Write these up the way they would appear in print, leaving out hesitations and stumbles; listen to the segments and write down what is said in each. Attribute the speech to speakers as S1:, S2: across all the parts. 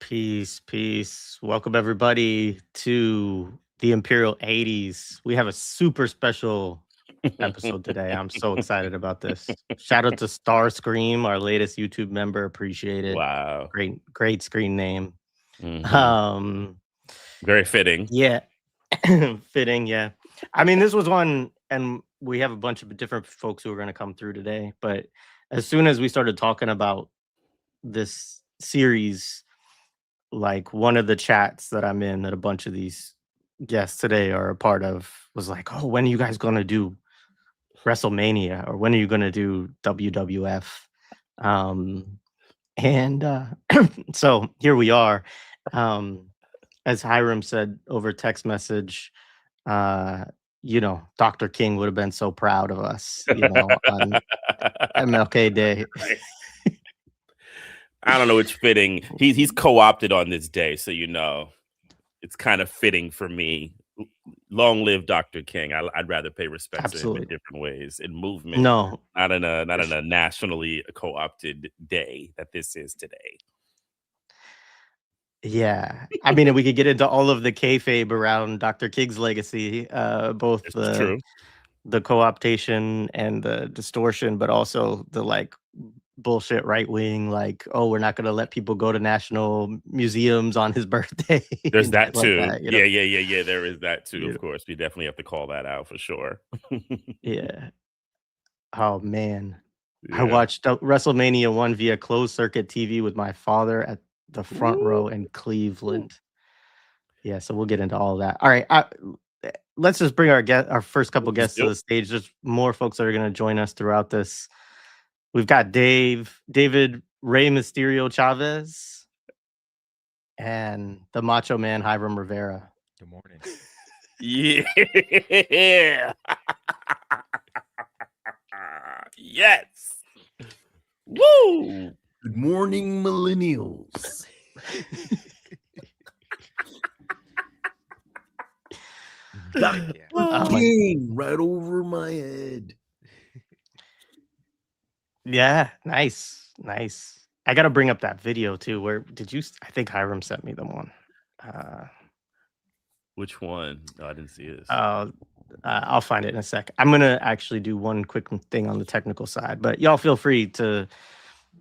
S1: Peace, peace. Welcome everybody to the Imperial 80s. We have a super special episode today. I'm so excited about this. Shout out to Starscream, our latest YouTube member. Appreciate it.
S2: Wow.
S1: Great screen name.
S2: Mhm. Very fitting.
S1: Yeah. Fitting, yeah. I mean, this was one, and we have a bunch of different folks who are going to come through today. But as soon as we started talking about this series, like one of the chats that I'm in that a bunch of these guests today are a part of was like, "Oh, when are you guys gonna do Wrestlemania or when are you gonna do WWF?" And so here we are. As Hiram said over text message, uh, Dr. King would have been so proud of us, on MLK Day.
S2: I don't know. It's fitting. He's co-opted on this day, so it's kind of fitting for me. Long live Dr. King. I'd rather pay respect to him in different ways in movement.
S1: No,
S2: not in a nationally co-opted day that this is today.
S1: Yeah, I mean, we could get into all of the kayfabe around Dr. King's legacy, both
S2: True.
S1: the co-optation and the distortion, but also the bullshit right wing, oh, we're not going to let people go to national museums on his birthday.
S2: There's that too.
S1: That,
S2: yeah. There is that too. Of course, we definitely have to call that out for sure.
S1: Yeah. Oh man,
S2: yeah.
S1: I watched WrestleMania 1 via closed circuit TV with my father at the front row in Cleveland. Yeah, so we'll get into all that. All right, let's just bring our first couple guests to the stage. There's more folks that are going to join us throughout this. We've got David Rey Mysterio Chávez, and the Macho Man Hiram Rivera.
S3: Good morning.
S2: Yeah. Yes. Woo.
S4: Good morning, millennials. King right over my head.
S1: Yeah, nice. I got to bring up that video too. Where did you? I think Hiram sent me the one.
S2: Which one? No, I didn't see this.
S1: I'll find it in a sec. I'm gonna actually do one quick thing on the technical side, but y'all feel free to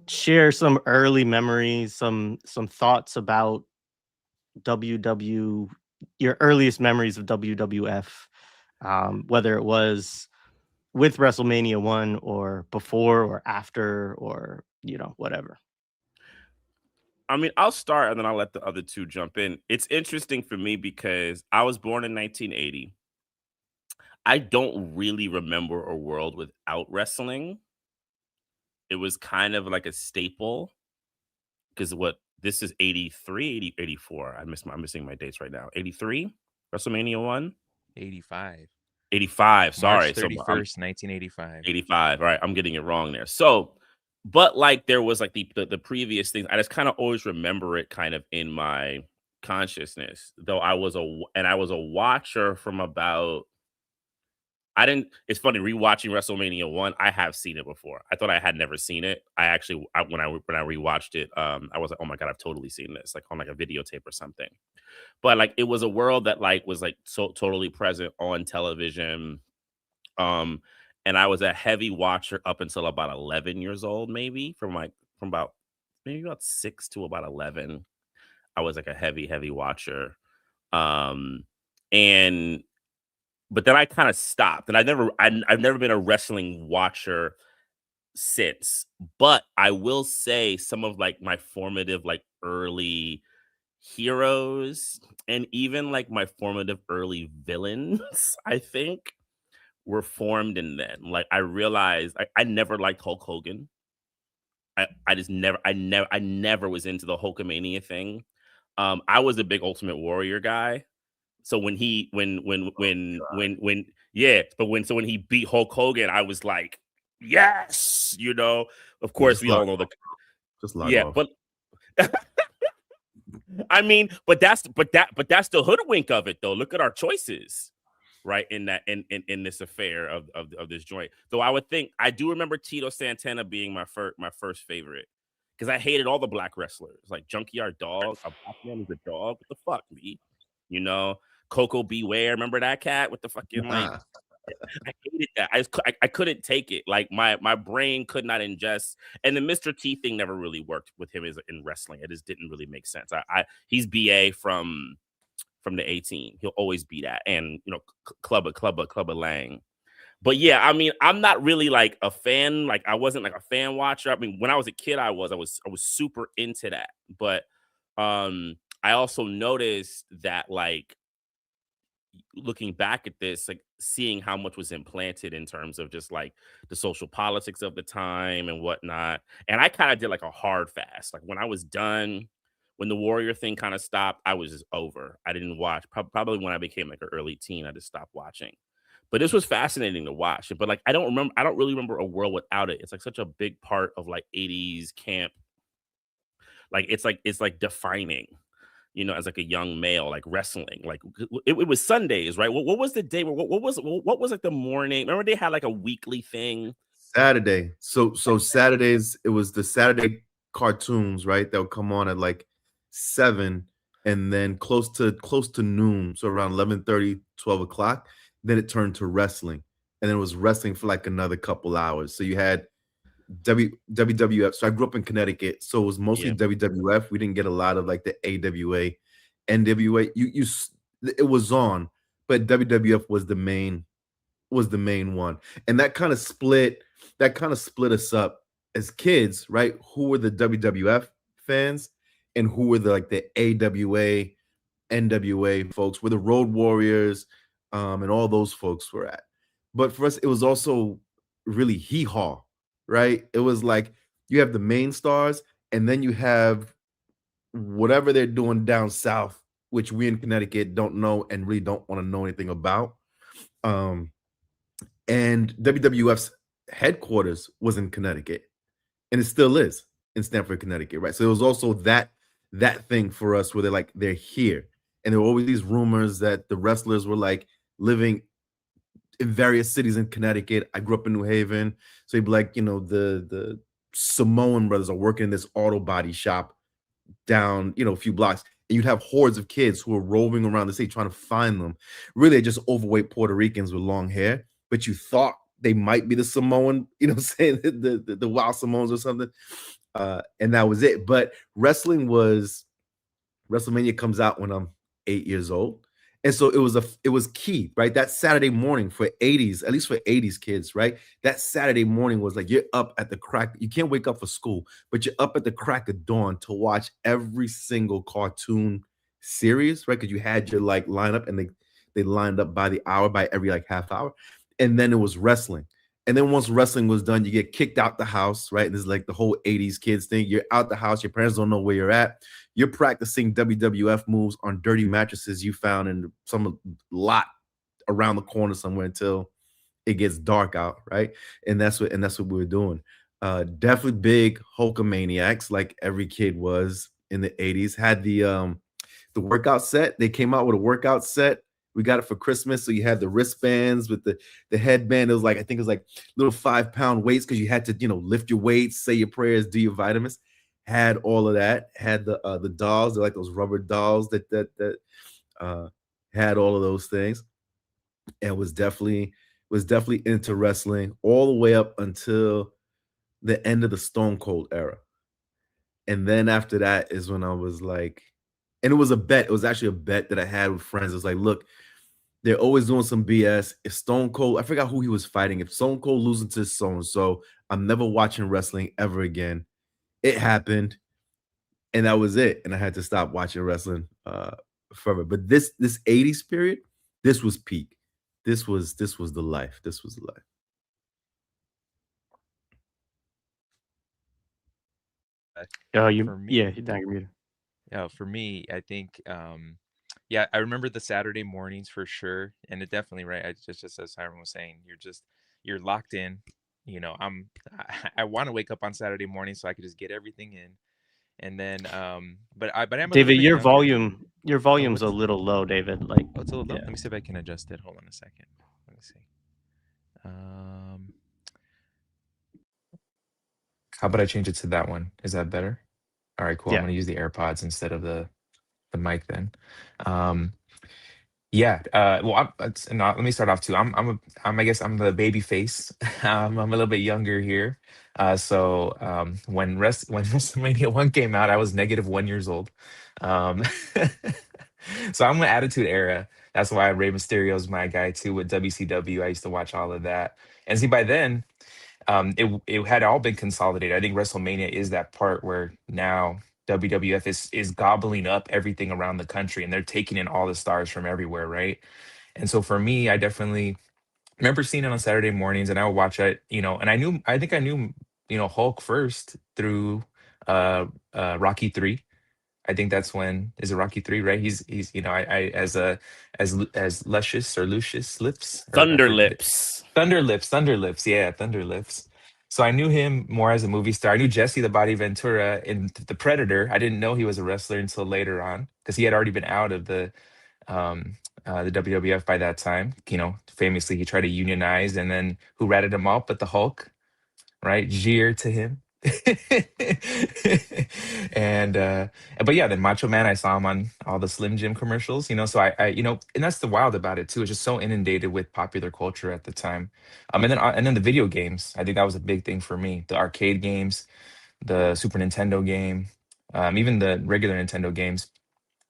S1: share some early memories, some thoughts about your earliest memories of WWF, whether it was with WrestleMania 1 or before or after or whatever.
S2: I mean, I'll start and then I'll let the other two jump in. It's interesting for me because I was born in 1980. I don't really remember a world without wrestling. It was kind of like a staple because this is 83, 84. I'm missing my dates right now. 83, WrestleMania 1.
S3: 85.
S2: 85, sorry.
S3: March 31st, 1985.
S2: 85. All right, I'm getting it wrong there. So, but there was the previous things. I just kind of always remember it kind of in my consciousness. Though I was a watcher from about it's funny rewatching WrestleMania 1. I have seen it before. I thought I had never seen it. When I rewatched it, I was like, oh my God, I've totally seen this, on a videotape or something. But it was a world that was so totally present on television. And I was a heavy watcher up until about 11 years old, maybe from about 6 to about 11. I was a heavy watcher. But then I kind of stopped, and I've never been a wrestling watcher since. But I will say some of my formative early heroes and even my formative early villains, I think, were formed in then. I realized I never liked Hulk Hogan. I never was into the Hulkamania thing. I was a big Ultimate Warrior guy. So when he when he beat Hulk Hogan, I was like, yes, Of course, we all know
S4: just log off.
S2: But I mean, but that's the hoodwink of it, though. Look at our choices, right? In this affair of this joint. Though I would think I do remember Tito Santana being my first favorite. because I hated all the black wrestlers. Like Junkyard Dog, a black man is a dog. What the fuck, me? You know, Coco Beware. Remember that cat with the fucking like? I hated that. I couldn't take it. Like my brain could not ingest. And the Mr. T thing never really worked with him in wrestling. It just didn't really make sense. He's BA from the 18. He'll always be that. And you know, Clubba Lang. But yeah, I mean, I'm not really like a fan. Like I wasn't like a fan watcher. I mean, when I was a kid, I was super into that. But I also noticed that like looking back at this, like seeing how much was implanted in terms of just like the social politics of the time and whatnot. And I kind of did like a hard fast. Like when I was done, when the Warrior thing kind of stopped, I was just over. I didn't watch. Probably when I became like an early teen, I just stopped watching. But this was fascinating to watch. But like I don't really remember a world without it. It's like such a big part of like 80s camp. Like it's like defining, you know, as like a young male, like wrestling. Like it was Sundays, right? What was the day? What was like the morning? Remember they had like a weekly thing?
S4: Saturday. So Saturdays, it was the Saturday cartoons, right? That would come on at like 7 and then close to noon. So around 11:30, 12 o'clock. Then it turned to wrestling. And then it was wrestling for like another couple hours. So you had WWF. So I grew up in Connecticut. So it was mostly WWF. We didn't get a lot of like the AWA, NWA. It was on, but WWF was the main one. And that kind of split us up as kids, right? Who were the WWF fans and who were the AWA, NWA folks, where the Road Warriors, and all those folks were at. But for us, it was also really hee-haw, right? It was like you have the main stars, and then you have whatever they're doing down south, which we in Connecticut don't know and really don't want to know anything about. And WWF's headquarters was in Connecticut, and it still is in Stamford, Connecticut, right? So it was also that thing for us where they're here. And there were always these rumors that the wrestlers were like living in various cities in Connecticut. I grew up in New Haven. So you'd be like, you know, the Samoan brothers are working in this auto body shop down, you know, a few blocks. And you'd have hordes of kids who are roving around the city trying to find them. Really, just overweight Puerto Ricans with long hair. But you thought they might be the Samoan, you know what I'm saying, the wild Samoans or something. And that was it. But WrestleMania comes out when I'm 8 years old. And so it was key, right? That Saturday morning for 80s, at least for 80s kids, right? That Saturday morning was like you're up at the crack. You can't wake up for school, but you're up at the crack of dawn to watch every single cartoon series, right? Because you had your like lineup, and they lined up by the hour, by every like half hour. And then it was wrestling. And then once wrestling was done, you get kicked out the house, right? And this is like the whole 80s kids thing. You're out the house. Your parents don't know where you're at. You're practicing WWF moves on dirty mattresses you found in some lot around the corner somewhere until it gets dark out, right? And that's what we were doing. Definitely big Hulkamaniacs, like every kid was in the 80s. Had the workout set. They came out with a workout set. We got it for Christmas. So you had the wristbands with the headband. It was like, I think it was like little 5-pound weights because you had to, you know, lift your weights, say your prayers, do your vitamins. Had all of that. Had the dolls. They're like those rubber dolls that had all of those things. And was definitely into wrestling all the way up until the end of the Stone Cold era. And then after that is when I was like, and it was a bet. It was actually a bet that I had with friends. It was like, look, they're always doing some BS. If Stone Cold, I forgot who he was fighting. If Stone Cold losing to so-and-so, I'm never watching wrestling ever again. It happened, and that was it. And I had to stop watching wrestling forever. But this 80s period, this was peak. This was the life. This was the life.
S3: For me,
S1: you're down your meter.
S3: for me, I think, yeah, I remember the Saturday mornings for sure, and it definitely right. Just as Hiram was saying, you're locked in. You know, I want to wake up on Saturday morning so I could just get everything in, and then but I'm a
S1: David,
S3: little bit
S1: your
S3: younger.
S1: volume's a
S3: what's
S1: little low, David. Like,
S3: Oh, it's a little low.
S1: yeah.
S3: Let me see if I can adjust it. Hold on a second. Let me see. How about I change it to that one? Is that better? All right, cool. I'm
S1: Yeah.
S3: gonna use the AirPods instead of the mic then. Um, yeah. Well, let me start off too. I guess I'm the baby face. I'm a little bit younger here. When when WrestleMania 1 came out, I was -1 years old. Um, so I'm an Attitude Era. That's why Rey Mysterio is my guy too with WCW. I used to watch all of that. And see, by then, it had all been consolidated. I think WrestleMania is that part where now WWF is gobbling up everything around the country, and they're taking in all the stars from everywhere, right? And so for me, I definitely remember seeing it on Saturday mornings, and I would watch it, and I think I knew, Hulk first through Rocky 3. I think that's when, is it Rocky 3, right? He's I as luscious or Lucius lips, or I
S2: Thunder
S3: forget.
S2: Lips.
S3: Thunder Lips, yeah, Thunder Lips. So I knew him more as a movie star. I knew Jesse the Body Ventura in The Predator. I didn't know he was a wrestler until later on, because he had already been out of the WWF by that time. Famously he tried to unionize, and then who ratted him out but the Hulk, right? Jeer to him. and but yeah, then Macho Man, I saw him on all the Slim Jim commercials, so and that's the wild about it too. It's just so inundated with popular culture at the time. And then the video games, I think that was a big thing for me. The arcade games, the Super Nintendo game, even the regular Nintendo games.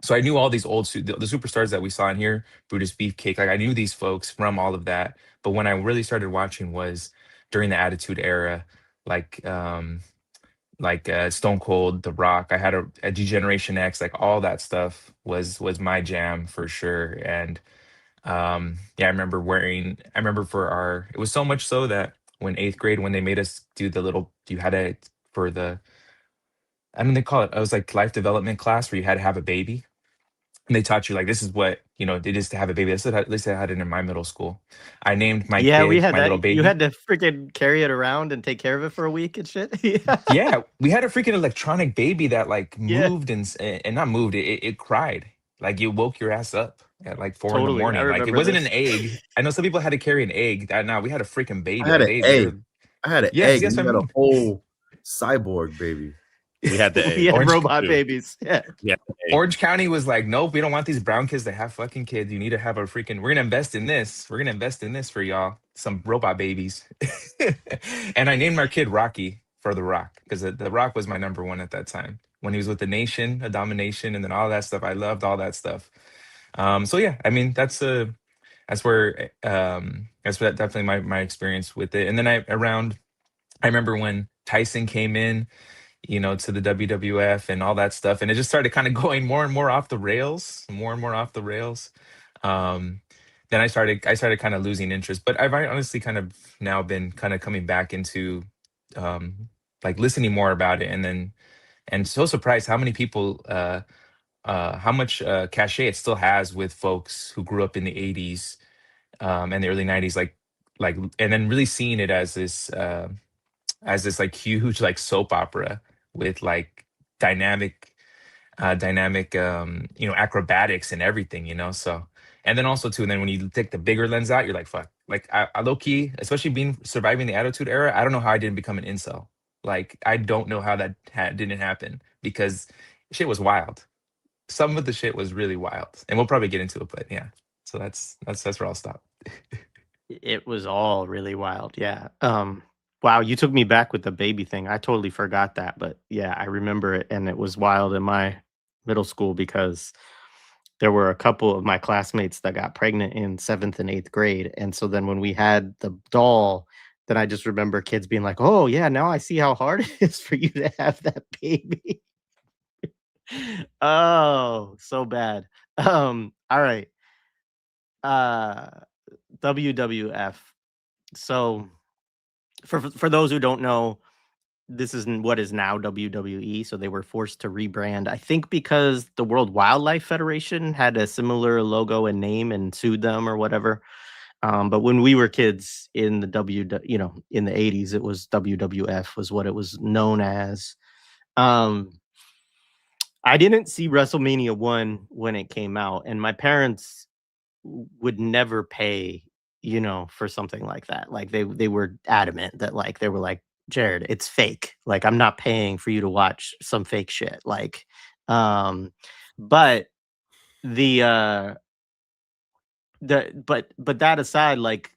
S3: So I knew all these the superstars that we saw in here, Brutus Beefcake. Like, I knew these folks from all of that. But when I really started watching was during the Attitude Era, like Stone Cold, The Rock. I had a G-Generation X, like all that stuff was my jam for sure. And yeah, I remember it was so much so that when 8th grade, when they made us do you had to, for the, they call it was like life development class, where you had to have a baby. And they taught you, like, this is what, it is to have a baby. At least I had it in my middle school. I named my
S1: Yeah, we
S3: kid
S1: had
S3: my little
S1: that. You
S3: baby.
S1: had to freaking carry it around and take care of it for a week and shit. Yeah.
S3: Yeah, we had a freaking electronic baby that like
S1: Yeah,
S3: moved and not moved. It cried. Like, you woke your ass up at like 4 in the
S1: totally. I
S3: morning. Like, it
S1: remember
S3: wasn't an
S1: this.
S3: egg. I know some people had to carry an egg. No, we had a freaking baby.
S4: I had
S3: Like,
S4: an egg. I had an
S3: yeah,
S4: egg.
S3: that's
S4: We
S3: what I
S4: had a
S3: mean.
S4: whole cyborg baby.
S2: We had the
S1: We
S2: egg.
S1: had
S3: Orange
S1: robot
S2: too.
S1: babies. Yeah.
S2: Yeah.
S3: Orange County was like, nope, we don't want these brown kids to have fucking kids. You need to have we're gonna invest in this. We're gonna invest in this for y'all. Some robot babies. And I named our kid Rocky for The Rock, because the Rock was my number one at that time. When he was with the Nation, a Domination, and then all that stuff. I loved all that stuff. So yeah, I mean, that's definitely my experience with it. And then I remember when Tyson came in, to the WWF and all that stuff. And it just started kind of going more and more off the rails, more and more off the rails. Um, then I started kind of losing interest, but I've honestly kind of now been kind of coming back into like listening more about it. And so surprised how many people, how much cachet it still has with folks who grew up in the 80s and the early 90s, and then really seeing it as this like huge like soap opera with like dynamic acrobatics and everything, so. And then also too, and then when you take the bigger lens out, you're like, fuck, like I low-key, especially surviving the Attitude Era, I don't know how I didn't become an incel. Like, I don't know how that didn't happen, because shit was wild. Some of the shit was really wild, and we'll probably get into it, but yeah. So that's where I'll stop.
S1: It was all really wild. Yeah. Wow, you took me back with the baby thing. I totally forgot that, but yeah, I remember it, and it was wild in my middle school because there were a couple of my classmates that got pregnant in 7th and 8th grade, and so then when we had the doll, then I just remember kids being like, "Oh yeah, now I see how hard it is for you to have that baby." Oh, so bad. All right. Uh WWF. So for those who don't know, this is what is now WWE. So they were forced to rebrand, I think, because the World Wildlife Federation had a similar logo and name and sued them or whatever. But when we were kids in the in the 80s, it was WWF was what it was known as. I didn't see WrestleMania 1 when it came out, and my parents would never pay, for something like that. Like, they were adamant that, like, they were like, Jared, it's fake. Like, I'm not paying for you to watch some fake shit. Like, but the but that aside, like,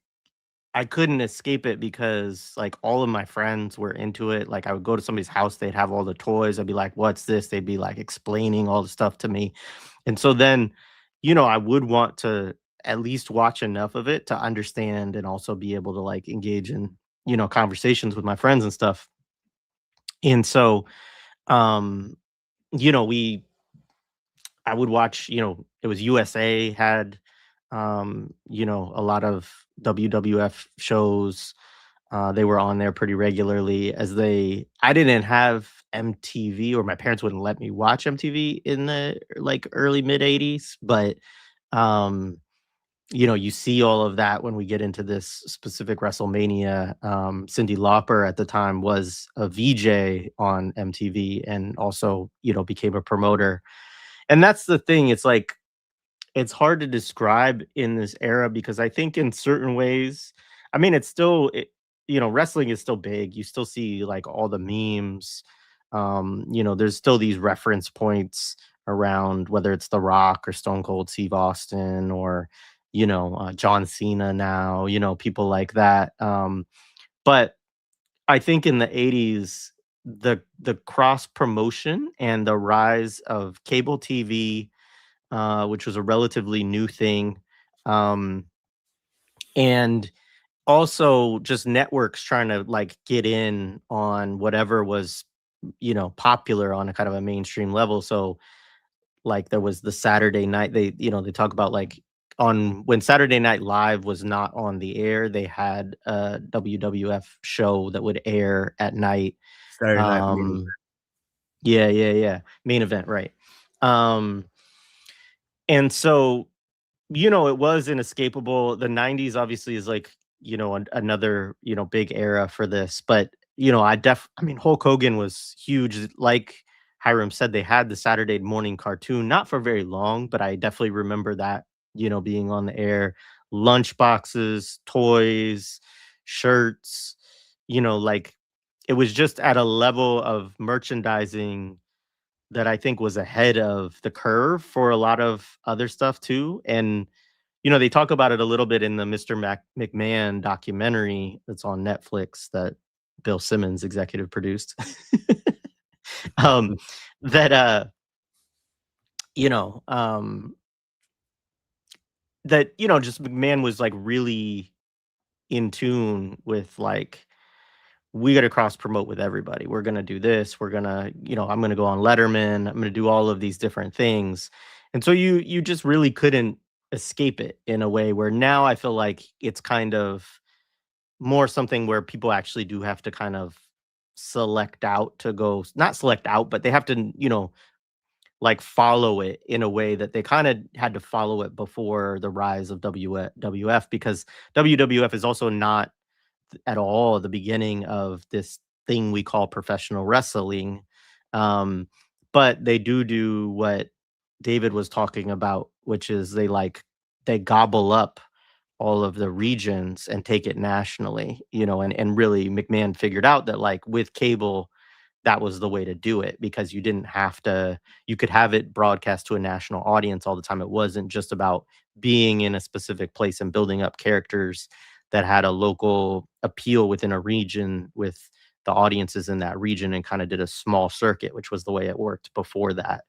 S1: I couldn't escape it because like all of my friends were into it. Like, I would go to somebody's house, they'd have all the toys. I'd be like, "What's this?" They'd be like explaining all the stuff to me. And so then, I would want to at least watch enough of it to understand and also be able to like engage in, conversations with my friends and stuff. And so, um, we I would watch, it was USA had, a lot of WWF shows. They were on there pretty regularly I didn't have MTV, or my parents wouldn't let me watch MTV in the like early mid 80s, but um, you see all of that when we get into this specific WrestleMania. Cyndi Lauper at the time was a VJ on MTV and also, became a promoter. And that's the thing. It's like it's hard to describe in this era because I think in certain ways, I mean, wrestling is still big. You still see like all the memes. There's still these reference points around whether it's The Rock or Stone Cold Steve Austin or, John Cena now, people like that. But I think in the 80s, the cross promotion and the rise of cable TV, which was a relatively new thing. Um, and also just networks trying to like get in on whatever was, popular on a kind of a mainstream level. So like there was the Saturday night, they talk about like on when Saturday Night Live was not on the air, they had a WWF show that would air at night.
S4: Saturday night main event.
S1: Yeah. Main event, right. Um, and so it was inescapable. The 90s obviously is like, another, big era for this. But, I mean, Hulk Hogan was huge. Like Hiram said, they had the Saturday morning cartoon, not for very long, but I definitely remember that, being on the air. Lunch boxes, toys, shirts, like it was just at a level of merchandising that I think was ahead of the curve for a lot of other stuff too. And they talk about it a little bit in the Mr. McMahon documentary that's on Netflix that Bill Simmons executive produced. um, that you know, just McMahon was like really in tune with like we got to cross promote with everybody. We're going to do this. We're going to, I'm going to go on Letterman. I'm going to do all of these different things. And so you just really couldn't escape it in a way where now I feel like it's kind of more something where people actually do have to kind of select out to go, not select out, but they have to, like follow it in a way that they kind of had to follow it before the rise of WWF, because WWF is also not at all the beginning of this thing we call professional wrestling. Um, but they do what David was talking about, which is they gobble up all of the regions and take it nationally, and really McMahon figured out that like with cable, that was the way to do it because you didn't have to, you could have it broadcast to a national audience all the time. It wasn't just about being in a specific place and building up characters that had a local appeal within a region with the audiences in that region, and kind of did a small circuit, which was the way it worked before that.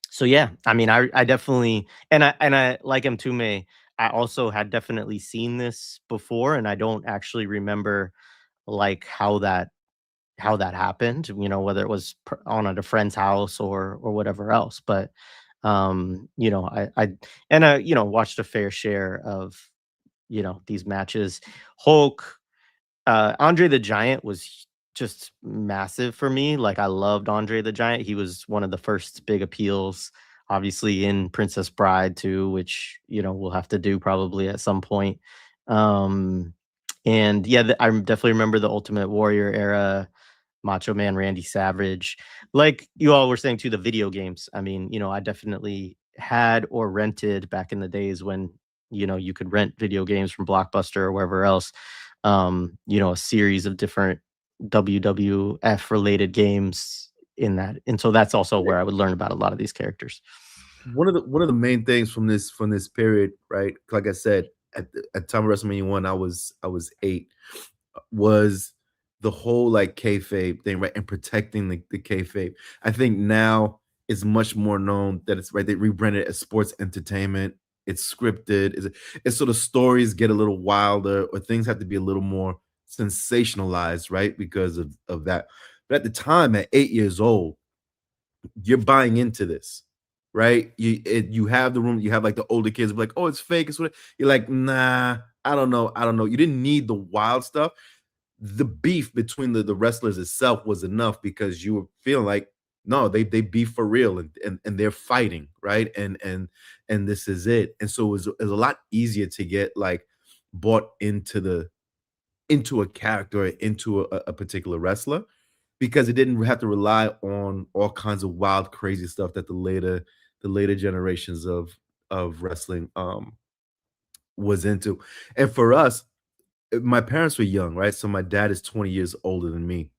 S1: So yeah, I mean, I definitely, and I like Mtume, I also had definitely seen this before, and I don't actually remember like how that happened, whether it was on at a friend's house or whatever else. But I watched a fair share of these matches. Hulk, Andre the Giant was just massive for me. Like I loved Andre the Giant. He was one of the first big appeals, obviously in Princess Bride too, which we'll have to do probably at some point. Um, and yeah, I definitely remember the Ultimate Warrior era, Macho Man Randy Savage. Like you all were saying too, the video games. I mean, I definitely had or rented back in the days when, you could rent video games from Blockbuster or wherever else. you know, a series of different WWF related games in that. And so that's also where I would learn about a lot of these characters.
S4: One of the main things from this period, right? Like I said, at time of WrestleMania 1, I was 8, was the whole like kayfabe thing, right? And protecting the kayfabe. I think now it's much more known that it's right. They rebranded it as sports entertainment. It's scripted. It's so the stories get a little wilder, or things have to be a little more sensationalized, right? Because of that. But at the time, at 8 years old, you're buying into this, right? You have the room, you have like the older kids be like, oh, it's fake. It's what you're like, nah, I don't know. You didn't need the wild stuff. The beef between the wrestlers itself was enough because you were feeling like, no, they beef for real, and they're fighting, right? And this is it. And so it was a lot easier to get like bought into a character, into a particular wrestler, because it didn't have to rely on all kinds of wild, crazy stuff that the later generations of wrestling was into. And for us, my parents were young, right? So my dad is 20 years older than me.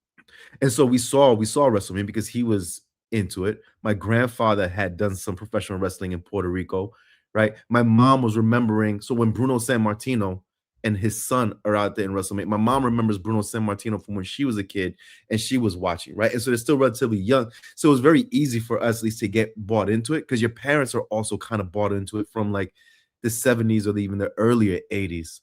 S4: And so we saw WrestleMania because he was into it. My grandfather had done some professional wrestling in Puerto Rico, right? My mom was remembering. So when Bruno Sammartino and his son are out there in WrestleMania, my mom remembers Bruno Sammartino from when she was a kid and she was watching, right? And so they're still relatively young. So it was very easy for us at least to get bought into it, because your parents are also kind of bought into it from like the 70s or even the earlier 80s,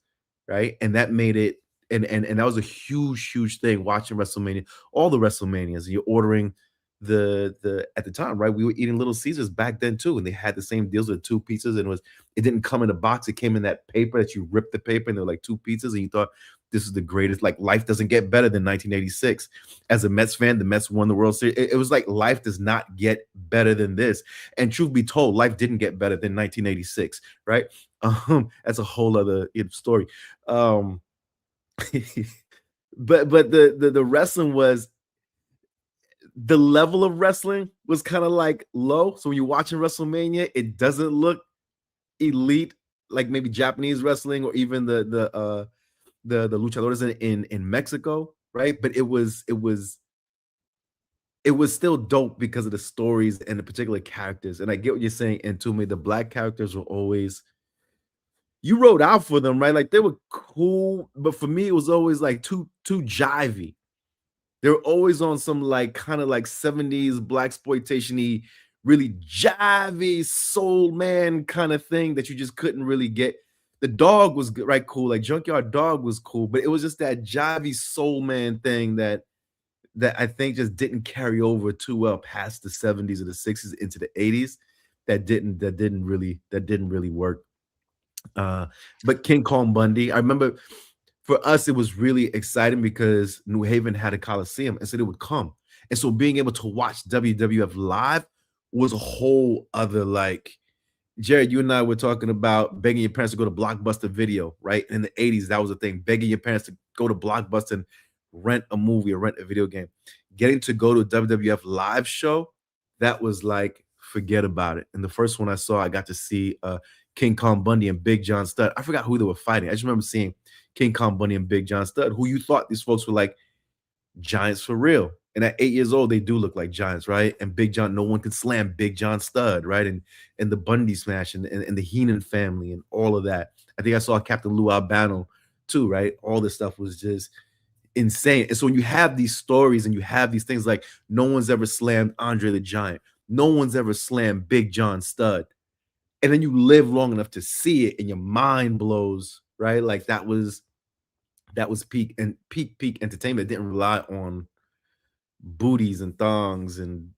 S4: right? And that made it, and that was a huge thing watching WrestleMania, all the WrestleManias. You're ordering the at the time, right? We were eating Little Caesars back then too, and they had the same deals with 2 pizzas, and it didn't come in a box. It came in that paper that you rip the paper, and they're like 2 pizzas, and you thought this is the greatest. Like, life doesn't get better than 1986. As a Mets fan, the Mets won the World Series. It was like life does not get better than this. And truth be told, life didn't get better than 1986, right? That's a whole other story. But the wrestling was, the level of wrestling was kind of like low. So when you're watching WrestleMania, it doesn't look elite like maybe Japanese wrestling or even the luchadores in Mexico, right? But it was still dope because of the stories and the particular characters. And I get what you're saying. And to me, the black characters were always, you wrote out for them, right? Like, they were cool, but for me, it was always like too jivey. They were always on some like kind of like 70s blaxploitation-y, really jivey soul man kind of thing that you just couldn't really get. The dog was good, right? Cool. Like Junkyard Dog was cool, but it was just that jivey soul man thing that I think just didn't carry over too well past the 70s or the 60s into the 80s. That didn't really work. But King Kong Bundy, I remember for us, it was really exciting because New Haven had a Coliseum, and so they would come. And so being able to watch WWF live was a whole other, like, Jared, you and I were talking about begging your parents to go to Blockbuster Video, right? In the 80s, that was a thing, begging your parents to go to Blockbuster and rent a movie or rent a video game. Getting to go to a WWF live show, that was like, forget about it. And the first one I saw, I got to see King Kong Bundy and Big John Studd. I forgot who they were fighting. I just remember seeing King Kong Bundy and Big John Studd, who you thought these folks were like giants for real. And at 8 years old, they do look like giants, right? And Big John, no one can slam Big John Studd, right? And the Bundy Smash and the Heenan family and all of that. I think I saw Captain Lou Albano too, right? All this stuff was just insane. And so when you have these stories and you have these things like no one's ever slammed Andre the Giant, no one's ever slammed Big John Studd, and then you live long enough to see it and your mind blows, right? Like that was peak entertainment. It didn't rely on booties and thongs, and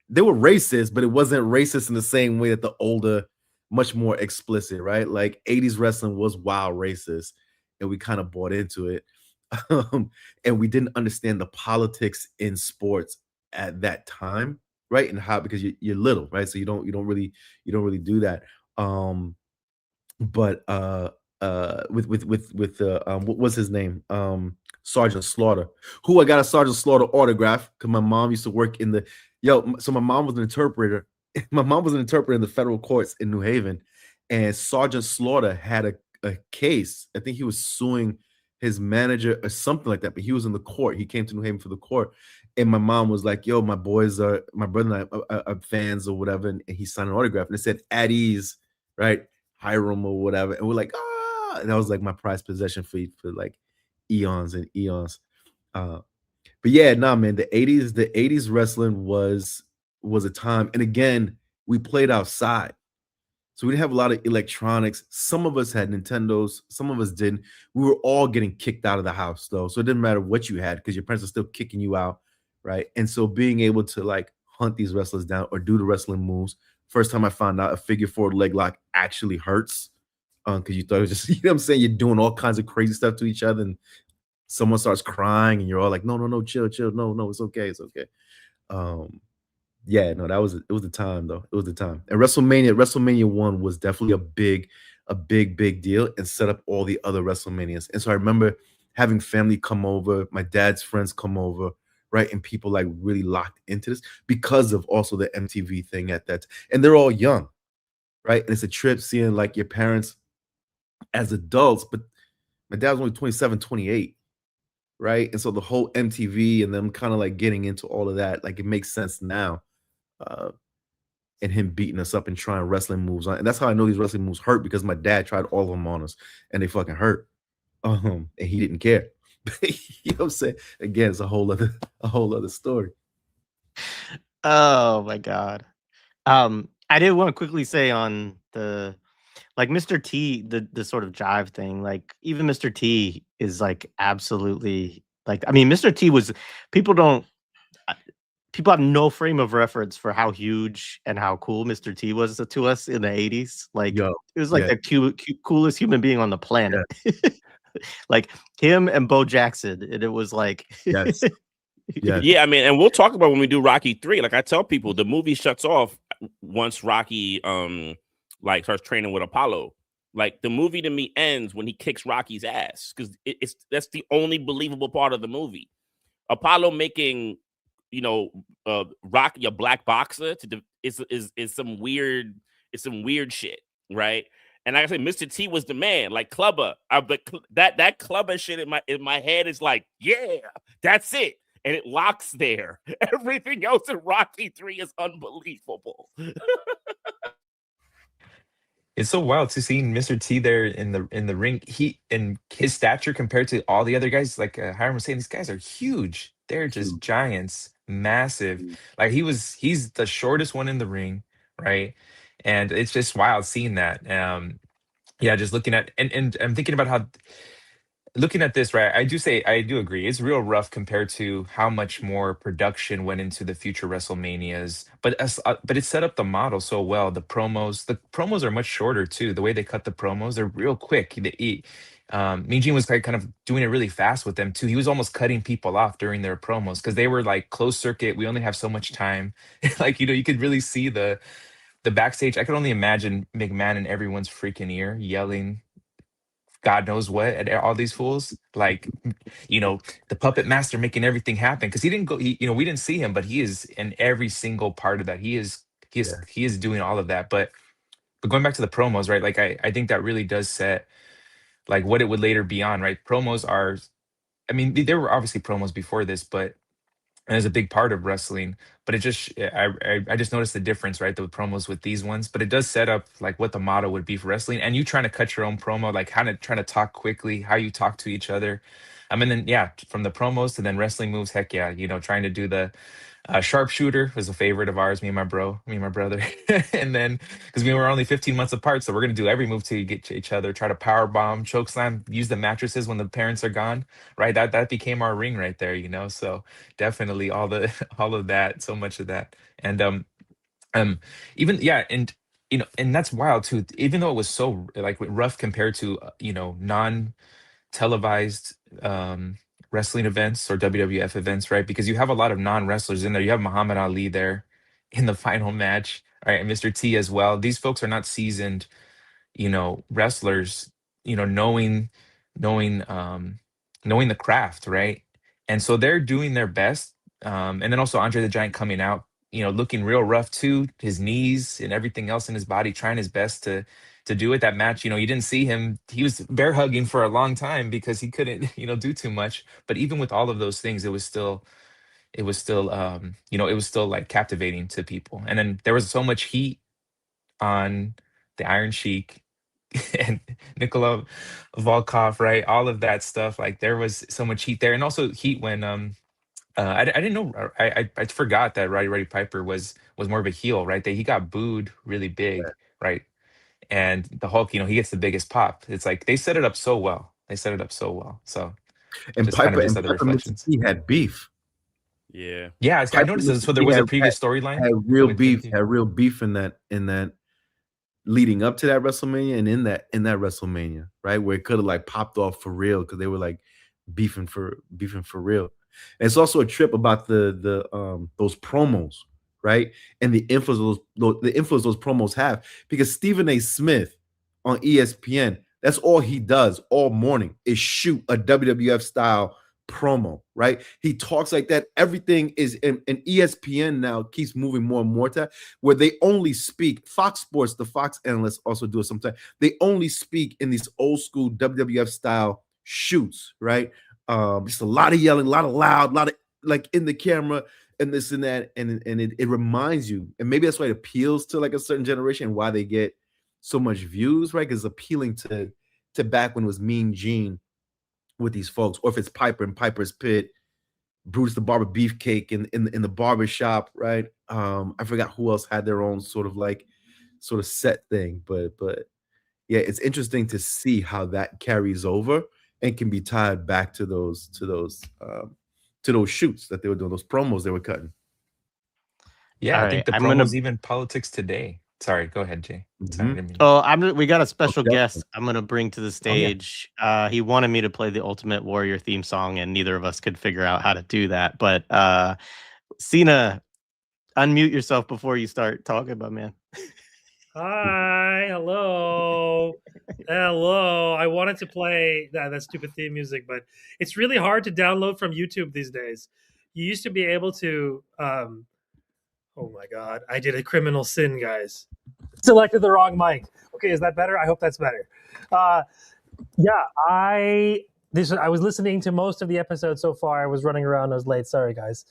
S4: they were racist, but it wasn't racist in the same way that the older, much more explicit, right? Like 80s wrestling was wild racist, and we kind of bought into it. And we didn't understand the politics in sports at that time, right? And how, because you're little, right? So you don't really do that. But what was his name? Sergeant Slaughter, who I got a Sergeant Slaughter autograph because my mom used to work in the so my mom was an interpreter. My mom was an interpreter in the federal courts in New Haven, and Sergeant Slaughter had a case. I think he was suing his manager or something like that, but he was in the court. He came to New Haven for the court. And my mom was like, yo, my brother and I are fans or whatever. And he signed an autograph and it said at ease, right? Hiram or whatever. And we're like, ah, and that was like my prized possession for like eons and eons. But yeah, nah, man, the 80s wrestling was a time. And again, we played outside. So we didn't have a lot of electronics. Some of us had Nintendos, some of us didn't. We were all getting kicked out of the house though. So it didn't matter what you had because your parents are still kicking you out, right? And so being able to like hunt these wrestlers down or do the wrestling moves. First time I found out a figure four leg lock actually hurts. Because you thought it was just, you know what I'm saying? You're doing all kinds of crazy stuff to each other, and someone starts crying, and you're all like, no, chill, no, it's okay, it's okay. Yeah, no, it was the time though. It was the time. And WrestleMania 1 was definitely a big deal and set up all the other WrestleManias. And so I remember having family come over, my dad's friends come over, right? And people like really locked into this because of also the MTV thing at that. And they're all young, right? And it's a trip seeing like your parents as adults, but my dad was only 27, 28, right? And so the whole MTV and them kind of like getting into all of that, like it makes sense now. And him beating us up and trying wrestling moves on. And that's how I know these wrestling moves hurt, because my dad tried all of them on us and they fucking hurt. And he didn't care. You know what I'm saying? Again, it's a whole other story.
S1: Oh my God. I did want to quickly say on the like Mr. T, the sort of jive thing, like even Mr. T is like absolutely like, I mean, Mr. T was, people have no frame of reference for how huge and how cool Mr. T was to us in the 80s. Like
S4: Yo,
S1: it was like
S4: yeah.
S1: the coolest human being on the planet. Like him and Bo Jackson. And it was like
S4: Yes. Yes.
S2: Yeah, I mean, and we'll talk about when we do Rocky 3. Like I tell people, the movie shuts off once Rocky like starts training with Apollo. Like the movie to me ends when he kicks Rocky's ass, because that's the only believable part of the movie. Apollo making, you know, Rocky a black boxer is some weird, it's some weird shit, right? And like I said, Mr. T was the man, like Clubber. That Clubber shit in my head is like, yeah, that's it. And it locks there. Everything else in Rocky 3 is unbelievable.
S3: It's so wild to see Mr. T there in the ring. He and his stature compared to all the other guys, like Hiram was saying, these guys are huge. They're just giants, massive. Like he's the shortest one in the ring, right? And it's just wild seeing that. Yeah, just looking at and I'm thinking about how, looking at this, right, I do agree. It's real rough compared to how much more production went into the future WrestleManias. But it set up the model so well. The promos are much shorter too. The way they cut the promos, they're real quick. Mean Gene was kind of doing it really fast with them too. He was almost cutting people off during their promos because they were like closed circuit. We only have so much time. Like, you could really see the backstage. I could only imagine McMahon in everyone's freaking ear yelling God knows what at all these fools, like, the puppet master making everything happen, because he didn't go. We didn't see him, but he is in every single part of that. He is doing all of that. But going back to the promos, right? Like I think that really does set like what it would later be on, right? Promos are, I mean, there were obviously promos before this, but and is a big part of wrestling. But it just, I just noticed the difference, right? The promos with these ones, but it does set up like what the motto would be for wrestling. And you trying to cut your own promo, like kind of trying to talk quickly, how you talk to each other. I mean, then yeah, from the promos to then wrestling moves. Heck yeah, trying to do the sharpshooter was a favorite of ours, me and my brother. And then because we were only 15 months apart, so we're gonna do every move to get to each other, try to power bomb, choke slam, use the mattresses when the parents are gone, right? That became our ring right there, So definitely all of that, so much of that. And even yeah, and that's wild too. Even though it was so like rough compared to non televised wrestling events or WWF events, right? Because you have a lot of non-wrestlers in there. You have Muhammad Ali there in the final match, right? And Mr. T as well. These folks are not seasoned, wrestlers, knowing knowing the craft, right? And so they're doing their best. And then also Andre the Giant coming out, looking real rough too, his knees and everything else in his body, trying his best to to do it. That match, you didn't see him. He was bear hugging for a long time because he couldn't, do too much. But even with all of those things, it was still it was still like captivating to people. And then there was so much heat on the Iron Sheik and Nikola Volkov, right? All of that stuff. Like there was so much heat there, and also heat when I didn't know. I forgot that Roddy Piper was more of a heel, right? That he got booed really big, right? And the Hulk, he gets the biggest pop. It's like they set it up so well. They set it up so well. So
S4: And
S3: just kind
S4: Piper
S3: of just
S4: and
S3: other
S4: Piper
S3: reflections.
S4: He had beef.
S2: Yeah.
S3: Yeah, I
S4: Piper
S3: noticed this. So there was a previous storyline.
S4: Had real
S3: with
S4: beef.
S3: him.
S4: Had real beef in that leading up to that WrestleMania and in that WrestleMania, right? Where it could have like popped off for real because they were like beefing for real. And it's also a trip about the those promos, right? And the influence those promos have, because Stephen A. Smith on ESPN, that's all he does all morning is shoot a WWF style promo, right? He talks like that. Everything is and ESPN now keeps moving more and more to that, where they only speak. Fox Sports, the Fox analysts also do it sometimes. They only speak in these old school WWF style shoots, right? Just a lot of yelling, a lot of loud, a lot of like in the camera and this and that, and it reminds you, and maybe that's why it appeals to like a certain generation, why they get so much views, right? Because it's appealing to back when it was Mean Gene with these folks, or if it's Piper and Piper's Pit, Bruce the Barber Beefcake in the barber shop, right? I forgot who else had their own sort of set thing, but yeah, it's interesting to see how that carries over and can be tied back to those shoots that they were doing, those promos they were cutting.
S3: Yeah,
S1: All
S3: I think
S1: right,
S3: the
S1: I'm
S3: promos
S1: gonna-
S3: even politics today. Sorry, go ahead, Jay. Sorry, I didn't mean-
S1: Oh, we got a special
S4: definitely.
S1: guest I'm gonna bring to the stage. He wanted me to play the Ultimate Warrior theme song, and neither of us could figure out how to do that. But Cena, unmute yourself before you start talking about, man.
S5: Hi, hello, hello. I wanted to play that stupid theme music, but it's really hard to download from YouTube these days. You used to be able to. Oh my God, I did a criminal sin, guys. Selected the wrong mic. Okay, is that better? I hope that's better. Yeah, I was listening to most of the episode so far. I was running around. I was late. Sorry, guys.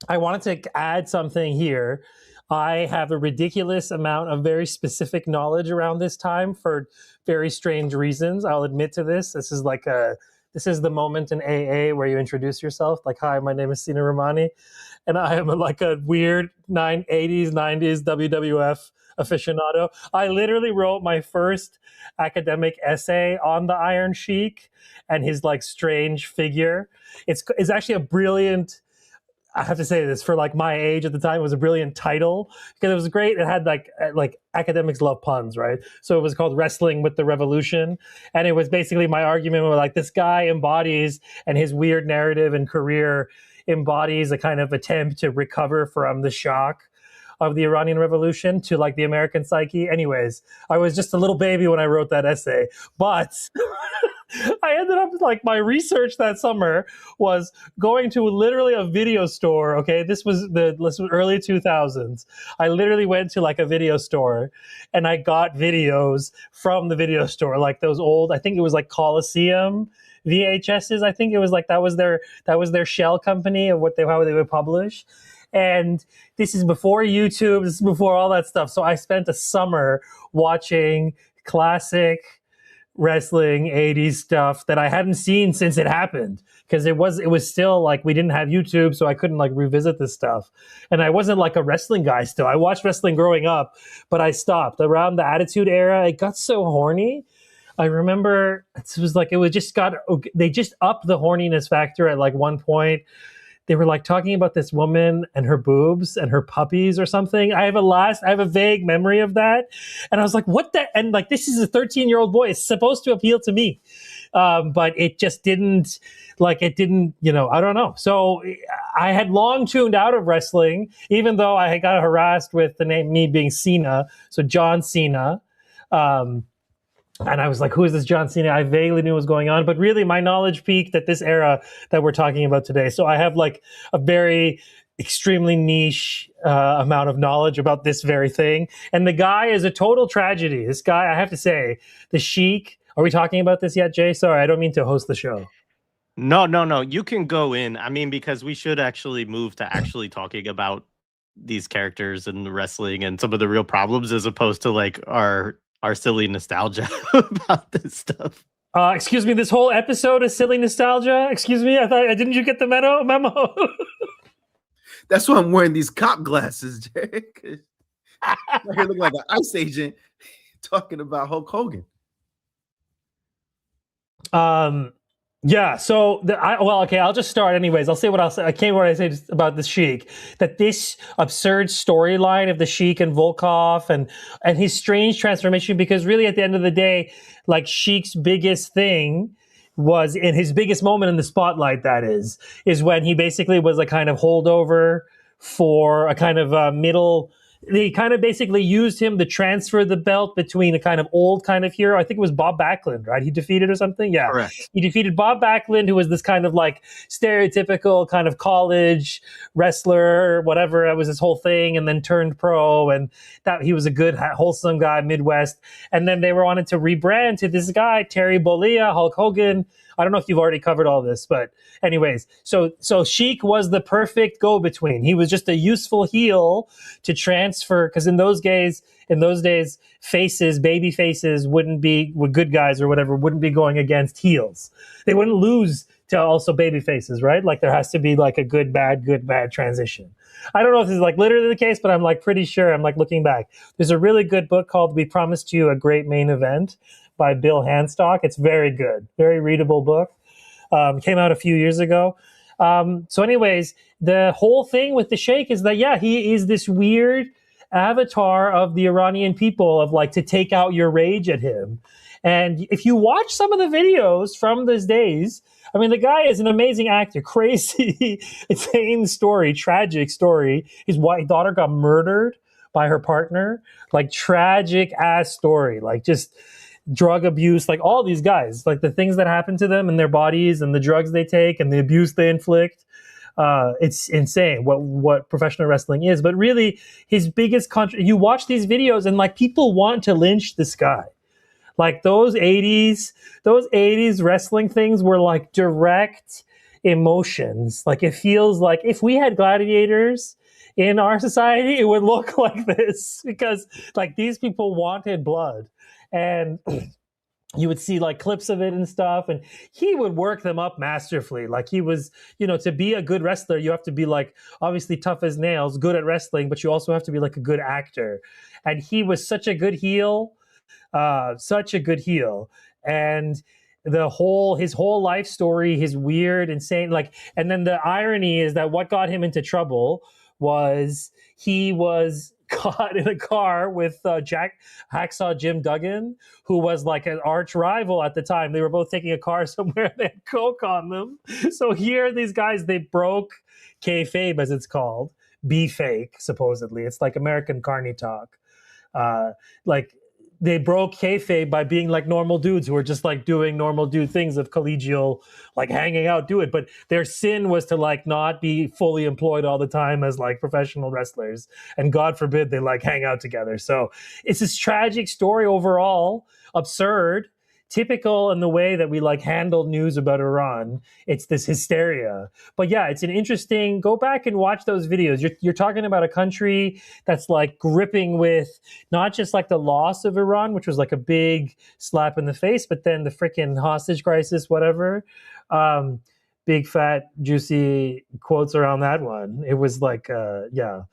S5: I wanted to add something here. I have a ridiculous amount of very specific knowledge around this time for very strange reasons. I'll admit to this. This is the moment in AA where you introduce yourself. Like, hi, my name is Sina Romani, and I am like a weird 80s, 90s WWF aficionado. I literally wrote my first academic essay on the Iron Sheik and his like strange figure. It's actually a brilliant, I have to say this, for like my age at the time, it was a brilliant title because it was great. It had like academics love puns, right? So it was called Wrestling with the Revolution. And it was basically my argument where like this guy embodies, and his weird narrative and career embodies a kind of attempt to recover from the shock of the Iranian Revolution to like the American psyche. Anyways, I was just a little baby when I wrote that essay, but I ended up like my research that summer was going to literally a video store. Okay, this was early 2000s. I literally went to like a video store and I got videos from the video store, like those old, I think it was like Coliseum VHSs. I think it was like that was their shell company of how they would publish. And this is before YouTube. This is before all that stuff. So I spent a summer watching classic wrestling 80s stuff that I hadn't seen since it happened, because it was still like we didn't have YouTube, so I couldn't like revisit this stuff. And I wasn't like a wrestling guy still. I watched wrestling growing up, but I stopped around the Attitude Era. It got so horny. I remember they just upped the horniness factor at like one point. They were like talking about this woman and her boobs and her puppies or something. I have a vague memory of that. And I was like, what the? And like, this is a 13-year-old boy. It's supposed to appeal to me. But it just didn't, I don't know. So I had long tuned out of wrestling, even though I got harassed with the name, me being Cena. So John Cena. And I was like, who is this John Cena? I vaguely knew what was going on, but really my knowledge peaked at this era that we're talking about today. So I have like a very extremely niche amount of knowledge about this very thing. And the guy is a total tragedy. This guy, I have to say, the Sheik. Are we talking about this yet, Jay? Sorry, I don't mean to host the show.
S1: No. You can go in. I mean, because we should actually move to actually talking about these characters and the wrestling and some of the real problems, as opposed to like our silly nostalgia about this stuff.
S5: Excuse me, this whole episode is silly nostalgia. Excuse me, didn't you get the memo?
S4: That's why I'm wearing these cop glasses, Jay. I look like an ICE agent talking about Hulk Hogan.
S5: Yeah, so I'll just start anyways. I'll say what I'll say. I can't what I say about the Sheik. That this absurd storyline of the Sheik and Volkov and his strange transformation, because really at the end of the day, like Sheik's biggest thing was in his biggest moment in the spotlight, that is when he basically was a kind of holdover for a kind of middle. They kind of basically used him to transfer the belt between a kind of old kind of hero. I think it was Bob Backlund, right? He defeated or something. Yeah.
S1: Correct.
S5: He defeated Bob Backlund, who was this kind of like stereotypical kind of college wrestler, whatever. It was his whole thing, and then turned pro, and that he was a good, wholesome guy, Midwest. And then they wanted to rebrand to this guy, Terry Bollea, Hulk Hogan. I don't know if you've already covered all this, but anyways, so Sheik was the perfect go-between. He was just a useful heel to transfer, because in those days, baby faces were good guys or whatever, wouldn't be going against heels. They wouldn't lose to also baby faces, right? Like there has to be like a good, bad transition. I don't know if this is like literally the case, but I'm like pretty sure. I'm like looking back. There's a really good book called We Promised You a Great Main Event by Bill Hanstock. It's very good, very readable book. Came out a few years ago. So anyways, the whole thing with the Sheikh is that, yeah, he is this weird avatar of the Iranian people, of like to take out your rage at him. And if you watch some of the videos from those days, I mean, the guy is an amazing actor, crazy, insane story, tragic story. His daughter got murdered by her partner, like tragic ass story, like just drug abuse, like all these guys, like the things that happen to them in their bodies and the drugs they take and the abuse they inflict. It's insane what professional wrestling is. But really, his biggest you watch these videos and like people want to lynch this guy. Like those 80s wrestling things were like direct emotions. Like it feels like if we had gladiators in our society, it would look like this, because like these people wanted blood. And you would see like clips of it and stuff, and he would work them up masterfully. Like he was, to be a good wrestler, you have to be like obviously tough as nails, good at wrestling, but you also have to be like a good actor. And he was such a good heel, and his whole life story, his weird, insane, like, and then the irony is that what got him into trouble was he was caught in a car with Jack Hacksaw Jim Duggan, who was like an arch rival at the time. They were both taking a car somewhere. They had coke on them. So here, these guys, they broke kayfabe, as it's called, be fake, supposedly. It's like American carny talk. Like they broke kayfabe by being like normal dudes who were just like doing normal dude things of collegial, like hanging out, do it. But their sin was to like not be fully employed all the time as like professional wrestlers. And God forbid they like hang out together. So it's this tragic story overall, absurd, typical in the way that we like handle news about Iran. It's this hysteria. But yeah, it's an interesting, go back and watch those videos. You're talking about a country that's like gripping with not just like the loss of Iran, which was like a big slap in the face, but then the freaking hostage crisis, whatever. Big fat juicy quotes around that one. It was like, so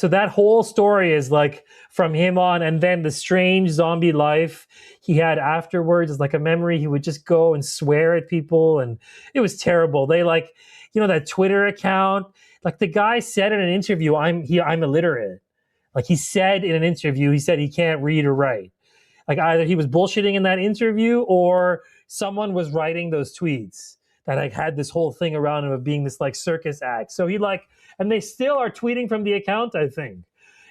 S5: that whole story is like from him on, and then the strange zombie life he had afterwards is like a memory. He would just go and swear at people, and it was terrible. They like, that Twitter account, like the guy said in an interview, I'm illiterate. Like he said in an interview, he said he can't read or write. Like either he was bullshitting in that interview or someone was writing those tweets that like had this whole thing around him of being this like circus act. So he like, and they still are tweeting from the account, I think.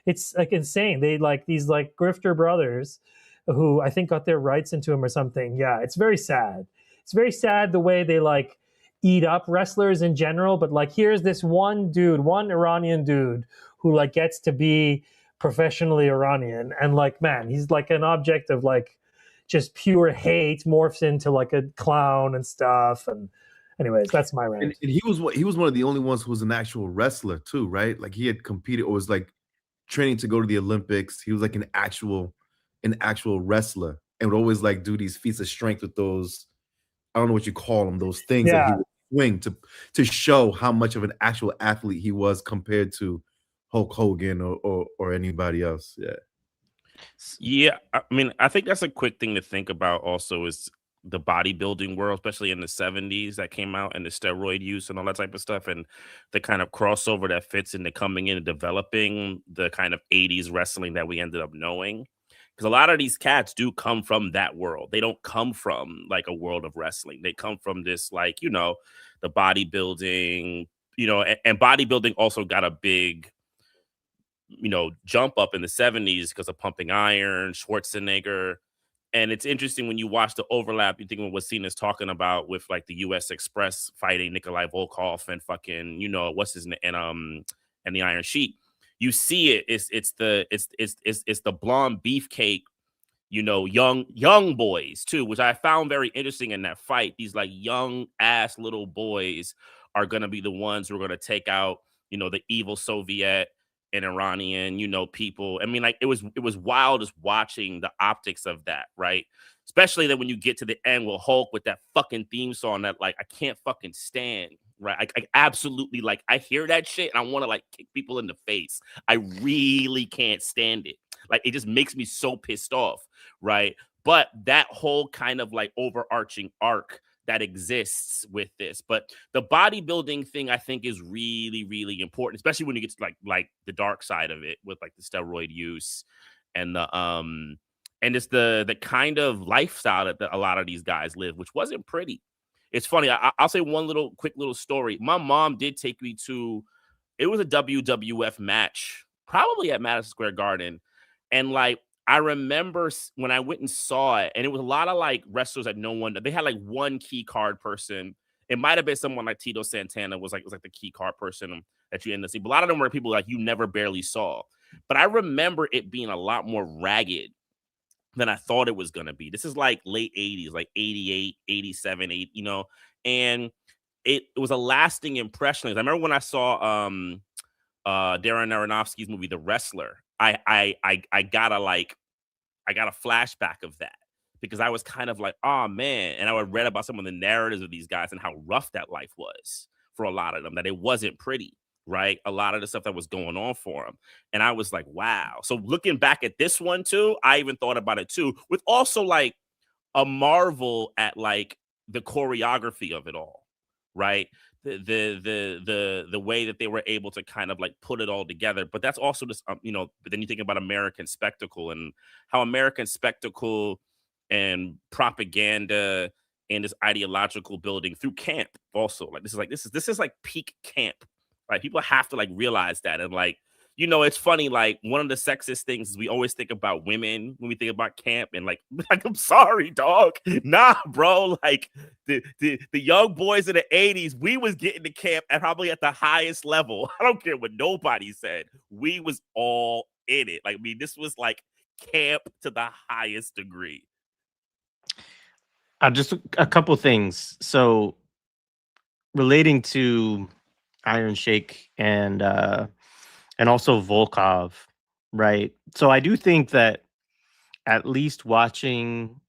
S5: It's like insane. They like these like grifter brothers who I think got their rights into him or something. Yeah, it's very sad. It's very sad the way they like eat up wrestlers in general, but like here's this one dude, one Iranian dude who like gets to be professionally Iranian, and like man, he's like an object of like just pure hate, morphs into like a clown and stuff. And anyways, that's my rant.
S4: And he was one of the only ones who was an actual wrestler too, right? Like he had competed or was like training to go to the Olympics. He was like an actual wrestler, and would always like do these feats of strength with those, I don't know what you call them, those things that he would swing to show how much of an actual athlete he was compared to Hulk Hogan or anybody else.
S2: Yeah, I mean, I think that's a quick thing to think about also is the bodybuilding world, especially in the 70s that came out, and the steroid use and all that type of stuff, and the kind of crossover that fits into coming in and developing the kind of 80s wrestling that we ended up knowing. Because a lot of these cats do come from that world. They don't come from like a world of wrestling. They come from this, like, you know, the bodybuilding, you know, and bodybuilding also got a big, you know, jump up in the 70s because of Pumping Iron, Schwarzenegger. And it's interesting when you watch the overlap, you think of what Cena's talking about with like the US Express fighting Nikolai Volkov and fucking, you know, what's his name, and the Iron Sheik. You see it. It's the blonde beefcake, you know, young boys too, which I found very interesting in that fight. These like young ass little boys are gonna be the ones who are gonna take out, you know, the evil Soviet and Iranian, you know, people. I mean, like it was wild just watching the optics of that, right? Especially that when you get to the end with Hulk with that fucking theme song that like I can't fucking stand, right? I absolutely like I hear that shit and I want to like kick people in the face. I really can't stand it. Like it just makes me so pissed off, right? But that whole kind of like overarching arc that exists with this. But the bodybuilding thing, I think, is really, really important, especially when you get to like the dark side of it with like the steroid use and it's the kind of lifestyle that a lot of these guys live, which wasn't pretty. It's funny. I'll say one quick little story. My mom did take me to, it was a WWF match, probably at Madison Square Garden. And like, I remember when I went and saw it, and it was a lot of like wrestlers that no one, they had like one key card person. It might have been someone like Tito Santana was like the key card person that you ended up seeing. But a lot of them were people like you never barely saw. But I remember it being a lot more ragged than I thought it was going to be. This is like late 80s, like 88, 87, 8, you know, and it was a lasting impression. I remember when I saw Darren Aronofsky's movie, The Wrestler, I got a flashback of that because I was kind of like, oh man. And I would read about some of the narratives of these guys and how rough that life was for a lot of them, that it wasn't pretty, right? A lot of the stuff that was going on for them. And I was like, wow. So looking back at this one too, I even thought about it too, with also like a marvel at like the choreography of it all, right? The way that they were able to kind of like put it all together. But that's also just you know, but then you think about American spectacle and how American spectacle and propaganda and this ideological building through camp also, like this is like peak camp. Like people have to like realize that. And like, you know, it's funny, like one of the sexist things is we always think about women when we think about camp, and like I'm sorry, dog. Nah, bro. Like the young boys in the 80s, we was getting to camp at probably at the highest level. I don't care what nobody said. We was all in it. Like, I mean, this was like camp to the highest degree.
S1: Just a couple things. So relating to Iron Sheik and also Volkov, right? So I do think that at least watching,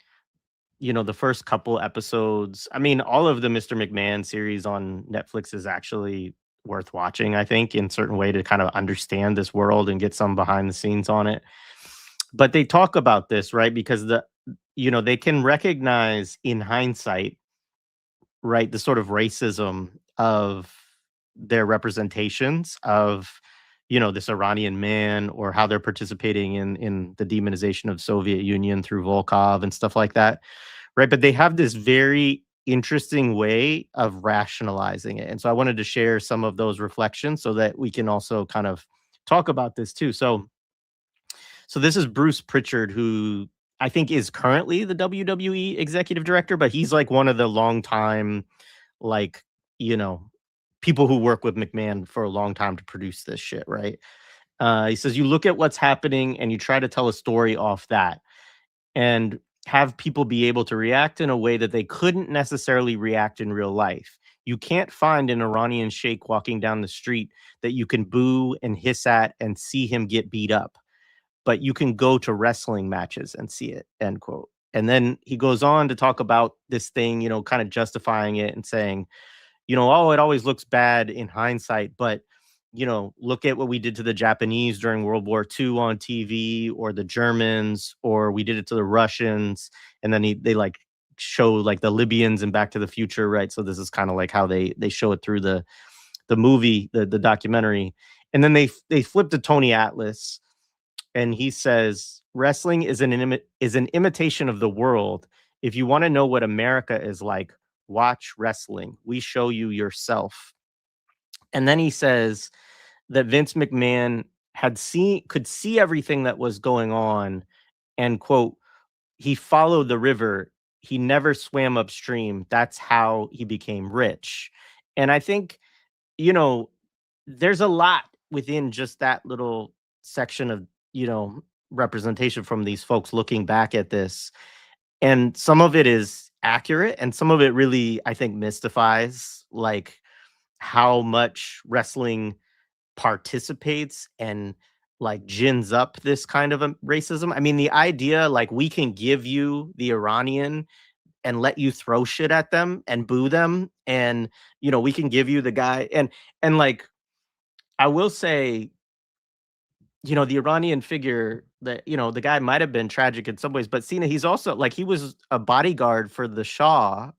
S1: you know, the first couple episodes, I mean, all of the Mr. McMahon series on Netflix is actually worth watching, I think, in a certain way to kind of understand this world and get some behind the scenes on it. But they talk about this, right? Because they can recognize in hindsight, right, the sort of racism of their representations of, you know, this Iranian man, or how they're participating in the demonization of Soviet Union through Volkov and stuff like that, right? But they have this very interesting way of rationalizing it. And so I wanted to share some of those reflections so that we can also kind of talk about this too. So this is Bruce Pritchard, who I think is currently the WWE executive director, but he's like one of the longtime like you know, people who work with McMahon for a long time to produce this shit, right? He says, you look at what's happening and you try to tell a story off that and have people be able to react in a way that they couldn't necessarily react in real life. You can't find an Iranian sheikh walking down the street that you can boo and hiss at and see him get beat up, but you can go to wrestling matches and see it, end quote. And then he goes on to talk about this thing, you know, kind of justifying it and saying, you know, oh, it always looks bad in hindsight, but, you know, look at what we did to the Japanese during World War II on TV, or the Germans, or we did it to the Russians. And then they like show like the Libyans in Back to the Future, right? So this is kind of like how they show it through the movie, the documentary. And then they flip to Tony Atlas, and he says, wrestling is an imitation of the world. If you want to know what America is like, watch wrestling. We show you yourself. And then he says that Vince McMahon could see everything that was going on, and quote, he followed the river. He never swam upstream. That's how he became rich. And I think, you know, there's a lot within just that little section of, you know, representation from these folks looking back at this. And some of it is accurate, and some of it really, I think, mystifies like how much wrestling participates and like gins up this kind of a racism. I mean, the idea like we can give you the Iranian and let you throw shit at them and boo them, and you know, we can give you the guy and like, I will say, you know, the Iranian figure, that, you know, the guy might have been tragic in some ways, but Cena, he's also like, he was a bodyguard for the Shah.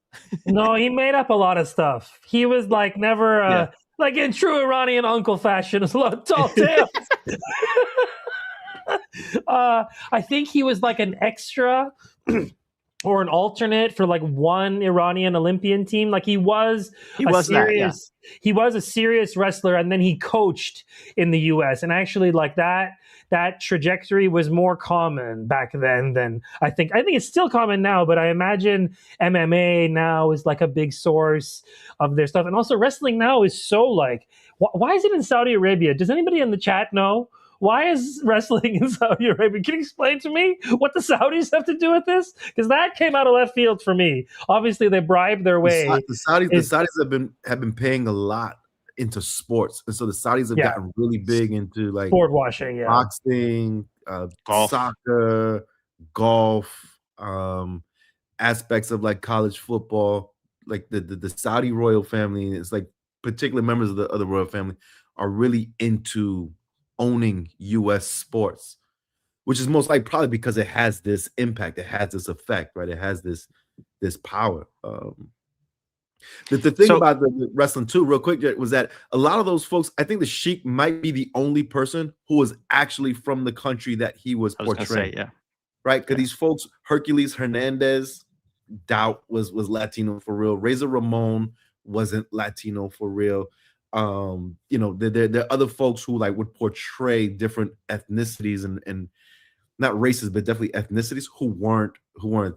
S5: No, he made up a lot of stuff. He was like never
S1: Yeah.
S5: like in true Iranian uncle fashion. It's a lot of tall tales. I think he was like an extra or an alternate for like one Iranian Olympian team. Like he was he was a serious wrestler, and then he coached in the US. And actually like that trajectory was more common back then than I think it's still common now, but I imagine MMA now is like a big source of their stuff. And also wrestling now is so like, why is it in Saudi Arabia? Does anybody in the chat know? Why is wrestling in Saudi Arabia? Can you explain to me what the Saudis have to do with this? Because that came out of left field for me. Obviously, they bribed their way.
S4: The Saudis have been paying a lot into sports, and so the Saudis have gotten really big into like
S5: sport washing,
S4: boxing,
S1: golf.
S4: soccer, golf, aspects of like college football. Like the Saudi royal family, it's like particular members of the royal family are really into owning US sports, which is most likely probably because it has this impact, it has this effect, right? It has this power. The thing about the wrestling too, real quick, was that a lot of those folks, I think the Sheik might be the only person who was actually from the country that he was portraying. Right? Because these folks, Hercules Hernandez, doubt was Latino for real. Razor Ramon wasn't Latino for real. You know, there are other folks who like would portray different ethnicities and not races, but definitely ethnicities who weren't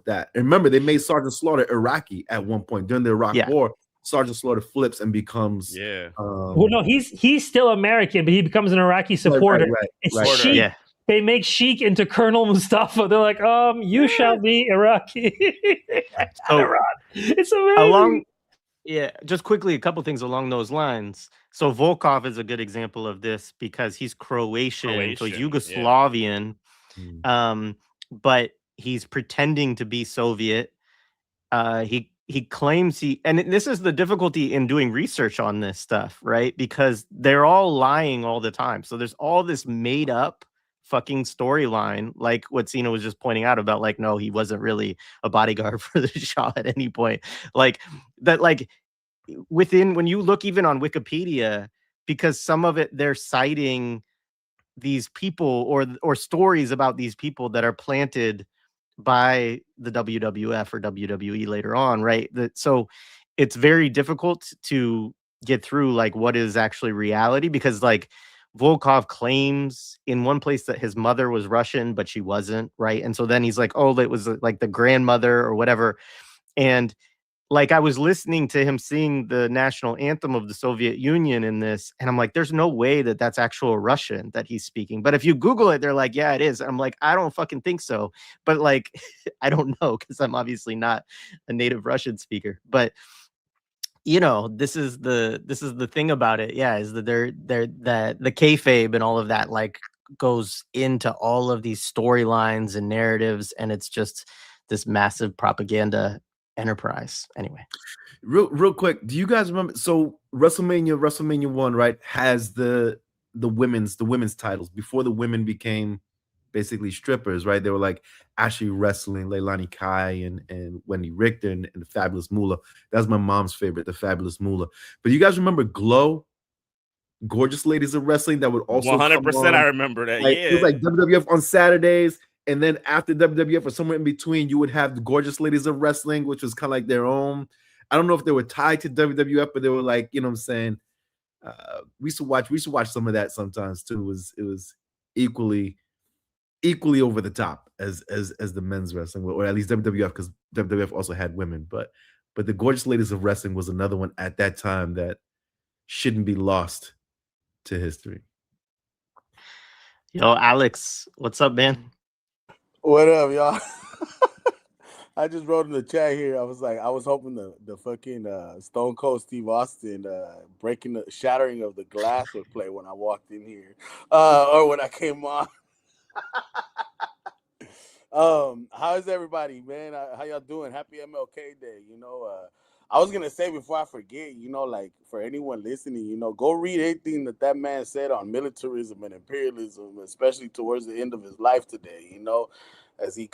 S4: that. And remember, they made Sergeant Slaughter Iraqi at one point during the Iraq War. Sergeant Slaughter flips and becomes
S5: well, no, he's still American, but he becomes an Iraqi supporter. It's Sheik. They make Sheik into Colonel Mustafa. They're like, you shall be Iraqi. It's amazing.
S1: Just quickly, a couple things along those lines. So Volkov is a good example of this because he's Croatian. So Yugoslavian, but he's pretending to be Soviet. He claims and this is the difficulty in doing research on this stuff, right? Because they're all lying all the time. So there's all this made up fucking storyline, like what Cena was just pointing out about, like, no, he wasn't really a bodyguard for the Shah at any point. Like that, like when you look even on Wikipedia, because some of it they're citing these people or stories about these people that are planted by the WWF or WWE later on, right? So it's very difficult to get through like what is actually reality, because like Volkov claims in one place that his mother was Russian, but she wasn't, right? And so then he's like, oh, it was like the grandmother or whatever. And like I was listening to him sing the national anthem of the Soviet Union in this, and I'm like, there's no way that that's actual Russian that he's speaking. But if you Google it, they're like, yeah, it is. And I'm like, I don't fucking think so. But like, I don't know because I'm obviously not a native Russian speaker. But this is the thing about it. Yeah, is that they're that the kayfabe and all of that like goes into all of these storylines and narratives, and it's just this massive propaganda enterprise. Anyway,
S4: Real quick, do you guys remember? So WrestleMania 1, right, has the women's titles before the women became basically strippers, right? They were like actually wrestling. Leilani Kai and Wendy Richter and the Fabulous Moolah. That's my mom's favorite, the Fabulous Moolah. But you guys remember Glow? Gorgeous Ladies of Wrestling that would also
S2: 100%. I remember that.
S4: like,
S2: Yeah,
S4: it was like WWF on Saturdays, and then after WWF or somewhere in between, you would have the Gorgeous Ladies of Wrestling, which was kind of like their own. I don't know if they were tied to WWF, but they were like, you know what I'm saying? We used to watch some of that sometimes too. It was equally over the top as the men's wrestling, or at least WWF, because WWF also had women. But the Gorgeous Ladies of Wrestling was another one at that time that shouldn't be lost to history.
S1: yo, Alex, what's up, man?
S6: What up, y'all? I just wrote in the chat here. I was like, I was hoping the fucking Stone Cold Steve Austin shattering of the glass would play when I walked in here, or when I came on. How is everybody, man? How y'all doing? Happy MLK Day. I was gonna say before I forget, like for anyone listening, go read anything that man said on militarism and imperialism, especially towards the end of his life today. As we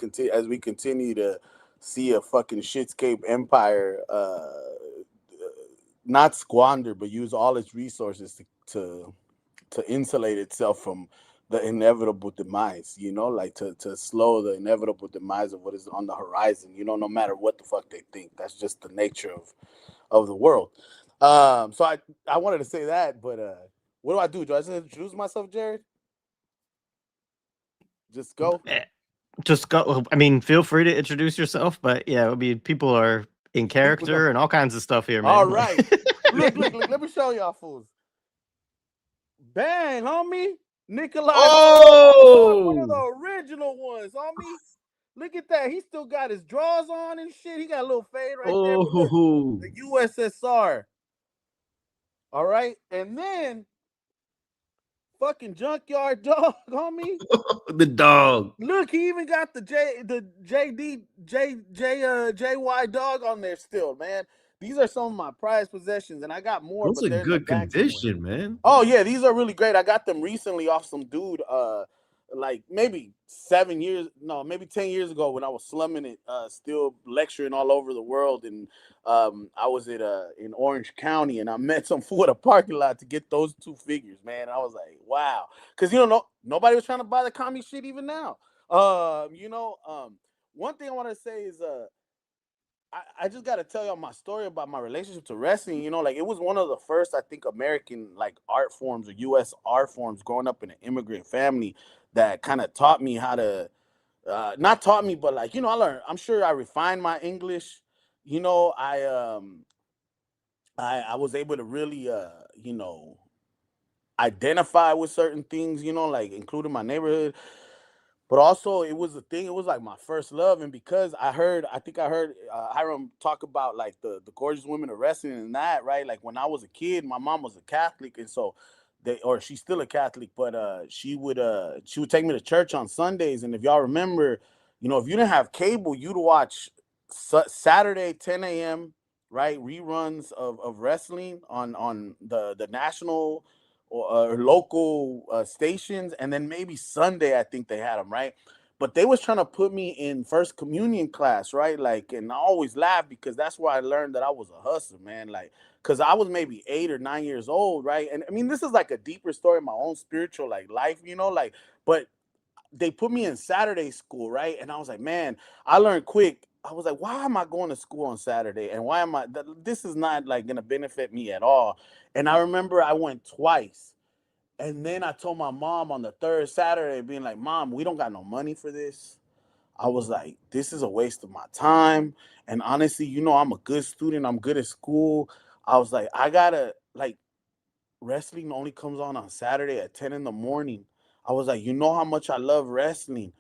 S6: continue to see a fucking shitscape empire, not squander, but use all its resources to insulate itself from the inevitable demise, like to slow the inevitable demise of what is on the horizon, no matter what the fuck they think. That's just the nature of the world. So I wanted to say that, but what do I do? Do I just introduce myself, Jared? Just go?
S1: Just go. I mean, feel free to introduce yourself, but yeah, people are in character and all kinds of stuff here, man.
S6: All right. Look, let me show y'all fools. Bang, homie. Nikolai.
S4: Oh!
S6: One of the original ones, homie. Look at that. He still got his drawers on and shit. He got a little fade right there. Look, the USSR. All right. And then fucking Junkyard Dog, homie.
S4: The dog.
S6: Look, he even got the JY Dog on there still, man. These are some of my prized possessions, and I got more.
S4: Those are good condition, man.
S6: Oh yeah, these are really great. I got them recently off some dude, like maybe 10 years ago when I was slumming it, still lecturing all over the world, and I was in Orange County, and I met some fool at a parking lot to get those two figures, man. I was like, wow, because nobody was trying to buy the commie shit even now. One thing I want to say is I just got to tell y'all my story about my relationship to wrestling. Like it was one of the first, I think, American like art forms or U.S. art forms growing up in an immigrant family that kind of taught me how to, not taught me, but like, I learned, I'm sure I refined my English. I was able to really, identify with certain things, like including my neighborhood. But also, it was a thing. It was like my first love, and because I think I heard Hiram talk about like the gorgeous women of wrestling and that, right? Like when I was a kid, my mom was a Catholic, and so she's still a Catholic, but she would take me to church on Sundays, and if y'all remember, if you didn't have cable, you'd watch Saturday 10 a.m. right reruns of wrestling on the national or local stations, and then maybe Sunday I think they had them, right? But they was trying to put me in first communion class, right? Like, and I always laugh because that's where I learned that I was a hustler, man. Like, because I was maybe 8 or 9 years old, right? And I mean, this is like a deeper story of my own spiritual like life, like, but they put me in Saturday school, right? And I was like, man, I learned quick. I was like, why am I going to school on Saturday? And why am this is not like going to benefit me at all. And I remember I went twice. And then I told my mom on the third Saturday, being like, Mom, we don't got no money for this. I was like, this is a waste of my time. And honestly, you know, I'm a good student. I'm good at school. I was like, I gotta like wrestling only comes on Saturday at 10 in the morning. I was like, you know how much I love wrestling.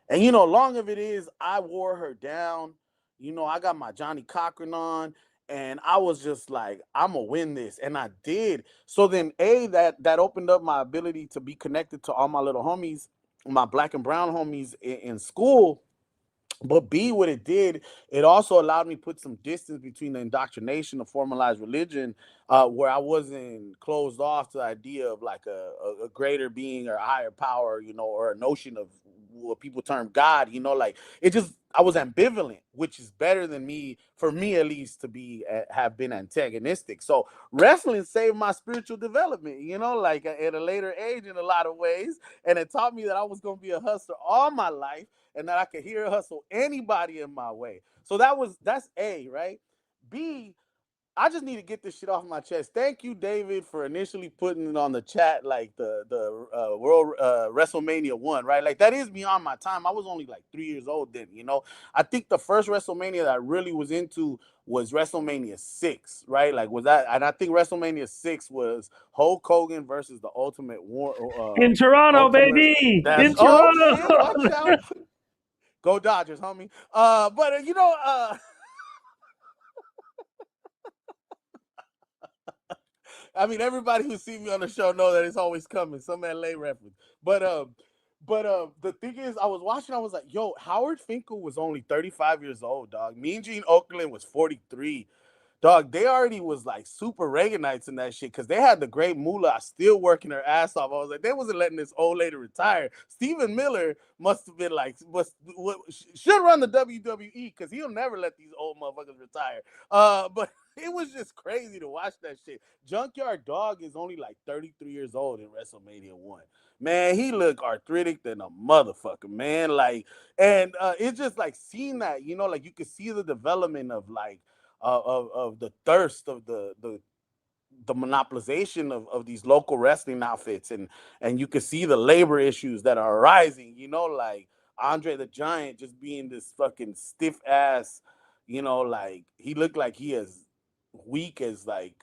S6: And you know, long of it is, I wore her down. You know, I got my Johnny Cochran on, and I was just like, I'm gonna win this, and I did. So then, that opened up my ability to be connected to all my little homies, my black and brown homies in school. But B, what it did, it also allowed me to put some distance between the indoctrination of formalized religion, where I wasn't closed off to the idea of like a greater being or a higher power, you know, or a notion of what people term God, you know, like it just, I was ambivalent, which is better than me, for me at least, to be have been antagonistic. So wrestling saved my spiritual development, you know, like at a later age in a lot of ways, and it taught me that I was going to be a hustler all my life, and that I could hear hustle anybody in my way. So that's A, right? B, I just need to get this shit off my chest. Thank you, David, for initially putting it on the chat, like the World Wrestlemania 1, right? Like that is beyond my time. I was only like 3 years old then, you know. I think the first WrestleMania that I really was into was WrestleMania 6, right? Like was that, and I think WrestleMania 6 was Hulk Hogan versus the Ultimate War.
S5: In Toronto,
S6: Ultimate.
S5: baby.
S6: That's
S5: In Toronto.
S6: shit. Watch out. Go Dodgers, homie. But you know, I mean, everybody who see me on the show know that it's always coming. Some LA reference. But the thing is, I was watching, I was like, yo, Howard Finkel was only 35 years old, dog. Mean Gene Okerlund was 43. Dog, they already was like super Reaganites in that shit because they had the great moolah still working their ass off. I was like, they wasn't letting this old lady retire. Stephen Miller must have been like, should run the WWE because he'll never let these old motherfuckers retire. But it was just crazy to watch that shit. Junkyard Dog is only like 33 years old in WrestleMania 1. Man, he looked arthritic than a motherfucker, man. Like, and it's just like seeing that, you know, like you could see the development of like, of the thirst of the monopolization of these local wrestling outfits, and you can see the labor issues that are arising, you know, like Andre the Giant just being this fucking stiff ass, you know, like he looked like he is weak as like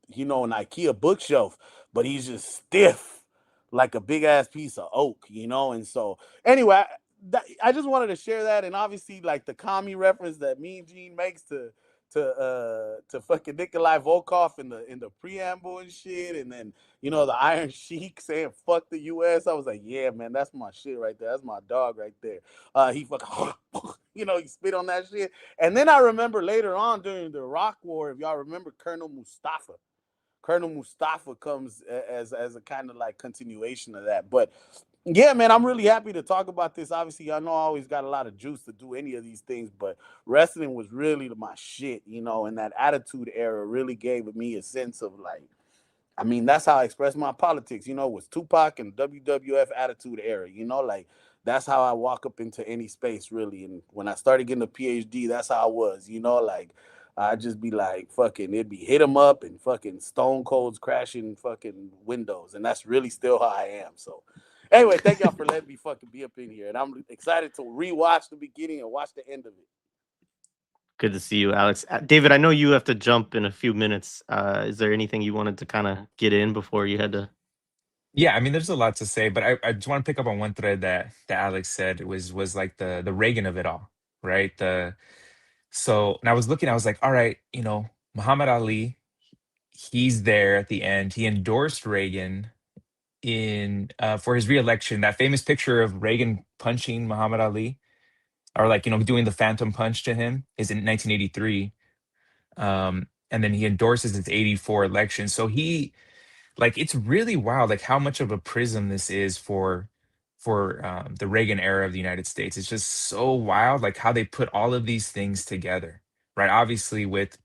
S6: you know, an IKEA bookshelf, but he's just stiff like a big ass piece of oak, you know. And so anyway, I just wanted to share that, and obviously like the commie reference that Mean Gene makes to fucking Nikolai Volkov in the preamble and shit, and then you know the Iron Sheik saying fuck the US. I was like, yeah, man, that's my shit right there. That's my dog right there. He fucking you know, he spit on that shit. And then I remember later on during the Iraq War, if y'all remember Colonel Mustafa. Colonel Mustafa comes as a kind of like continuation of that. But yeah, man, I'm really happy to talk about this. Obviously, I know I always got a lot of juice to do any of these things, but wrestling was really my shit, you know, and that attitude era really gave me a sense of like, I mean, that's how I express my politics, you know, was Tupac and WWF attitude era, you know, like that's how I walk up into any space really. And when I started getting a PhD, that's how I was, you know, like I'd just be like, fucking, it'd be hit 'em up and fucking stone colds crashing fucking windows. And that's really still how I am. So anyway, thank y'all for letting me fucking be up in here. And I'm excited to rewatch the beginning and watch the end of it.
S1: Good to see you, Alex. David, I know you have to jump in a few minutes. Is there anything you wanted to kind of get in before you had to?
S3: Yeah, I mean, there's a lot to say, but I just want to pick up on one thread that Alex said was like the Reagan of it all, right? And I was looking, I was like, all right, you know, Muhammad Ali, he's there at the end. He endorsed Reagan in for his reelection. That famous picture of Reagan punching Muhammad Ali, or like, you know, doing the phantom punch to him, is in 1983. And then he endorses his 84 election. So he, like, it's really wild, like how much of a prism this is for the Reagan era of the United States. It's just so wild, like how they put all of these things together, right? Obviously with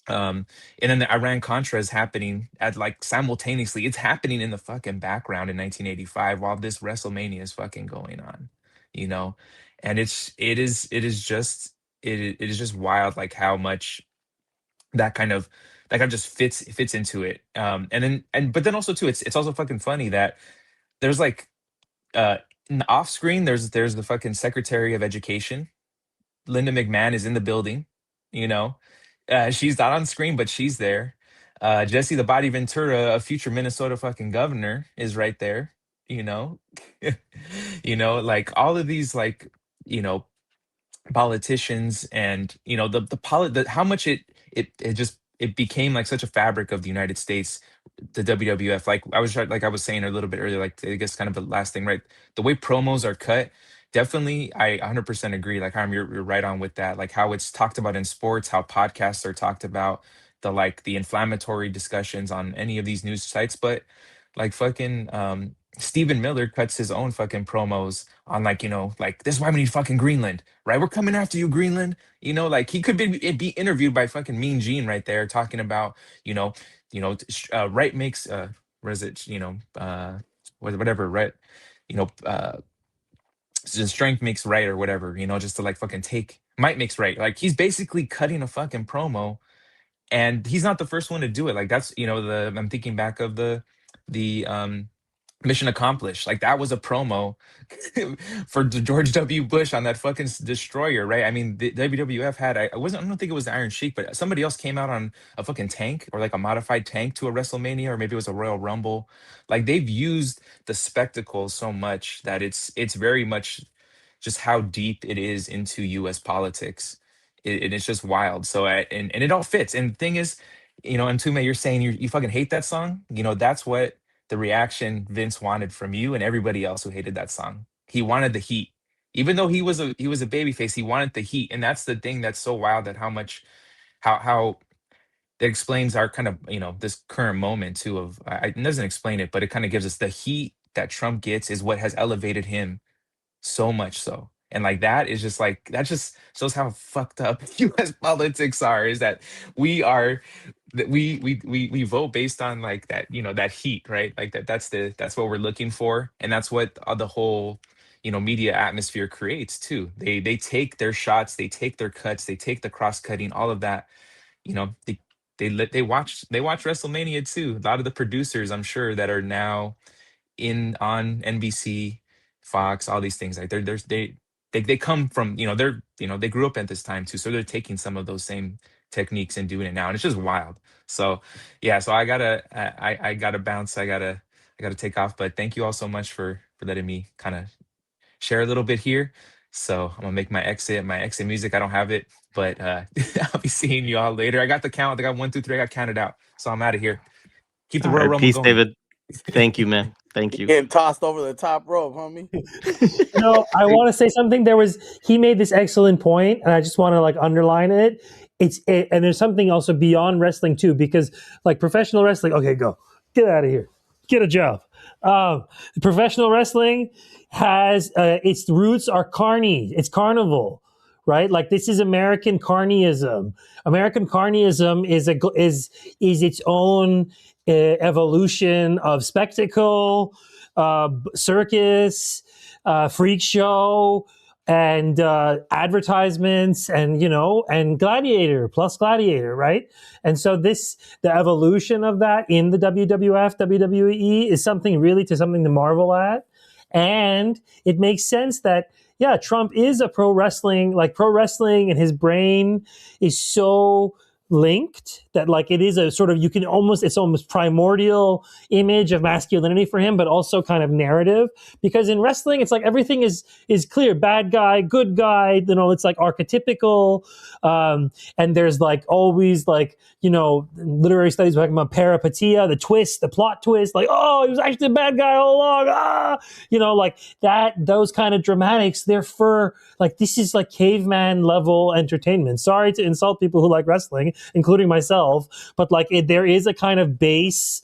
S3: and then the Iran Contra is happening at like simultaneously. It's happening in the fucking background in 1985 while this WrestleMania is fucking going on, you know. And it is just wild, like how much that kind of just fits into it. And then but then also too, it's also fucking funny that there's like off screen, there's the fucking Secretary of Education. Linda McMahon is in the building, you know. She's not on screen, but she's there. Jesse the Body Ventura, a future Minnesota fucking governor, is right there, you know. You know, like all of these, like, you know, politicians, and you know how much it just it became like such a fabric of the United States, the WWF. Like I was saying a little bit earlier, like I guess kind of the last thing, right? The way promos are cut, definitely, I 100% agree. Like Harm, you're right on with that. Like how it's talked about in sports, how podcasts are talked about, the inflammatory discussions on any of these news sites, but like fucking Stephen Miller cuts his own fucking promos on, like, you know, like, this is why we need fucking Greenland, right? We're coming after you, Greenland. You know, like he could be interviewed by fucking Mean Gene right there, talking about, right makes what is it? Whatever, right? You know, strength makes right or whatever. You know, just to like fucking take might makes right. Like he's basically cutting a fucking promo, and he's not the first one to do it. Like that's, I'm thinking back of the Mission Accomplished. Like that was a promo for George W. Bush on that fucking destroyer, right? I mean, the WWF had, I don't think it was the Iron Sheik, but somebody else came out on a fucking tank, or like a modified tank to a WrestleMania, or maybe it was a Royal Rumble. Like they've used the spectacle so much that it's very much just how deep it is into U.S. politics. It's just wild. So and it all fits. And the thing is, and Tume, you're saying you fucking hate that song. That's what the reaction Vince wanted from you and everybody else who hated that song. He wanted the heat. Even though he was a babyface, he wanted the heat. And that's the thing that's so wild, that how that explains our kind of, this current moment too of, it doesn't explain it, but it kind of gives us the heat that Trump gets is what has elevated him so much so. And like that is just like, that just shows how fucked up US politics are, is that we are that we vote based on like that, that heat, right? Like that's what we're looking for. And that's what the whole, media atmosphere creates too. They take their shots, they take their cuts, they take the cross cutting, all of that. They watch WrestleMania too. A lot of the producers, I'm sure, that are now on NBC, Fox, all these things, like they come from, they grew up at this time too, so they're taking some of those same techniques and doing it now, and it's just wild. So yeah, so I gotta bounce, I gotta take off, but thank you all so much for letting me kind of share a little bit here. So I'm gonna make my exit music. I don't have it, but I'll be seeing you all later. I got the count. I got 1, 2, 3. I got counted out, so I'm out of here. Keep the
S1: All
S3: Royal
S1: right,
S3: Rumble
S1: peace,
S3: going.
S1: David. Thank you, man. Thank you.
S6: Getting tossed over the top rope, homie.
S5: No, I want to say something. He made this excellent point, and I just want to like underline it. And there's something also beyond wrestling too, because like professional wrestling, okay, get out of here, get a job. Professional wrestling has its roots are carny. It's carnival, right? Like this is American carnyism. American carnyism is its own evolution of spectacle, circus, freak show, and advertisements, and and gladiator, right? And so the evolution of that in the WWF, WWE is something to marvel at. And it makes sense that, yeah, Trump is a pro wrestling, and his brain is so linked that like it is a sort of, it's almost primordial image of masculinity for him, but also kind of narrative, because in wrestling it's like everything is clear, bad guy, good guy, it's like archetypical, and there's like always like literary studies talking about peripetia, the plot twist, like, oh, he was actually a bad guy all along, like that, those kind of dramatics, they're for like, this is like caveman level entertainment. Sorry to insult people who like wrestling, including myself, but like there is a kind of base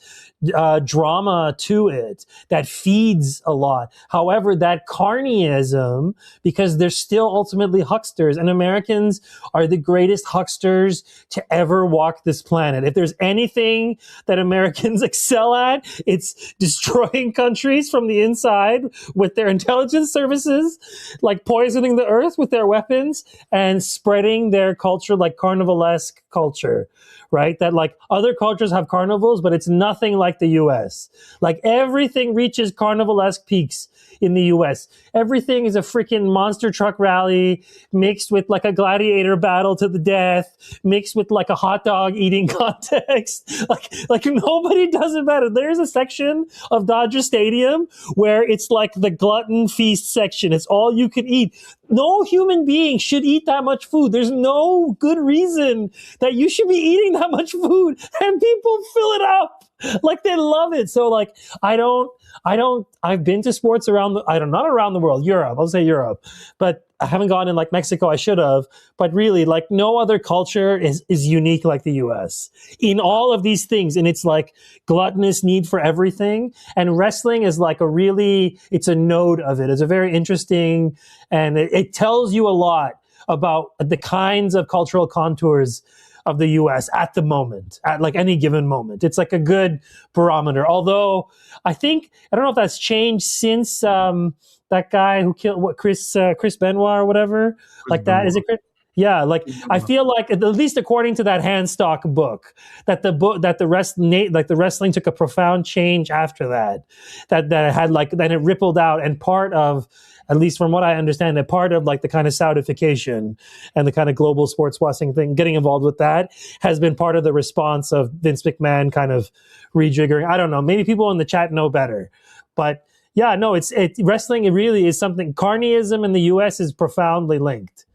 S5: drama to it that feeds a lot. However, that carnyism, because they're still ultimately hucksters, and Americans are the greatest hucksters to ever walk this planet. If there's anything that Americans excel at, it's destroying countries from the inside with their intelligence services, like poisoning the earth with their weapons, and spreading their culture, like carnivalesque culture, right? That like other cultures have carnivals, but it's nothing like like the US. Like everything reaches carnivalesque peaks in the US. Everything is a freaking monster truck rally mixed with like a gladiator battle to the death, mixed with like a hot dog eating context. Like nobody does it better. There's a section of Dodger Stadium where it's like the glutton feast section. It's all you can eat. No human being should eat that much food. There's no good reason that you should be eating that much food, and people fill it up like they love it. So like I've been to sports not around the world, Europe. I'll say Europe, but I haven't gone in like Mexico. I should have, but really like no other culture is unique like the US in all of these things. And it's like gluttonous need for everything. And wrestling is like it's a node of it. It's a very interesting, and it tells you a lot about the kinds of cultural contours of the US at the moment, at like any given moment. It's like a good barometer. Although I don't know if that's changed since that guy who killed Chris Benoit or whatever. Like that. Is it Chris? Yeah, like I feel like at least according to that Handstock book, that the wrestling took a profound change after that it had like then it rippled out, and part of, at least from what I understand, that part of like the kind of Saudification and the kind of global sports washing thing, getting involved with that has been part of the response of Vince McMahon kind of rejiggering. I don't know. Maybe people in the chat know better, but yeah, no, wrestling. It really is something. Carnyism in the U.S. is profoundly linked.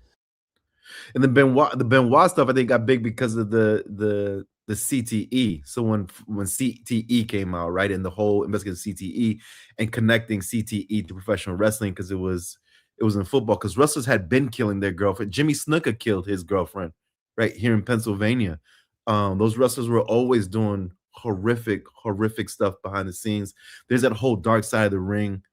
S4: And the Benoit stuff, I think, got big because of the CTE. So when CTE came out, right, and the whole investigating CTE and connecting CTE to professional wrestling, because it was in football, because wrestlers had been killing their girlfriend. Jimmy Snuka killed his girlfriend right here in Pennsylvania. Those wrestlers were always doing horrific stuff behind the scenes. There's that whole Dark Side of the Ring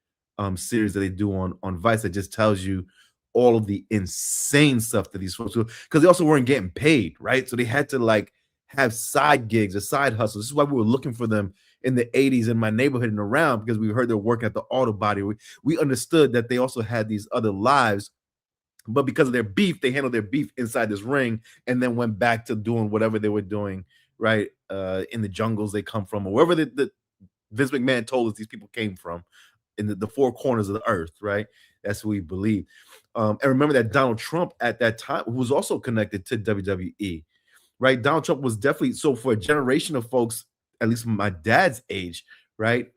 S4: series that they do on Vice that just tells you all of the insane stuff that these folks do, because they also weren't getting paid, right? So they had to like have side gigs or side hustles. This is why we were looking for them in the 80s in my neighborhood and around, because we heard their work at the auto body. We understood that they also had these other lives, but because of their beef, they handled their beef inside this ring and then went back to doing whatever they were doing, right? In the jungles they come from, or wherever the Vince McMahon told us these people came from, in the four corners of the earth, right? That's what we believe. And remember that Donald Trump at that time was also connected to WWE, right? Donald Trump was definitely, so for a generation of folks, at least my dad's age, right?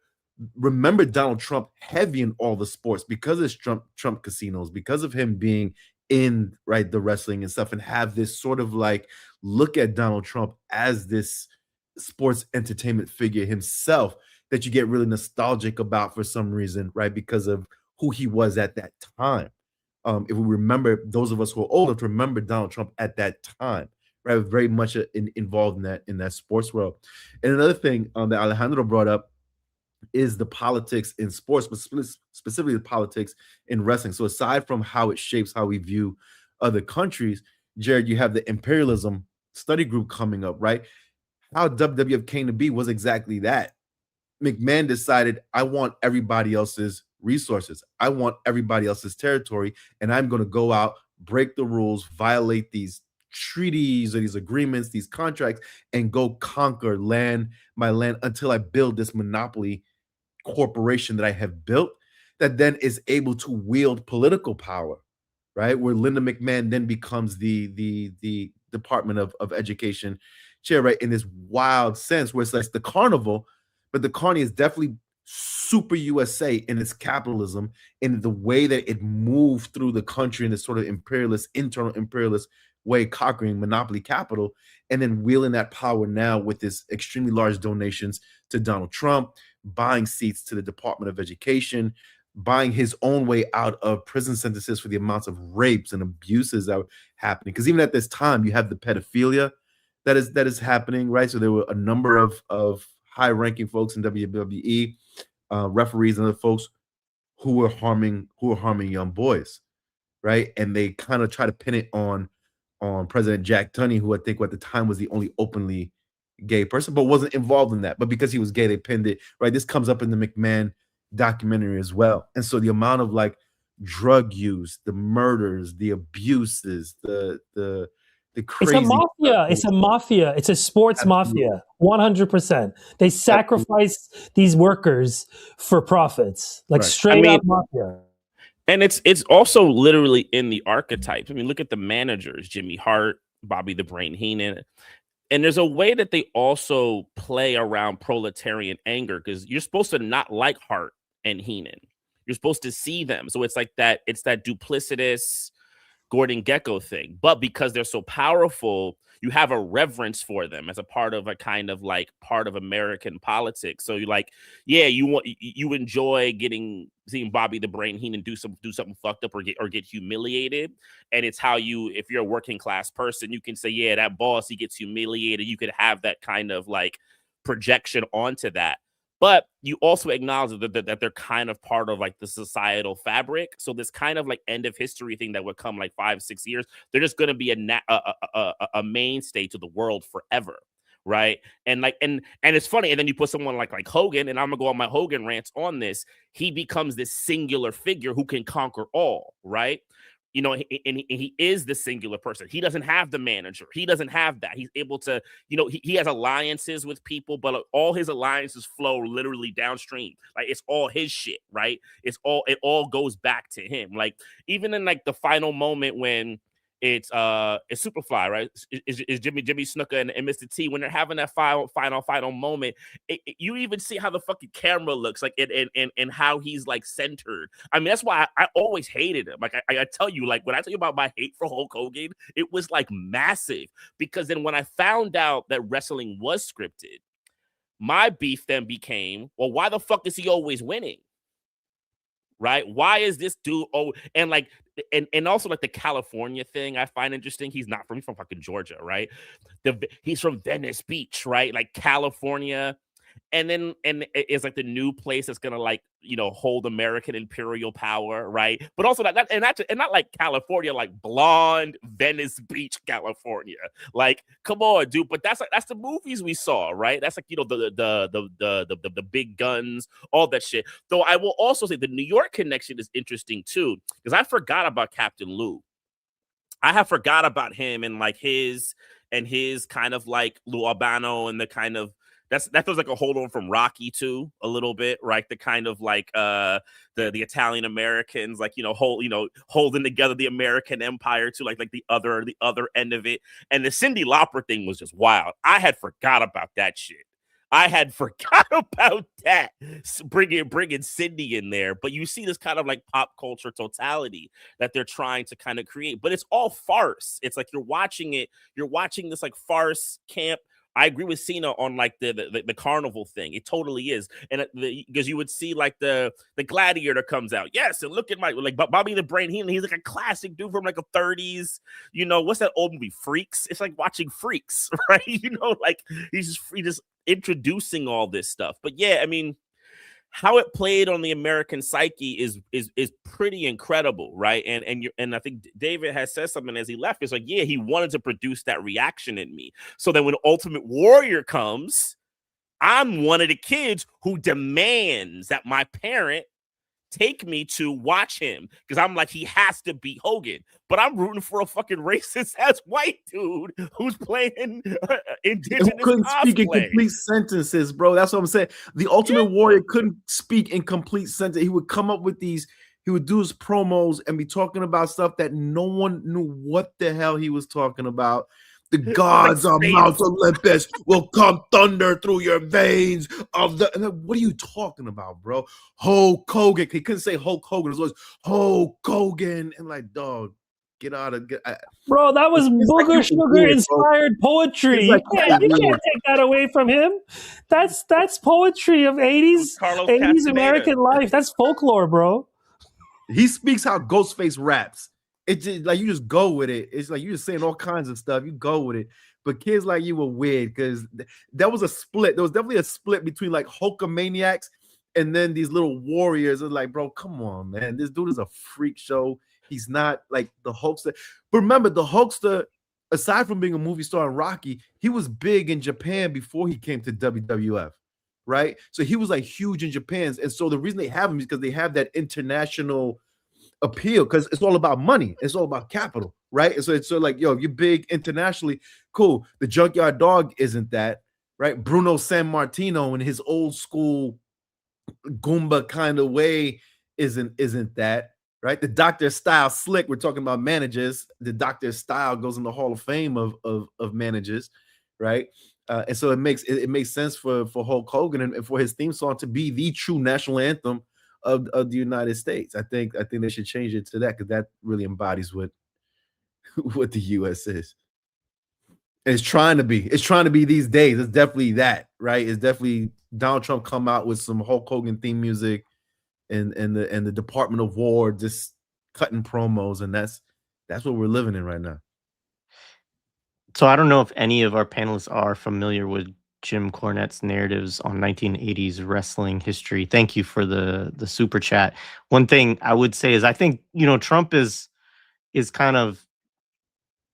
S4: Remember Donald Trump heavy in all the sports because of Trump casinos, because of him being in, right, the wrestling and stuff, and have this sort of like look at Donald Trump as this sports entertainment figure himself that you get really nostalgic about for some reason, right? Because of who he was at that time. If we remember, those of us who are older to remember Donald Trump at that time, right? Very much involved in that sports world. And another thing that Alejandro brought up is the politics in sports, but specifically the politics in wrestling. So aside from how it shapes how we view other countries, Jared, you have the imperialism study group coming up, right? How WWF came to be was exactly that. McMahon decided, I want everybody else's resources. I want everybody else's territory, and I'm going to go out, break the rules, violate these treaties or these agreements, these contracts, and go conquer my land until I build this monopoly corporation that I have built that then is able to wield political power, right? Where Linda McMahon then becomes the Department of Education chair, right? In this wild sense where it's like the carnival, but the carny is definitely super USA in its capitalism, in the way that it moved through the country in this sort of internal imperialist way, conquering monopoly capital, and then wielding that power now with this extremely large donations to Donald Trump, buying seats to the Department of Education, buying his own way out of prison sentences for the amounts of rapes and abuses that were happening. Because even at this time, you have the pedophilia that is happening, right? So there were a number of high-ranking folks in WWE, referees and other folks who were harming young boys, right? And they kind of try to pin it on President Jack Tunney, who I think at the time was the only openly gay person, but wasn't involved in that. But because he was gay, they pinned it, right? This comes up in the McMahon documentary as well. And so the amount of like drug use, the murders, the abuses, the the
S5: It's
S4: crazy.
S5: a mafia. It's a mafia. It's a sports
S4: Absolutely.
S5: mafia. 100%. They sacrifice these workers for profits, like
S4: Right.
S5: straight up mafia.
S2: And it's also literally in the archetypes. I mean, look at the managers: Jimmy Hart, Bobby the Brain Heenan. And there's a way that they also play around proletarian anger, because you're supposed to not like Hart and Heenan. You're supposed to see them. So it's like that. It's that duplicitous Gordon Gekko thing. But because they're so powerful, you have a reverence for them as a part of a kind of like part of American politics. So you like, yeah, you enjoy seeing Bobby the Brain Heenan do something fucked up or get humiliated. And it's how you, if you're a working class person, you can say, yeah, that boss, he gets humiliated. You could have that kind of like projection onto that. But you also acknowledge that they're kind of part of like the societal fabric. So this kind of like end of history thing that would come like 5-6 years, they're just going to be a mainstay to the world forever, right? And like and it's funny. And then you put someone like Hogan, and I'm gonna go on my Hogan rants on this. He becomes this singular figure who can conquer all, right? You know, and he is the singular person. He doesn't have the manager. He doesn't have that. He's able to, you know, he has alliances with people, but all his alliances flow literally downstream. Like it's all his shit, right? It all goes back to him. Like even in like the final moment when it's Superfly, right? Is Jimmy Snuka and Mr. T, when they're having that final moment, you even see how the fucking camera looks like and how he's like centered. I mean, that's why I always hated him. Like I tell you, like when I tell you about my hate for Hulk Hogan, it was like massive, because then when I found out that wrestling was scripted, my beef then became, well, why the fuck is he always winning? Right? Why is this dude? Oh, and like, and also like the California thing I find interesting. He's from fucking Georgia, right? He's from Venice Beach, right? Like California. And it's like the new place that's gonna like, you know, hold American imperial power, right? But also not like California, like blonde Venice Beach, California. Like, come on, dude. But that's the movies we saw, right? That's like, you know, the big guns, all that shit. Though I will also say the New York connection is interesting too, because I forgot about Captain Lou. I have forgot about him and like his kind of like Lou Albano and the kind of that feels like a hold on from Rocky too, a little bit, right? The kind of like the Italian Americans, like, you know, holding together the American empire to like the other end of it. And the Cyndi Lauper thing was just wild. I had forgot about that shit. I had forgot about that. Bringing Cyndi in there, but you see this kind of like pop culture totality that they're trying to kind of create, but it's all farce. It's like you're watching this like farce camp. I agree with Cena on like the carnival thing. It totally is, and because you would see like the gladiator comes out, yes, and look at like Bobby the Brain Heenan. He's like a classic dude from like the 30s. You know, what's that old movie, Freaks? It's like watching Freaks, right? You know, like he's just introducing all this stuff. But yeah, I mean, how it played on the American psyche is pretty incredible, right? And I think David has said something as he left. It's like, yeah, he wanted to produce that reaction in me. So then when Ultimate Warrior comes, I'm one of the kids who demands that my parent take me to watch him, because I'm like, he has to beat Hogan, but I'm rooting for a fucking racist ass white dude who's playing indigenous
S4: Who couldn't speak in complete sentences, bro. That's what I'm saying. The Ultimate Warrior couldn't speak in complete sentences. He would come up with these, he would do his promos and be talking about stuff that no one knew what the hell he was talking about. The gods of Mount Olympus will come thunder through your veins of the. What are you talking about, bro? Hulk Hogan. He couldn't say Hulk Hogan. It was Hulk Hogan. And like, dog, get out of.
S5: Bro, that was Booger Sugar inspired poetry.
S4: Like,
S5: you can't take that away from him. That's poetry of 80s American life. That's folklore, bro.
S4: He speaks how Ghostface raps. It's just like you just go with it. It's like you're just saying all kinds of stuff. You go with it. But kids like you were weird because that was a split. There was definitely a split between like Hulkamaniacs and then these little warriors. It's like, bro, come on, man. This dude is a freak show. He's not like the Hulkster. But remember, the Hulkster, aside from being a movie star in Rocky, he was big in Japan before he came to WWF, right? So he was like huge in Japan. And so the reason they have him is because they have that international appeal because it's all about money. It's all about capital, right? And so it's sort of like, yo, if you're big internationally, cool. The Junkyard Dog isn't that, right? Bruno San Martino in his old school Goomba kind of way isn't that, right? The Dr. Style Slick, we're talking about managers. The Dr. Style goes in the Hall of Fame of managers, right? And so it makes sense for Hulk Hogan and for his theme song to be the true national anthem of the United States. I think they should change it to that because that really embodies what the US is. And it's trying to be these days. It's definitely that, right? It's definitely Donald Trump come out with some Hulk Hogan theme music and the Department of War just cutting promos, and that's what we're living in right now.
S1: So I don't know if any of our panelists are familiar with Jim Cornette's narratives on 1980s wrestling history. Thank you for the super chat. One thing I would say is I think, Trump is kind of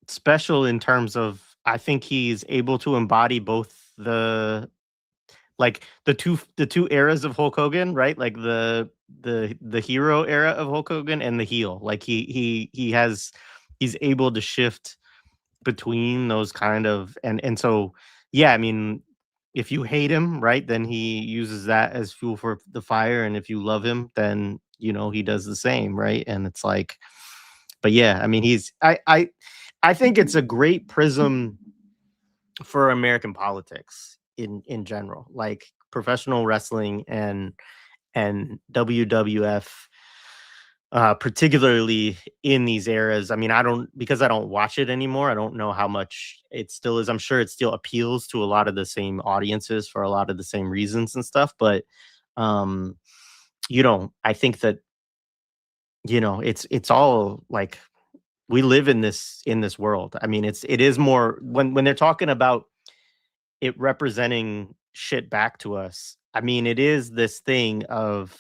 S1: special in terms of I think he's able to embody both the two eras of Hulk Hogan, right? Like the hero era of Hulk Hogan and the heel. Like he's able to shift between those kind of and so yeah, I mean, if you hate him, right, then he uses that as fuel for the fire, and if you love him, then he does the same, right? And it's like, but yeah, I mean, I think it's a great prism for American politics in general, like professional wrestling and WWF, particularly in these eras. I mean, because I don't watch it anymore, I don't know how much it still is. I'm sure it still appeals to a lot of the same audiences for a lot of the same reasons and stuff. But, I think that, it's all like we live in this world. I mean, it is more when they're talking about it representing shit back to us. I mean, it is this thing of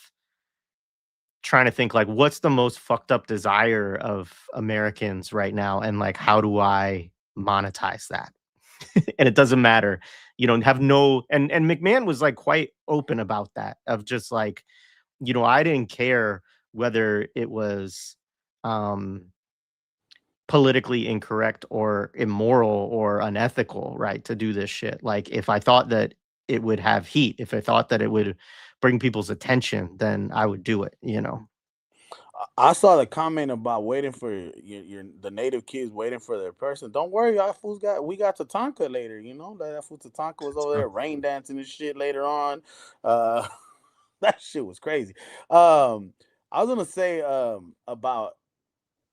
S1: trying to think like what's the most fucked up desire of Americans right now, and like how do I monetize that? And it doesn't matter, have no and McMahon was like quite open about that, of just like, I didn't care whether it was politically incorrect or immoral or unethical, right, to do this shit. Like if I thought that it would have heat, if I thought that it would bring people's attention, then I would do it,
S6: I saw the comment about waiting for the native kids waiting for their person. Don't worry, y'all fools we got Tatanka later. That fool Tatanka was over there rain dancing and shit later on. That shit was crazy. I was gonna say about,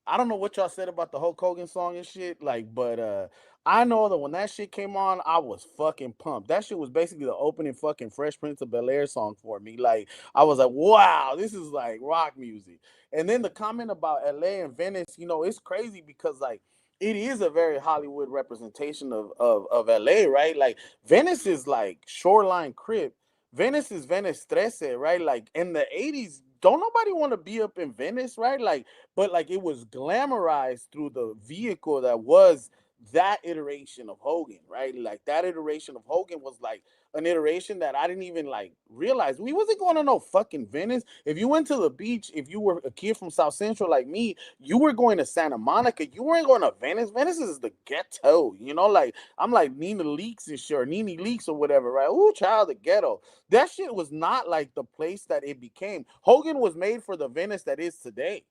S6: I don't know what y'all said about the Hulk Hogan song and shit, like, but I know that when that shit came on, I was fucking pumped. That shit was basically the opening fucking Fresh Prince of Bel-Air song for me. Like, I was like, wow, this is like rock music. And then the comment about LA and Venice, it's crazy because like it is a very Hollywood representation of LA, right? Like Venice is like Shoreline Crip. Venice is Venice 13, right? Like in the 80s, don't nobody want to be up in Venice, right? Like, but like it was glamorized through the vehicle that was that iteration of Hogan, right? Like that iteration of Hogan was like an iteration that I didn't even like realize. We wasn't going to no fucking Venice. If you went to the beach, if you were a kid from South Central like me, you were going to Santa Monica. You weren't going to Venice. Venice is the ghetto, like I'm like Nina Leaks and shit, or Nene Leaks or whatever, right? Ooh, child, the ghetto. That shit was not like the place that it became. Hogan was made for the Venice that is today,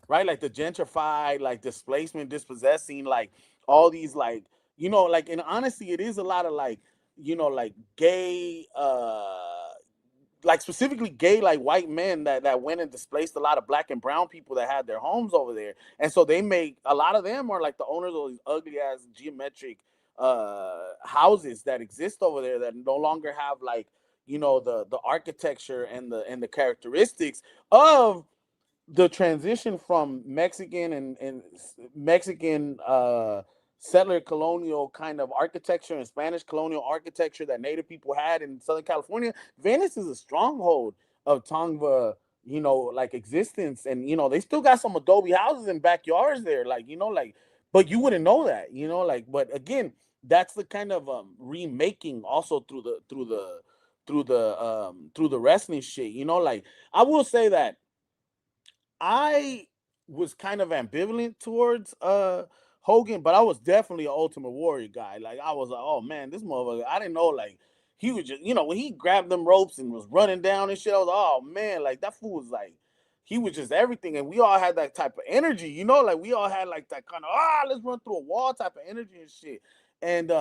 S6: right? Like the gentrified, like displacement, dispossessing, like all these like, like, and honestly, it is a lot of like, like gay, like specifically gay, like white men that went and displaced a lot of black and brown people that had their homes over there. And so they make, a lot of them are like the owners of these ugly ass geometric houses that exist over there that no longer have like, the architecture and the characteristics of the transition from Mexican and Mexican settler colonial kind of architecture and Spanish colonial architecture that Native people had in Southern California. Venice is a stronghold of Tongva, like existence, and they still got some adobe houses and backyards there, like like, but you wouldn't know that, like, but again, that's the kind of remaking also through the wrestling shit, like I will say that I was kind of ambivalent towards Hogan, but I was definitely an Ultimate Warrior guy. Like I was like, oh man, this motherfucker. I didn't know like he was just, when he grabbed them ropes and was running down and shit. I was like, oh man, like that fool was like, he was just everything, and we all had that type of energy, like we all had like that kind of let's run through a wall type of energy and shit. And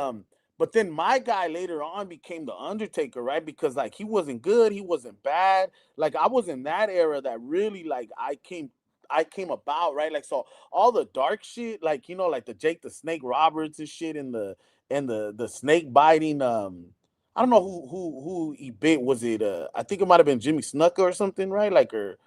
S6: but then my guy later on became the Undertaker, right? Because like he wasn't good, he wasn't bad. Like I was in that era that really like I came about, right? Like so all the dark shit, like like the Jake the Snake Roberts and shit, and the snake biting. I don't know who he bit. Was it? I think it might have been Jimmy Snuka or something, right? Like or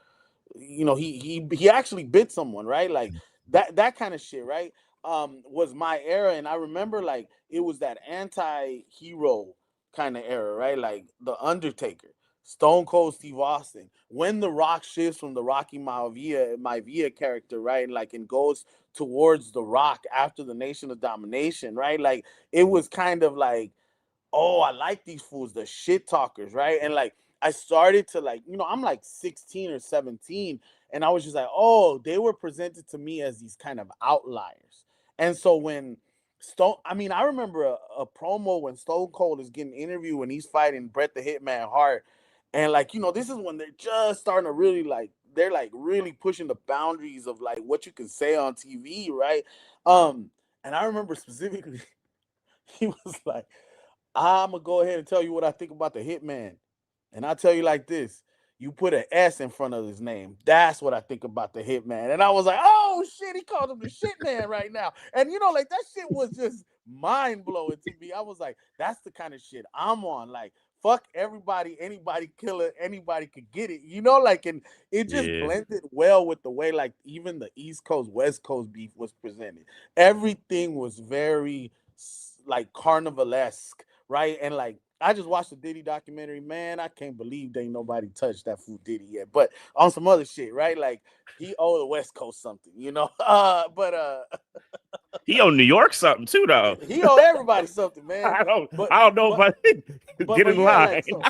S6: he actually bit someone, right? Like that kind of shit, right? Was my era, and I remember like it was that anti-hero kind of era, right? Like the Undertaker, Stone Cold Steve Austin, when The Rock shifts from the Rocky Maivia character, right, and goes towards The Rock after the Nation of Domination, right? Like it was kind of like, oh, I like these fools, the shit talkers, right? And like I started to like, I'm like 16 or 17, and I was just like, oh, they were presented to me as these kind of outliers. And so when I remember a promo when Stone Cold is getting interviewed when he's fighting Bret the Hitman Hart, and like, this is when they're just starting to really like, they're like really pushing the boundaries of like what you can say on TV, right? And I remember specifically, he was like, I'm gonna go ahead and tell you what I think about the Hitman, and I'll tell you like this: you put an S in front of his name. That's what I think about the Hitman. And I was like, oh shit, he called him the shit man right now. And like that shit was just mind blowing to me. I was like, that's the kind of shit I'm on. Like, fuck everybody, anybody killer, anybody could get it. Like, and it just blended well with the way like even the East Coast West Coast beef was presented. Everything was very like carnivalesque, right? And like I just watched the Diddy documentary, man. I can't believe they ain't nobody touched that fool Diddy yet. But on some other shit, right? Like he owe the West Coast something, But
S2: he owe New York something too, though.
S6: He owe everybody something, man.
S2: I don't know, but get in line.
S6: Like, so,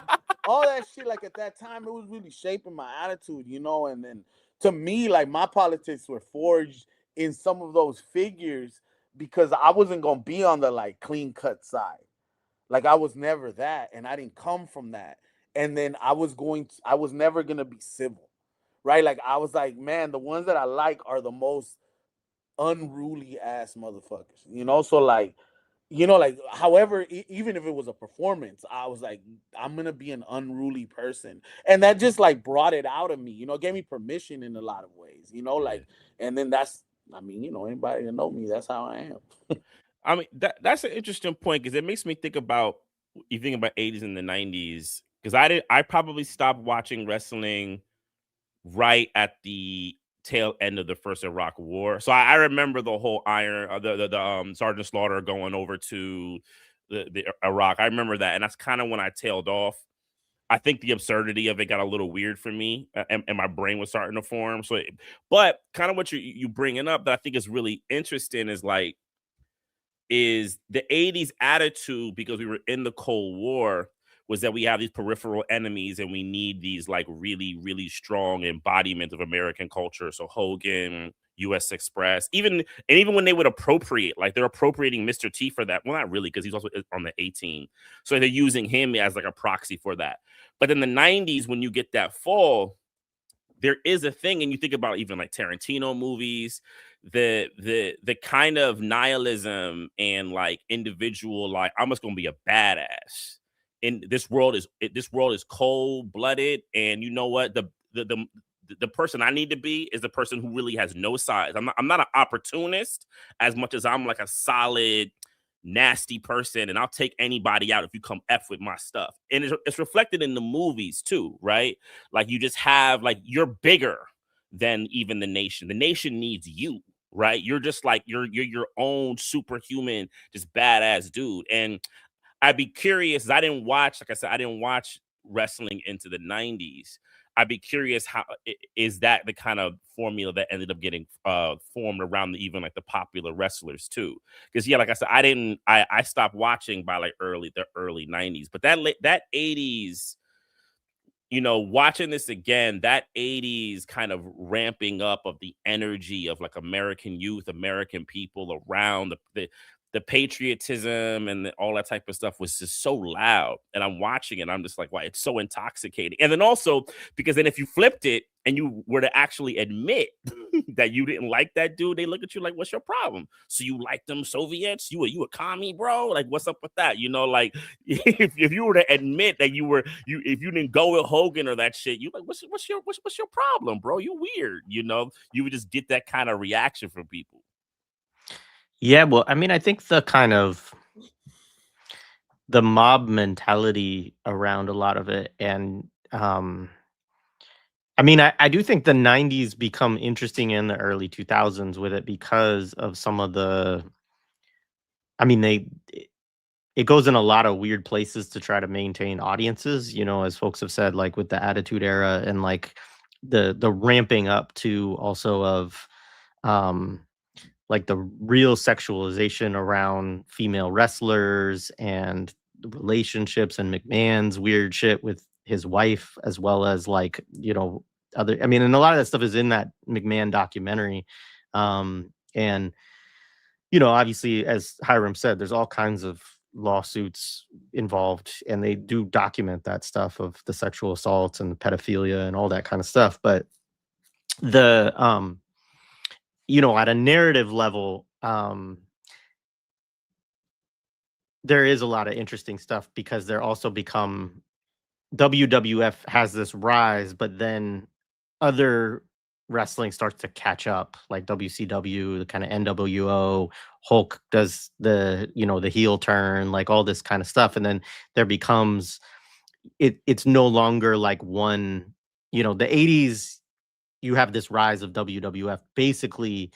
S6: all that shit, like at that time, it was really shaping my attitude, And then to me, like my politics were forged in some of those figures because I wasn't gonna be on the like clean cut side. Like I was never that, and I didn't come from that. And then I was never gonna be civil, right? Like I was like, man, the ones that I like are the most unruly ass motherfuckers, So like, like however, even if it was a performance, I was like, I'm gonna be an unruly person, and that just like brought it out of me, gave me permission in a lot of ways, like, and then that's, anybody that know me, that's how I am.
S2: I mean, that's an interesting point because it makes me think about, you think about 80s and the 90s, because I probably stopped watching wrestling right at the tail end of the first Iraq War. So I remember the whole the Sergeant Slaughter going over to the Iraq. I remember that, and that's kind of when I tailed off. I think the absurdity of it got a little weird for me, and my brain was starting to form. So, but kind of what you bringing up that I think is really interesting is the 80s attitude, because we were in the Cold War, was that we have these peripheral enemies and we need these like really, really strong embodiments of American culture. So Hogan, US Express, even when they would appropriate, like they're appropriating Mr. T for that. Well, not really, because he's also on the 18. So they're using him as like a proxy for that. But in the 90s, when you get that fall, there is a thing, and you think about even like Tarantino movies, the kind of nihilism and like individual, like I'm just gonna be a badass. And this world is cold blooded, and you know what, the person I need to be is the person who really has no sides. I'm not an opportunist as much as I'm like a solid nasty person, and I'll take anybody out if you come F with my stuff. And it's reflected in the movies too, right? Like you just have like, you're bigger than even the nation. The nation needs you, right? You're just like, you're your own superhuman, just badass dude. And I'd be curious, I didn't watch, like I said, I didn't watch wrestling into the 90s. I'd be curious, how is that the kind of formula that ended up getting formed around even like the popular wrestlers too? Because yeah, like I said, I stopped watching by like the early 90s, but that 80s, watching this again, that 80s kind of ramping up of the energy of like American youth, American people around the patriotism and all that type of stuff was just so loud. And I'm watching it, I'm just like, wow, it's so intoxicating. And then also because then if you flipped it and you were to actually admit that you didn't like that dude, they look at you like, what's your problem? So you like them Soviets? You a commie, bro? Like, what's up with that? Like if you were to admit that if you didn't go with Hogan or that shit, you like, what's your problem, bro? You weird, you would just get that kind of reaction from people.
S1: Yeah, well, I mean, I think the kind of the mob mentality around a lot of it, and I mean, I do think the 90s become interesting in the early 2000s with it because of some of the, I mean, it goes in a lot of weird places to try to maintain audiences, as folks have said, like with the Attitude Era and like the ramping up to also of like the real sexualization around female wrestlers and the relationships and McMahon's weird shit with his wife, as well as like, other, I mean, and a lot of that stuff is in that McMahon documentary. And, obviously, as Hiram said, there's all kinds of lawsuits involved, and they do document that stuff of the sexual assaults and the pedophilia and all that kind of stuff. But the, at a narrative level, there is a lot of interesting stuff because they're also become WWF has this rise, but then other wrestling starts to catch up, like WCW, the kind of NWO, Hulk does the heel turn, like all this kind of stuff, and then there becomes it's no longer like one, the 80s, you have this rise of WWF, basically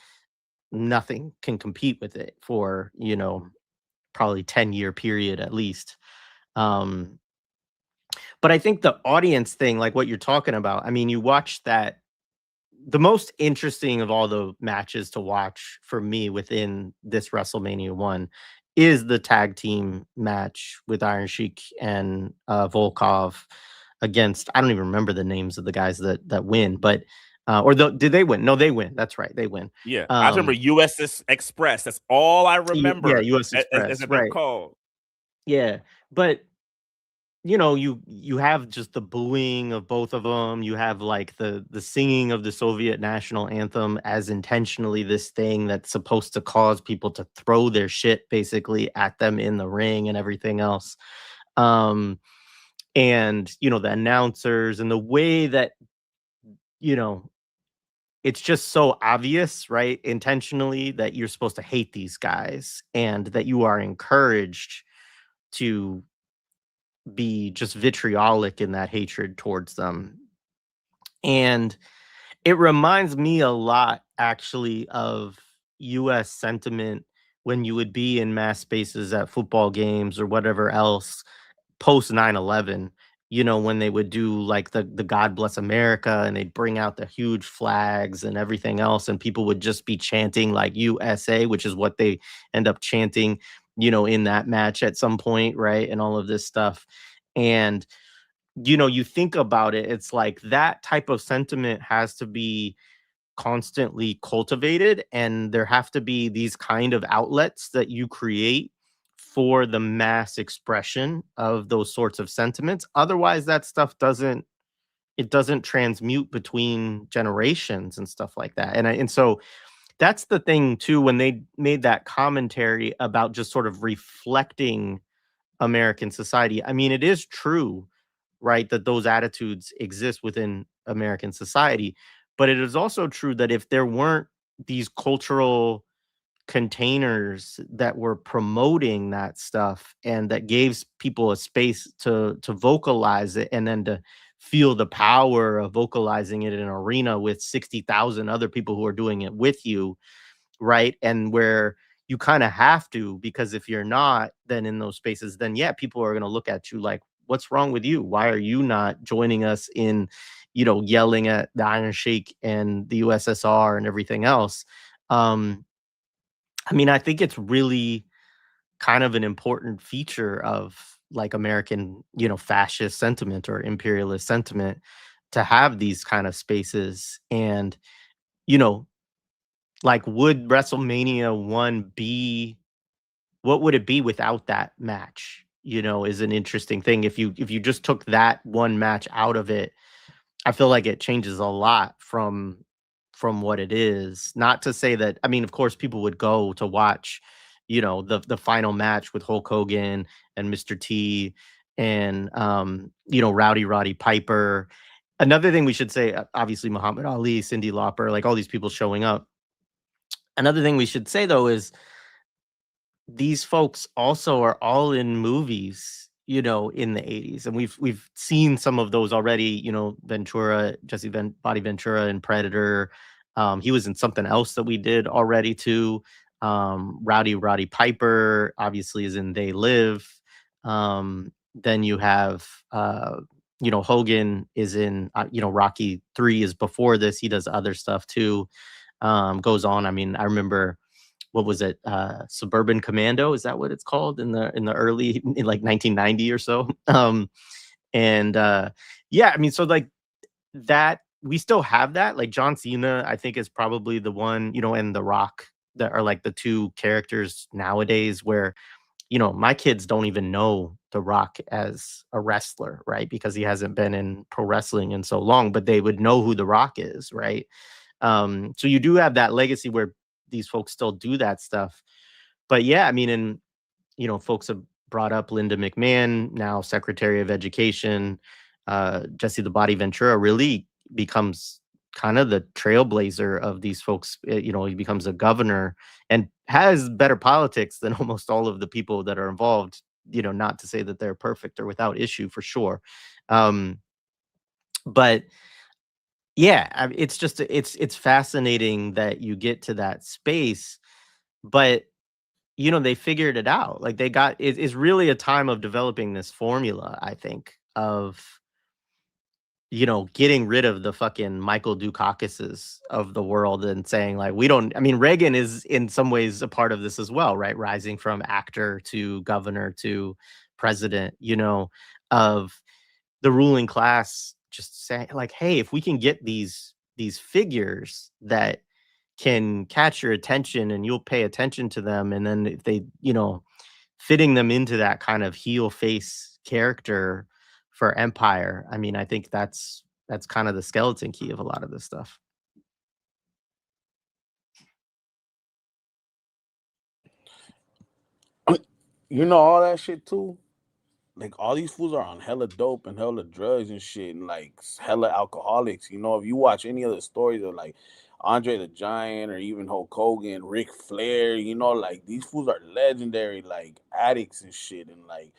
S1: nothing can compete with it for, probably 10-year period at least. But I think the audience thing, like what you're talking about, I mean, you watch that, the most interesting of all the matches to watch for me within this WrestleMania 1 is the tag team match with Iron Sheik and Volkov against, I don't even remember the names of the guys that win, but did they win? No, they win. That's right, they win.
S2: Yeah, I remember US Express. That's all I remember.
S1: Yeah, US Express,
S2: as
S1: right?
S2: Called.
S1: Yeah, but you have just the booing of both of them. You have like the singing of the Soviet national anthem as intentionally this thing that's supposed to cause people to throw their shit basically at them in the ring and everything else. And the announcers and the way that it's just so obvious, right? Intentionally that you're supposed to hate these guys and that you are encouraged to be just vitriolic in that hatred towards them. And it reminds me a lot, actually, of US sentiment when you would be in mass spaces at football games or whatever else post 9/11, when they would do like the God Bless America and they'd bring out the huge flags and everything else, and people would just be chanting like USA, which is what they end up chanting, in that match at some point, right? And all of this stuff. And you think about it, it's like that type of sentiment has to be constantly cultivated, and there have to be these kind of outlets that you create for the mass expression of those sorts of sentiments. Otherwise, that stuff doesn't transmute between generations and stuff like that. And so that's the thing too, when they made that commentary about just sort of reflecting American society. I mean, it is true, right, that those attitudes exist within American society. But it is also true that if there weren't these cultural containers that were promoting that stuff and that gave people a space to vocalize it and then to feel the power of vocalizing it in an arena with 60,000 other people who are doing it with you, right? And where you kind of have to, because if you're not, then in those spaces, then yeah, people are going to look at you like, what's wrong with you? Why are you not joining us in, yelling at the Iron Sheik and the USSR and everything else? I mean, I think it's really kind of an important feature of like American, fascist sentiment or imperialist sentiment to have these kind of spaces. And, you know, like, would WrestleMania 1 be, what would it be without that match? Is an interesting thing. If you just took that one match out of it, I feel like it changes a lot from what it is. Not to say that, I mean, of course, people would go to watch, the final match with Hulk Hogan and Mr. T and Rowdy Roddy Piper. Another thing we should say, obviously Muhammad Ali, Cyndi Lauper, like all these people showing up. Another thing we should say though is these folks also are all in movies, in the 80s. And we've seen some of those already, Ventura, Body Ventura and Predator. He was in something else that we did already too. Rowdy Roddy Piper obviously is in They Live. Then you have Hogan is in Rocky 3 is before this. He does other stuff too. Goes on. I mean, I remember, what was it? Suburban Commando, is that what it's called in the early, in like 1990 or so? Yeah, I mean, so like that, we still have that. Like John Cena, I think, is probably the one, and The Rock, that are like the two characters nowadays where, my kids don't even know The Rock as a wrestler, right? Because he hasn't been in pro wrestling in so long, but they would know who The Rock is, right? So you do have that legacy where these folks still do that stuff. But yeah, I mean, and folks have brought up Linda McMahon, now Secretary of Education. Jesse the Body Ventura really becomes kind of the trailblazer of these folks. He becomes a governor and has better politics than almost all of the people that are involved. Not to say that they're perfect or without issue, for sure. But yeah, it's just, it's fascinating that you get to that space, but they figured it out. Like they got it is really a time of developing this formula, I think, of getting rid of the fucking Michael Dukakis's of the world and saying, like, we don't, I mean, Reagan is in some ways a part of this as well, right? Rising from actor to governor to president, of the ruling class just saying, like, hey, if we can get these figures that can catch your attention and you'll pay attention to them, and then if they, fitting them into that kind of heel face character for empire, I mean, I think that's kind of the skeleton key of a lot of this stuff.
S6: All that shit too. Like all these fools are on hella dope and hella drugs and shit, and like hella alcoholics. If you watch any of the stories of like Andre the Giant or even Hulk Hogan, Ric Flair, like these fools are legendary, like addicts and shit, and like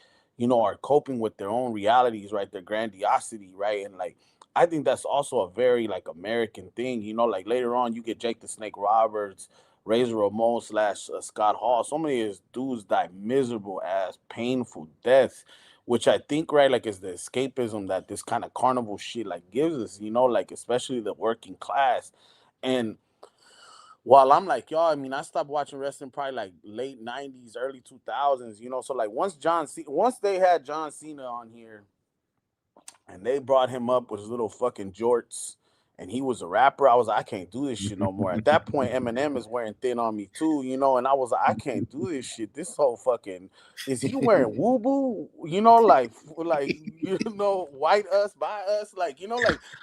S6: are coping with their own realities, right? Their grandiosity, right? And like I think that's also a very like American thing. Like later on you get Jake the Snake Roberts, Razor Ramon slash Scott Hall. So many of these dudes died miserable ass, painful deaths, which I think, right, like is the escapism that this kind of carnival shit like gives us, like especially the working class. And while I'm like, y'all, I mean, I stopped watching wrestling probably like late 90s, early 2000s, So like once they had John Cena on here and they brought him up with his little fucking jorts and he was a rapper, I was like, I can't do this shit no more. At that point, Eminem is wearing Thin on Me too, and I was like, I can't do this shit. This whole fucking, is he wearing woo-boo? White us, by us, like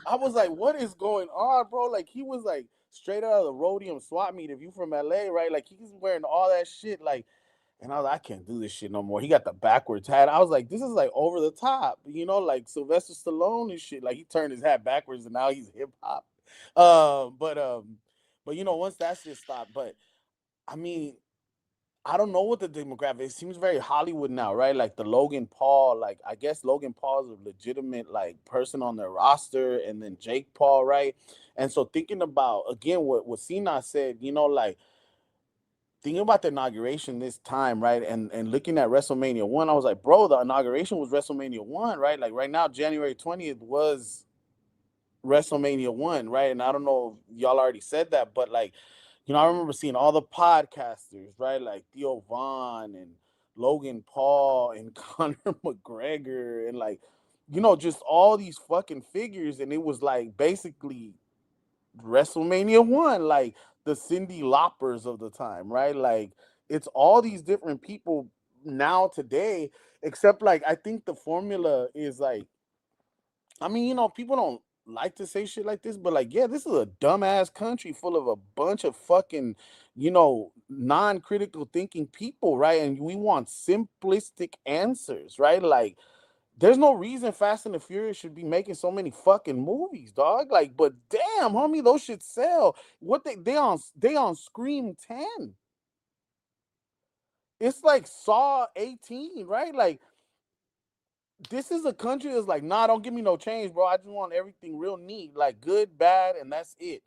S6: I was like, what is going on, bro? Like he was like straight out of the Rhodium swap meet. If you from LA, right? Like he's wearing all that shit, like. And I was like, I can't do this shit no more. He got the backwards hat. I was like, this is like over the top, like Sylvester Stallone and shit. Like he turned his hat backwards and now he's hip hop. But once that shit stopped, but I mean, I don't know what the demographic. It seems very Hollywood now, right? Like the Logan Paul, like I guess Logan Paul is a legitimate like person on their roster, and then Jake Paul, right? And so thinking about again what Cena said, like thinking about the inauguration this time, right? And looking at WrestleMania 1, I was like, bro, the inauguration was WrestleMania 1, right? Like right now, January 20th was WrestleMania 1, right? And I don't know if y'all already said that, but like, I remember seeing all the podcasters, right? Like Theo Vaughn and Logan Paul and Conor McGregor and like, you know, just all these fucking figures, and it was like basically WrestleMania 1, like the Cindy Loppers of the time, right? Like it's all these different people now today, except like I think the formula is like, I mean, you know, people don't like to say shit like this, but like, yeah, this is a dumbass country full of a bunch of fucking, you know, non-critical thinking people, right? And we want simplistic answers, right? Like, there's no reason Fast and the Furious should be making so many fucking movies, dog. Like, but damn, homie, those shit sell. What they on Scream 10. It's like Saw 18, right? Like, this is a country that's like, nah, don't give me no change, bro. I just want everything real neat, like good, bad, and that's it.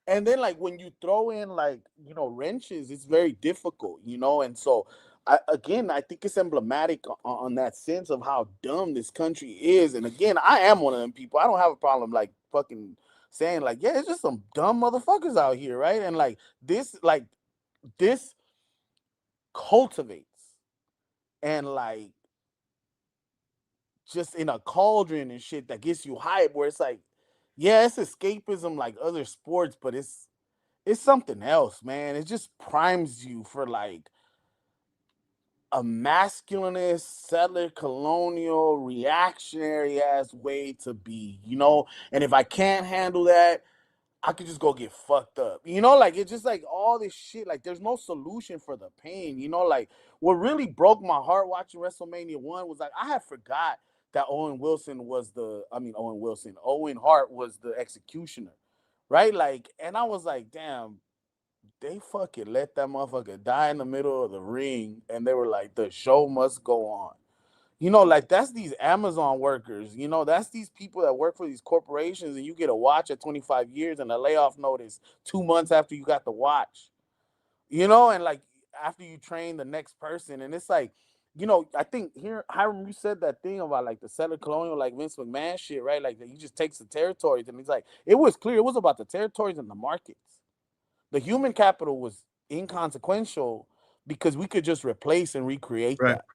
S6: And then like when you throw in like, you know, wrenches, it's very difficult, you know. And so I think it's emblematic on that sense of how dumb this country is. And again, I am one of them people. I don't have a problem like fucking saying like, yeah, it's just some dumb motherfuckers out here, right? And this cultivates and like just in a cauldron and shit that gets you hype, where it's like, yeah, it's escapism like other sports, but it's something else, man. It just primes you for like a masculinist, settler, colonial, reactionary ass way to be, you know. And if I can't handle that, I could just go get fucked up. You know, like it's just like all this shit. Like there's no solution for the pain. You know, like what really broke my heart watching WrestleMania 1 was like I had forgot that Owen Hart was the executioner. Right? Like, and I was like, damn, they fucking let that motherfucker die in the middle of the ring, and they were like, the show must go on. You know, like that's these Amazon workers, you know, that's these people that work for these corporations, and you get a watch at 25 years and a layoff notice 2 months after you got the watch, you know, and like after you train the next person. And it's like, you know, I think here, Hiram, you said that thing about like the settler colonial, like Vince McMahon shit, right? Like that he just takes the territories, and he's like, it was clear it was about the territories and the markets. The human capital was inconsequential because we could just replace and recreate
S4: Right.
S6: that.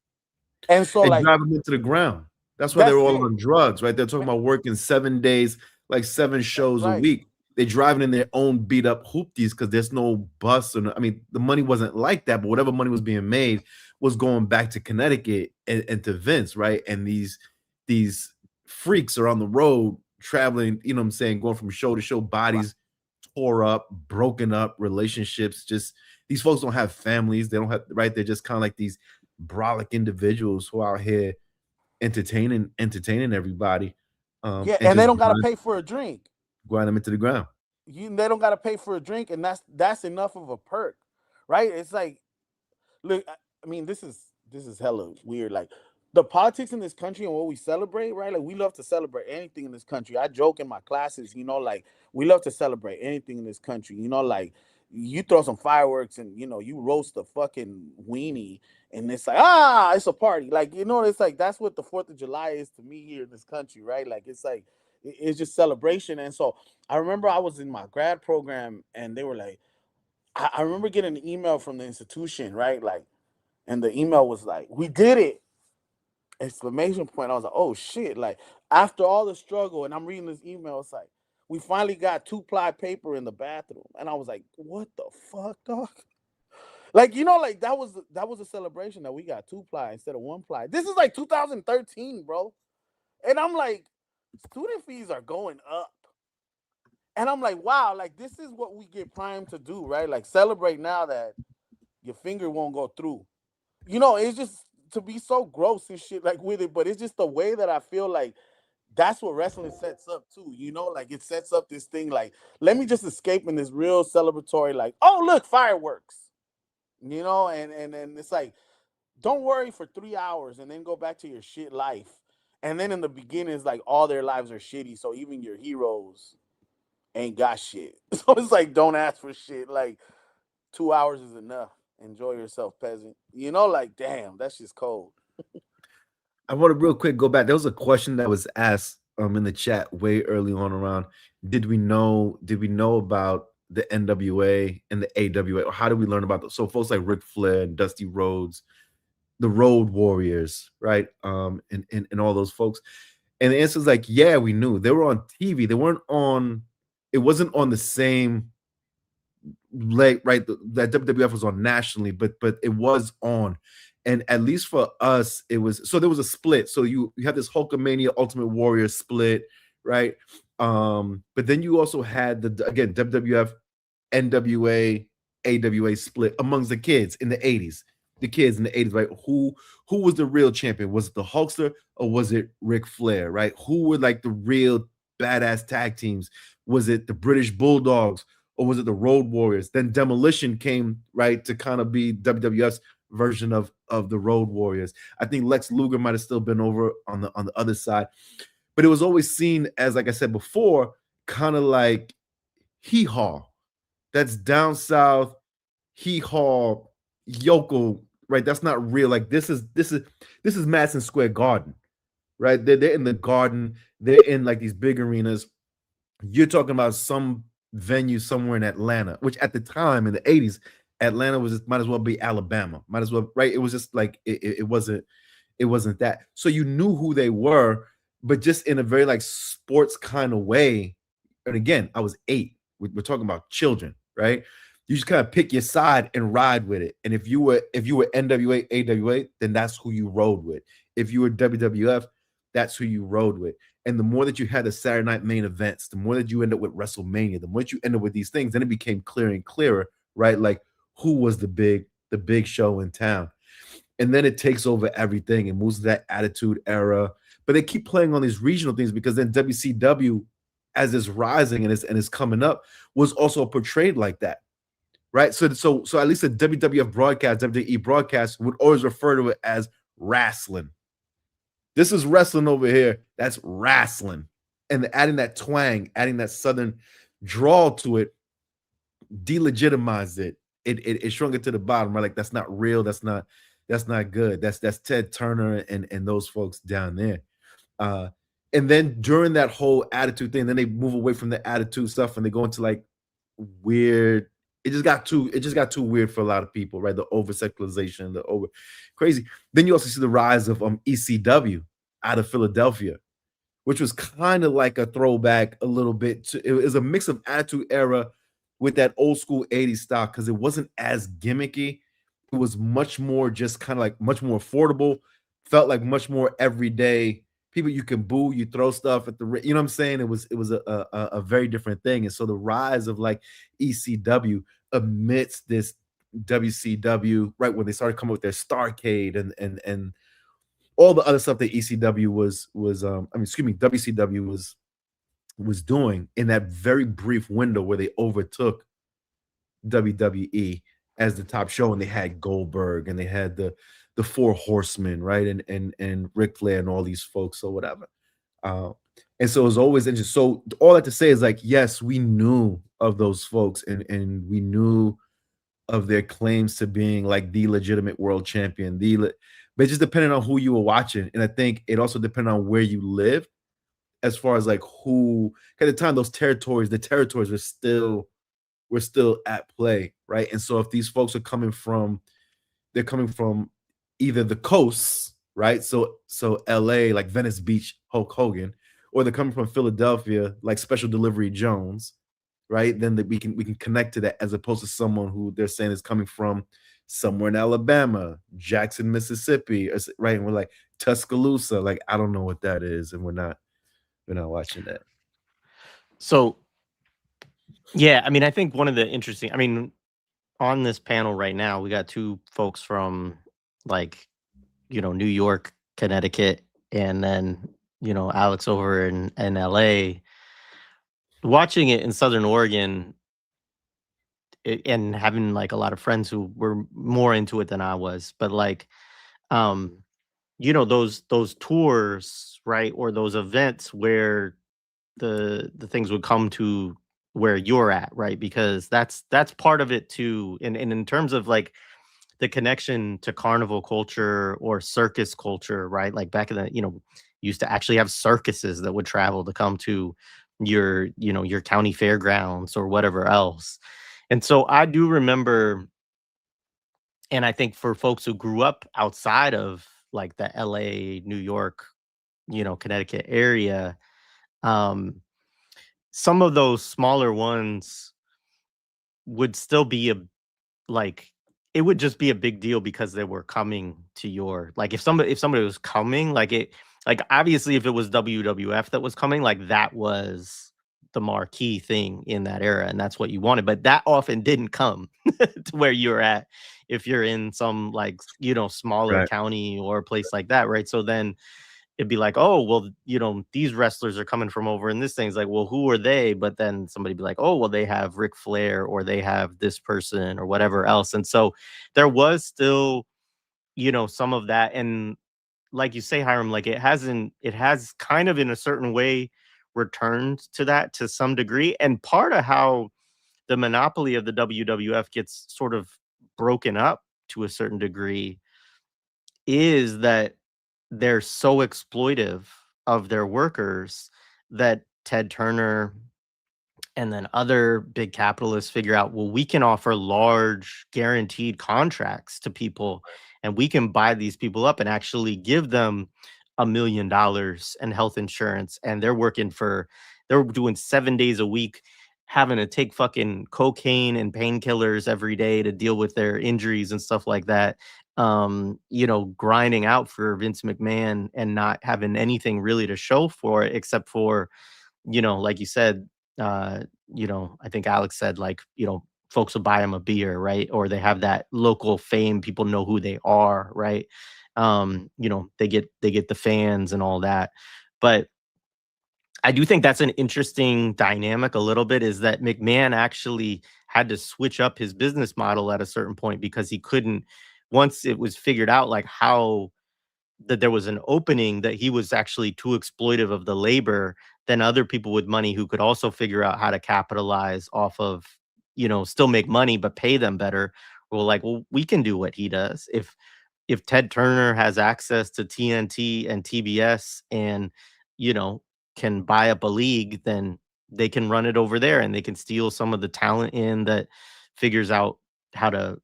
S6: And so,
S4: And
S6: like,
S4: drive them into the ground. That's why they
S6: that's
S4: were all
S6: it.
S4: on drugs, right? They're talking about working 7 days, like 7 shows a
S6: Right.
S4: week. They're driving in their own beat up hoopties because there's no bus. Or I mean, the money wasn't like that, but whatever money was being made was going back to Connecticut and to Vince, right? And these freaks are on the road traveling, you know what I'm saying, going from show to show, bodies tore up, broken up, relationships. Just these folks don't have families. They don't have, right? They're just kind of like these brolic individuals who are out here entertaining
S6: Yeah,
S4: everybody.
S6: and
S4: just
S6: they don't gotta pay for a drink.
S4: grind them into the ground.
S6: They don't gotta pay for a drink, and that's enough of a perk, right? It's like, look, I mean, this is hella weird. Like the politics in this country and what we celebrate, right? Like we love to celebrate anything in this country. I joke in my classes, you know, like we love to celebrate anything in this country. You know, like you throw some fireworks and you know you roast a fucking weenie, and it's like it's a party. Like you know, it's like that's what the 4th of July is to me here in this country, right? Like it's like it's just celebration. And so I remember I was in my grad program, and they were like, I remember getting an email from the institution, right? Like, and the email was like, "We did it!" Exclamation point. I was like, "Oh shit!" Like after all the struggle, and I'm reading this email, it's like, "We finally got 2-ply paper in the bathroom," and I was like, "What the fuck, dog?" Like you know, like that was a celebration that we got 2-ply instead of 1-ply. This is like 2013, bro, and I'm like, student fees are going up. And I'm like, wow, like this is what we get primed to do, right? Like celebrate now that your finger won't go through. You know, it's just to be so gross and shit like with it, but it's just the way that I feel like that's what wrestling sets up too. You know, like it sets up this thing like, let me just escape in this real celebratory, like, oh look, fireworks. You know, and it's like, don't worry for 3 hours and then go back to your shit life. And then in the beginning, it's like all their lives are shitty. So even your heroes ain't got shit. So it's like, don't ask for shit. Like 2 hours is enough. Enjoy yourself, peasant. You know, like, damn, that's just cold.
S4: I want to real quick go back. There was a question that was asked in the chat way early on around did we know about the NWA and the AWA, or how did we learn about those? So folks like Ric Flair and Dusty Rhodes, the Road Warriors, right? And all those folks. And the answer is like, yeah, we knew. They were on TV. They weren't on, it wasn't on the same leg, right? That WWF was on nationally, but it was on. And at least for us, it was, so there was a split. So you have this Hulkamania Ultimate Warrior split, right? But then you also had the, again, WWF, NWA, AWA split amongst the kids in the 80s. The kids in the 80s, right? Who was the real champion? Was it the Hulkster or was it Ric Flair, right? Who were like the real badass tag teams? Was it the British Bulldogs or was it the Road Warriors? Then Demolition came, right, to kind of be WWF's version of the Road Warriors. I think Lex Luger might have still been over on the other side, but it was always seen as, like I said before, kind of like hee-haw. That's down south, hee-haw, yokel, right? That's not real. Like this is Madison Square Garden, right? They're in the Garden. They're in like these big arenas. You're talking about some venue somewhere in Atlanta, which at the time in the 80s, Atlanta was just, might as well be Alabama. Might as well, right? It was just like it wasn't that. So you knew who they were, but just in a very like sports kind of way. And again, I was 8. We're talking about children, right? You just kind of pick your side and ride with it. And if you were NWA, AWA, then that's who you rode with. If you were WWF, that's who you rode with. And the more that you had the Saturday night main events, the more that you end up with WrestleMania, the more that you end up with these things, then it became clearer and clearer, right? Like who was the big show in town. And then it takes over everything and moves to that Attitude Era. But they keep playing on these regional things because then WCW, as it's rising and it's coming up, was also portrayed like that, right? So at least the WWF broadcast, WWE broadcast would always refer to it as wrestling. This is wrestling over here. That's wrestling. And adding that twang, adding that Southern drawl to it, delegitimized it. It shrunk it to the bottom, right? Like that's not real. That's not good. That's Ted Turner and those folks down there. And then during that whole Attitude thing, then they move away from the Attitude stuff and they go into like weird. It just got too weird for a lot of people, right? The over sexualization, the over crazy. Then you also see the rise of ECW out of Philadelphia, which was kind of like a throwback a little bit to, it was a mix of Attitude Era with that old school 80s style because it wasn't as gimmicky. It was much more just kind of like much more affordable, felt like much more everyday. People you can boo, you throw stuff at the, you know what I'm saying? It was a very different thing. And so the rise of like ECW amidst this WCW, right, when they started coming with their Starrcade and all the other stuff that ECW WCW was doing in that very brief window where they overtook WWE as the top show, and they had Goldberg and they had the Four Horsemen, right, and Ric Flair and all these folks or whatever. And so it was always interesting. So all that to say is like, yes, we knew of those folks and we knew of their claims to being like the legitimate world champion, but it just depended on who you were watching. And I think it also depended on where you lived as far as like who, at the time, the territories were still at play, right? And so if these folks are coming from either the coasts, right? So LA, like Venice Beach, Hulk Hogan, or they're coming from Philadelphia, like Special Delivery Jones, right? Then we can connect to that as opposed to someone who they're saying is coming from somewhere in Alabama, Jackson, Mississippi, right? And we're like Tuscaloosa, like I don't know what that is, and we're not watching that.
S1: So, yeah, I mean, I think one of the interesting, I mean, on this panel right now, we got 2 folks from like, New York, Connecticut, and then, Alex over in LA. Watching it in Southern Oregon and having like a lot of friends who were more into it than I was, but like, those tours, right, or those events where the things would come to where you're at, right, because that's part of it too. And in terms of like the connection to carnival culture or circus culture, right, like back in the used to actually have circuses that would travel to come to your county fairgrounds or whatever else. And so I do remember And I think for folks who grew up outside of like the LA, New York, Connecticut area, some of those smaller ones would still be like it would just be a big deal because they were coming to your like if somebody was coming like obviously if it was WWF that was coming, like that was the marquee thing in that era and that's what you wanted, but that often didn't come to where you're at if you're in some like smaller
S4: Right.
S1: county or a place like that, right? So then it'd be like, oh, well, these wrestlers are coming from over and this thing's like, well, who are they? But then somebody be like, oh, well, they have Ric Flair or they have this person or whatever else. And so there was still, some of that. And like you say, Hiram, like it has kind of in a certain way returned to that to some degree. And part of how the monopoly of the WWF gets sort of broken up to a certain degree is that they're so exploitive of their workers that Ted Turner and then other big capitalists figure out, well, we can offer large guaranteed contracts to people and we can buy these people up and actually give them $1 million and health insurance. And they're doing 7 days a week, having to take fucking cocaine and painkillers every day to deal with their injuries and stuff like that. Grinding out for Vince McMahon and not having anything really to show for it except for, like you said, I think Alex said, like, folks will buy them a beer, right? Or they have that local fame. People know who they are, right? They get the fans and all that. But I do think that's an interesting dynamic a little bit is that McMahon actually had to switch up his business model at a certain point because he couldn't, once it was figured out like how that there was an opening that he was actually too exploitive of the labor, then other people with money who could also figure out how to capitalize off of, still make money but pay them better. Well, like, well, we can do what he does. If Ted Turner has access to TNT and TBS and, you know, can buy up a league, then they can run it over there and they can steal some of the talent in that figures out how to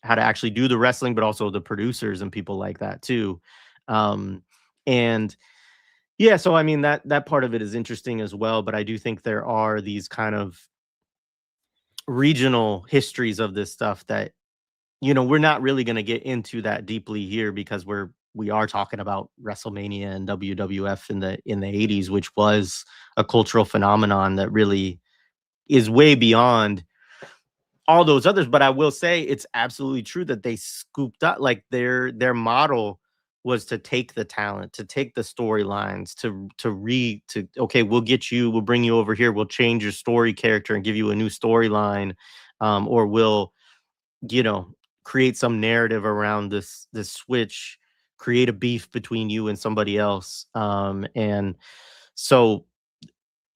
S1: actually do the wrestling, but also the producers and people like that too. And yeah, so I mean that part of it is interesting as well, but I do think there are these kind of regional histories of this stuff that we're not really going to get into that deeply here because we are talking about WrestleMania and WWF in the 80s, which was a cultural phenomenon that really is way beyond all those others. But I will say it's absolutely true that they scooped up, like their model was to take the talent, to take the storylines, to okay, we'll bring you over here, we'll change your story character and give you a new storyline, or we'll you know create some narrative around this switch, create a beef between you and somebody else, and so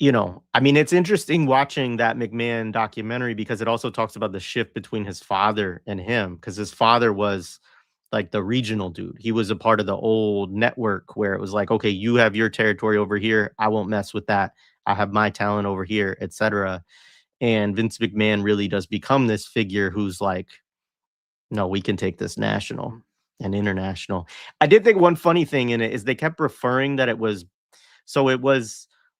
S1: I mean, it's interesting watching that McMahon documentary because it also talks about the shift between his father and him, because his father was like the regional dude. He was a part of the old network where it was like, okay, you have your territory over here. I won't mess with that. I have my talent over here, etc. And Vince McMahon really does become this figure who's like, no, we can take this national and international. I did think one funny thing in it is they kept referring that it was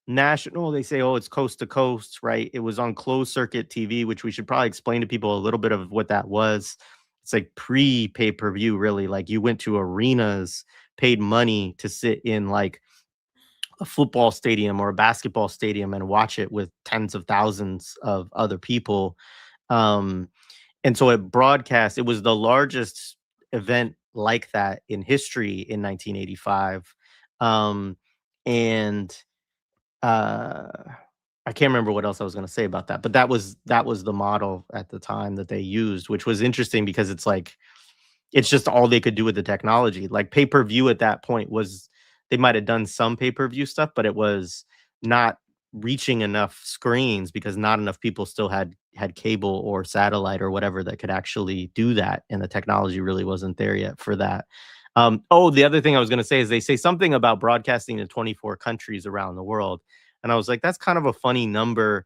S1: national. They say, oh, it's coast to coast, right? It was on closed circuit TV, which we should probably explain to people a little bit of what that was. It's like pre-pay-per-view, really. Like you went to arenas, paid money to sit in like a football stadium or a basketball stadium and watch it with tens of thousands of other people. And so it was the largest event like that in history in 1985. And I can't remember what else I was going to say about that, but that was the model at the time that they used, which was interesting because it's like it's just all they could do with the technology. Like pay-per-view at that point they might have done some pay-per-view stuff, but it was not reaching enough screens because not enough people still had cable or satellite or whatever that could actually do that, and the technology really wasn't there yet for that. The other thing I was going to say is they say something about broadcasting in 24 countries around the world. And I was like, that's kind of a funny number.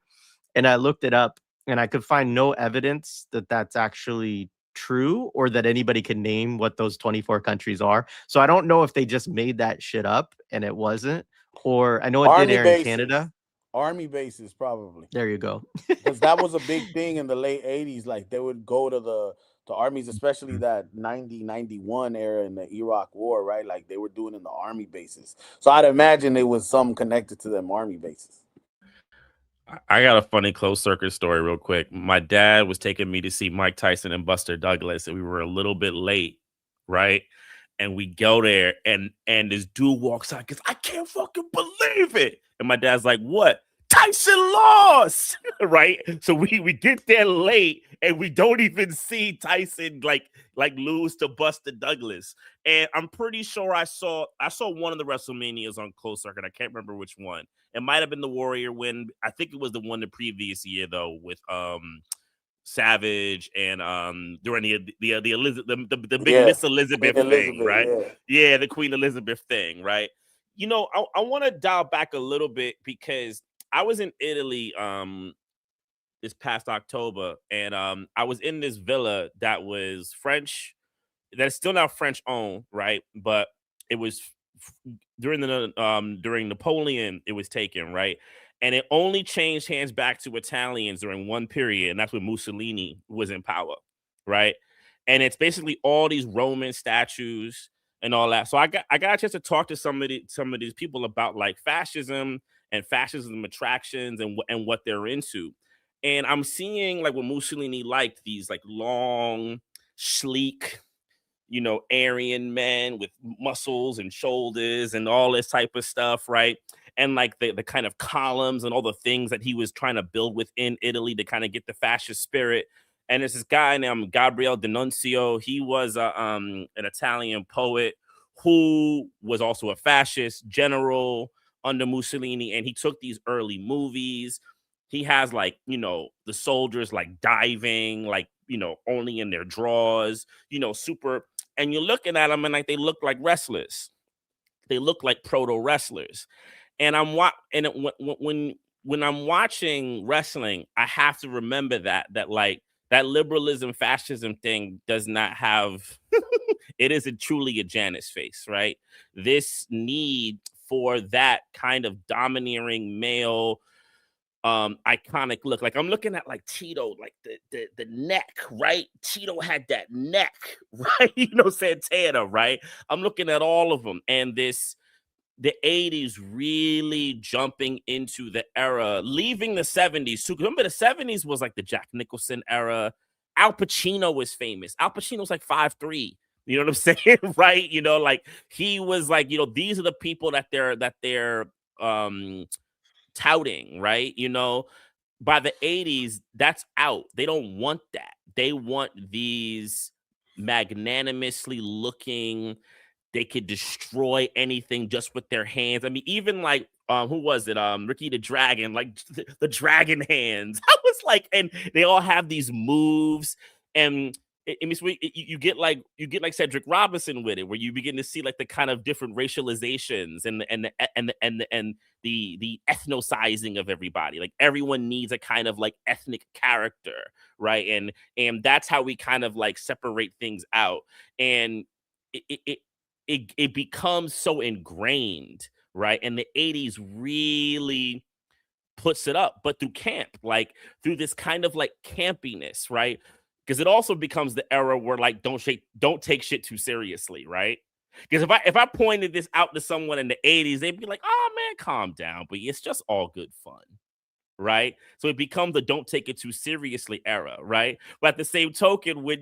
S1: And I looked it up and I could find no evidence that that's actually true or that anybody can name what those 24 countries are. So I don't know if they just made that shit up and it wasn't, or I know it did
S6: Army
S1: air in
S6: bases.
S1: Canada.
S6: Army bases, probably.
S1: There you go.
S6: Because that was a big thing in the late 80s. Like, they would go to the armies, especially that 90-91 era in the Iraq war, right? Like, they were doing in the army bases. So I'd imagine it was something connected to them army bases.
S2: I got a funny closed circuit story real quick. My dad was taking me to see Mike Tyson and Buster Douglas, and we were a little bit late, right? And we go there, and this dude walks out because I can't fucking believe it. And my dad's like, "What? Tyson lost," right? So we get there late, and we don't even see Tyson like lose to Buster Douglas. And I'm pretty sure I saw one of the WrestleManias on closed circuit. I can't remember which one. It might have been the Warrior win. I think it was the one the previous year though, with Savage and during the Elizabeth, the big Miss Elizabeth thing, right? Yeah, the Queen Elizabeth thing, right? You know, I want to dial back a little bit because I was in Italy this past October, and I was in this villa that was French, that's still now French owned, right? But it was during Napoleon, it was taken, right? And it only changed hands back to Italians during one period, and that's when Mussolini was in power, right? And it's basically all these Roman statues and all that. So I got a chance to talk to some of these people about like fascism and fascism attractions and what they're into. And I'm seeing like what Mussolini liked, these like long, sleek, you know, Aryan men with muscles and shoulders and all this type of stuff, right? And like the kind of columns and all the things that he was trying to build within Italy to kind of get the fascist spirit. And there's this guy named Gabriele D'Annunzio. He was an Italian poet who was also a fascist general under Mussolini, and he took these early movies. He has like, you know, the soldiers like diving, like, you know, only in their drawers, you know, super. And you're looking at them and like they look like wrestlers. They look like proto wrestlers. And when I'm watching wrestling, I have to remember that like that liberalism, fascism thing does not have it isn't truly a Janus face, right? This need for that kind of domineering male iconic look. Like I'm looking at like Tito, like the neck, right? Tito had that neck, right? You know, Santana, right? I'm looking at all of them, and the 80s really jumping into the era, leaving the 70s too. Remember, the 70s was like the Jack Nicholson era. Al Pacino was famous. Al Pacino's like 5'3". You know what I'm saying? Right? You know, like he was like, you know, these are the people that they're touting, right? You know, by the 80s, that's out. They don't want that. They want these magnanimously looking, they could destroy anything just with their hands. I mean, even like who was it? Ricky the Dragon, like the dragon hands. I was like, and they all have these moves, and it means you get like Cedric Robinson with it, where you begin to see like the kind of different racializations and the ethnicizing of everybody. Like everyone needs a kind of like ethnic character, right? And that's how we kind of like separate things out, and it becomes so ingrained, right? And the 80s really puts it up, but through camp, like through this kind of like campiness, right? Because it also becomes the era where like don't take shit too seriously, right? Because if I pointed this out to someone in the 80s, they'd be like, "Oh man, calm down," but it's just all good fun, right? So it becomes the don't take it too seriously era, right? But at the same token, when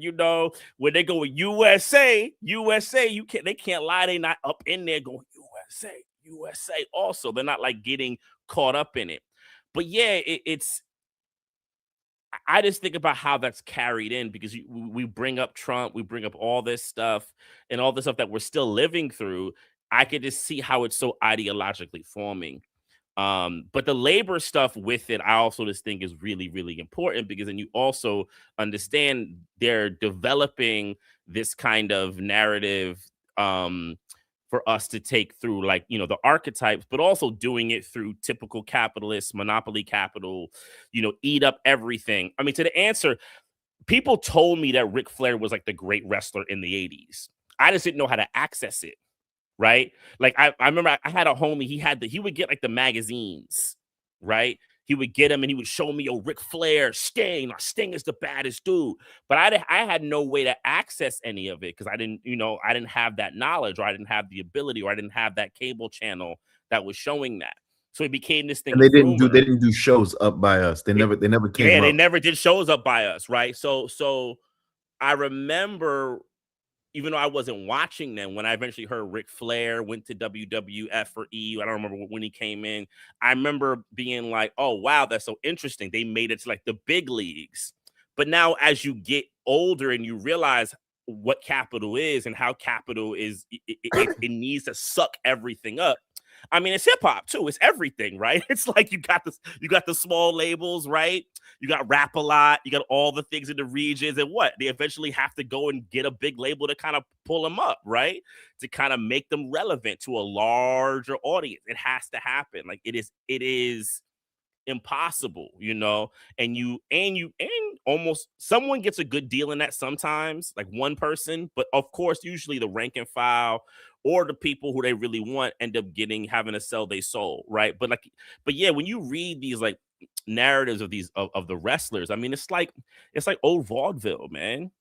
S2: they go with USA, they can't lie, they not up in there going USA. Also, they're not like getting caught up in it. But yeah, I just think about how that's carried in, because we bring up Trump, we bring up all this stuff and all this stuff that we're still living through. I could just see how it's so ideologically forming. But the labor stuff with it, I also just think is really, really important, because then you also understand they're developing this kind of narrative for us to take through, like, you know, the archetypes, but also doing it through typical capitalist monopoly capital, you know, eat up everything. I mean, to the answer, people told me that Ric Flair was like the great wrestler in the 80s. I just didn't know how to access it. Right. Like I remember I had a homie, he would get like the magazines, right? He would get them and he would show me, Ric Flair, Sting. Now, Sting is the baddest dude. But I had no way to access any of it because I didn't have that knowledge, or I didn't have the ability, or I didn't have that cable channel that was showing that. So it became this thing.
S4: And they didn't do shows up by us. They never came.
S2: Yeah,
S4: up.
S2: they never did shows up by us, right? So I remember, even though I wasn't watching them, when I eventually heard Ric Flair went to WWF or EU, I don't remember when he came in. I remember being like, oh, wow, that's so interesting. They made it to like the big leagues. But now as you get older and you realize what Capital is and how Capital is, it needs to suck everything up. I mean, it's hip hop too. It's everything, right? It's like you got the small labels, right? You got Rap a Lot, you got all the things in the regions, and what? They eventually have to go and get a big label to kind of pull them up, right? To kind of make them relevant to a larger audience. It has to happen. Like it is impossible, and almost someone gets a good deal in that sometimes, like one person, but of course, usually the rank and file or the people who they really want end up having to sell their soul, right? But yeah, when you read these like narratives of these of the wrestlers, I mean, it's like old vaudeville, man.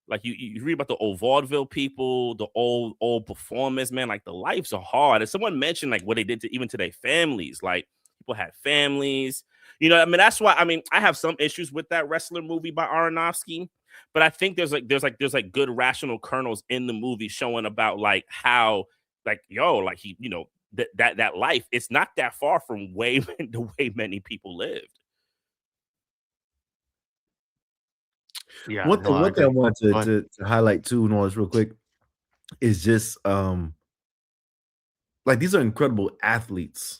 S2: Like you read about the old vaudeville people, the old performers, man. Like the lives are hard. And someone mentioned like what they did to their families. Like people had families, I mean, that's why. I mean, I have some issues with that wrestler movie by Aronofsky, but I think there's good rational kernels in the movie showing about like how like he that life, it's not that far from the way many people lived.
S1: Yeah.
S4: One thing I wanted to highlight too, Norris, real quick, is just like these are incredible athletes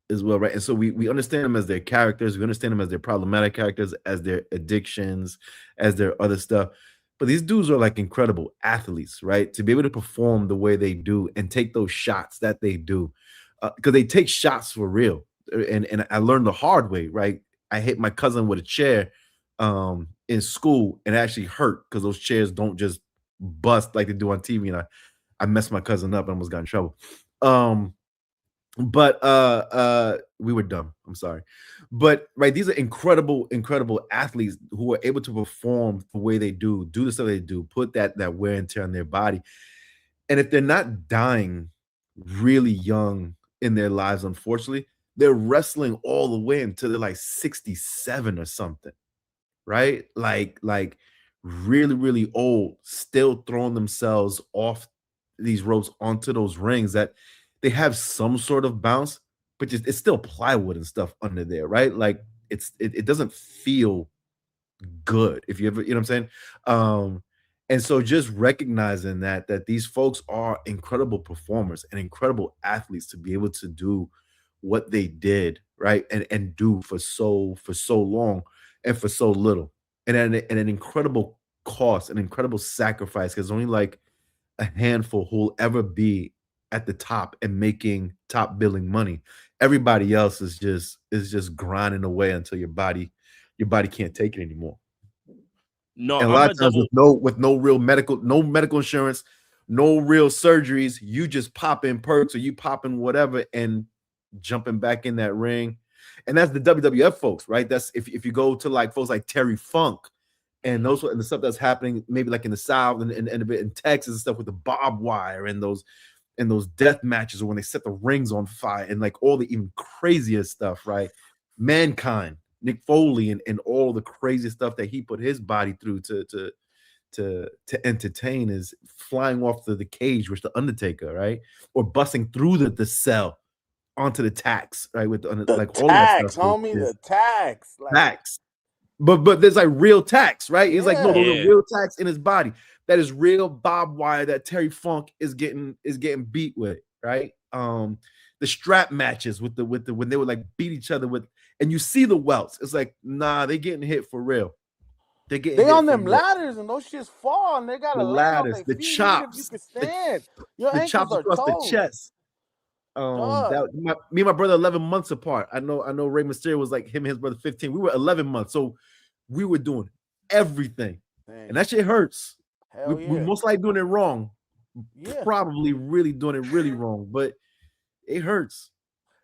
S4: as well, right? And so we understand them as their characters, we understand them as their problematic characters, as their addictions, as their other stuff. But these dudes are like incredible athletes, right? To be able to perform the way they do and take those shots that they do, because they take shots for real. And I learned the hard way, right? I hit my cousin with a chair in school, and it actually hurt because those chairs don't just bust like they do on TV. And I messed my cousin up and almost got in trouble. But we were dumb. I'm sorry. But right, these are incredible athletes who are able to perform the way they do the stuff they do, put that wear and tear on their body. And if they're not dying really young in their lives, unfortunately, they're wrestling all the way until they're like 67 or something, right? Like really, really old, still throwing themselves off these ropes onto those rings that they have some sort of bounce, but it's still plywood and stuff under there, right? Like it doesn't feel good if you ever, you know what I'm saying? And so just recognizing that these folks are incredible performers and incredible athletes to be able to do what they did, right? And do for so long and for so little. And an incredible cost, an incredible sacrifice, because only like a handful who will ever be at the top and making top billing money. Everybody else is just grinding away until your body can't take it anymore.
S2: No,
S4: and a lot of times with no real medical insurance, no real surgeries, you just pop in perks or you pop in whatever and jumping back in that ring. And that's the WWF folks, right? That's if you go to like folks like Terry Funk and those and the stuff that's happening maybe like in the South and a bit in Texas and stuff with the barbed wire and those death matches, or when they set the rings on fire and like all the even crazier stuff, right? Mankind, Nick Foley, and all the crazy stuff that he put his body through to entertain is flying off the cage with the Undertaker, right? Or busting through the cell onto the tacks, right? With all that stuff,
S6: homie, the tacks,
S4: tacks. But there's like real tacks, right? It's like no, those are real tacks in his body. That is real barbed wire that Terry Funk is getting beat with, right? The strap matches with the when they would like beat each other with, and you see the welts. It's like, nah, they getting hit for real.
S6: They on them ladders and those shits fall and they got
S4: the ladders, the chops,
S6: you can stand.
S4: The chops across the chest. Me and my brother 11 months apart. I know Rey Mysterio was like him and his brother 15. We were 11 months, so we were doing everything,
S6: Dang.
S4: and that shit hurts.
S6: Hell
S4: We
S6: yeah.
S4: most likely doing it wrong.
S6: Yeah.
S4: Probably really doing it really wrong, but it hurts.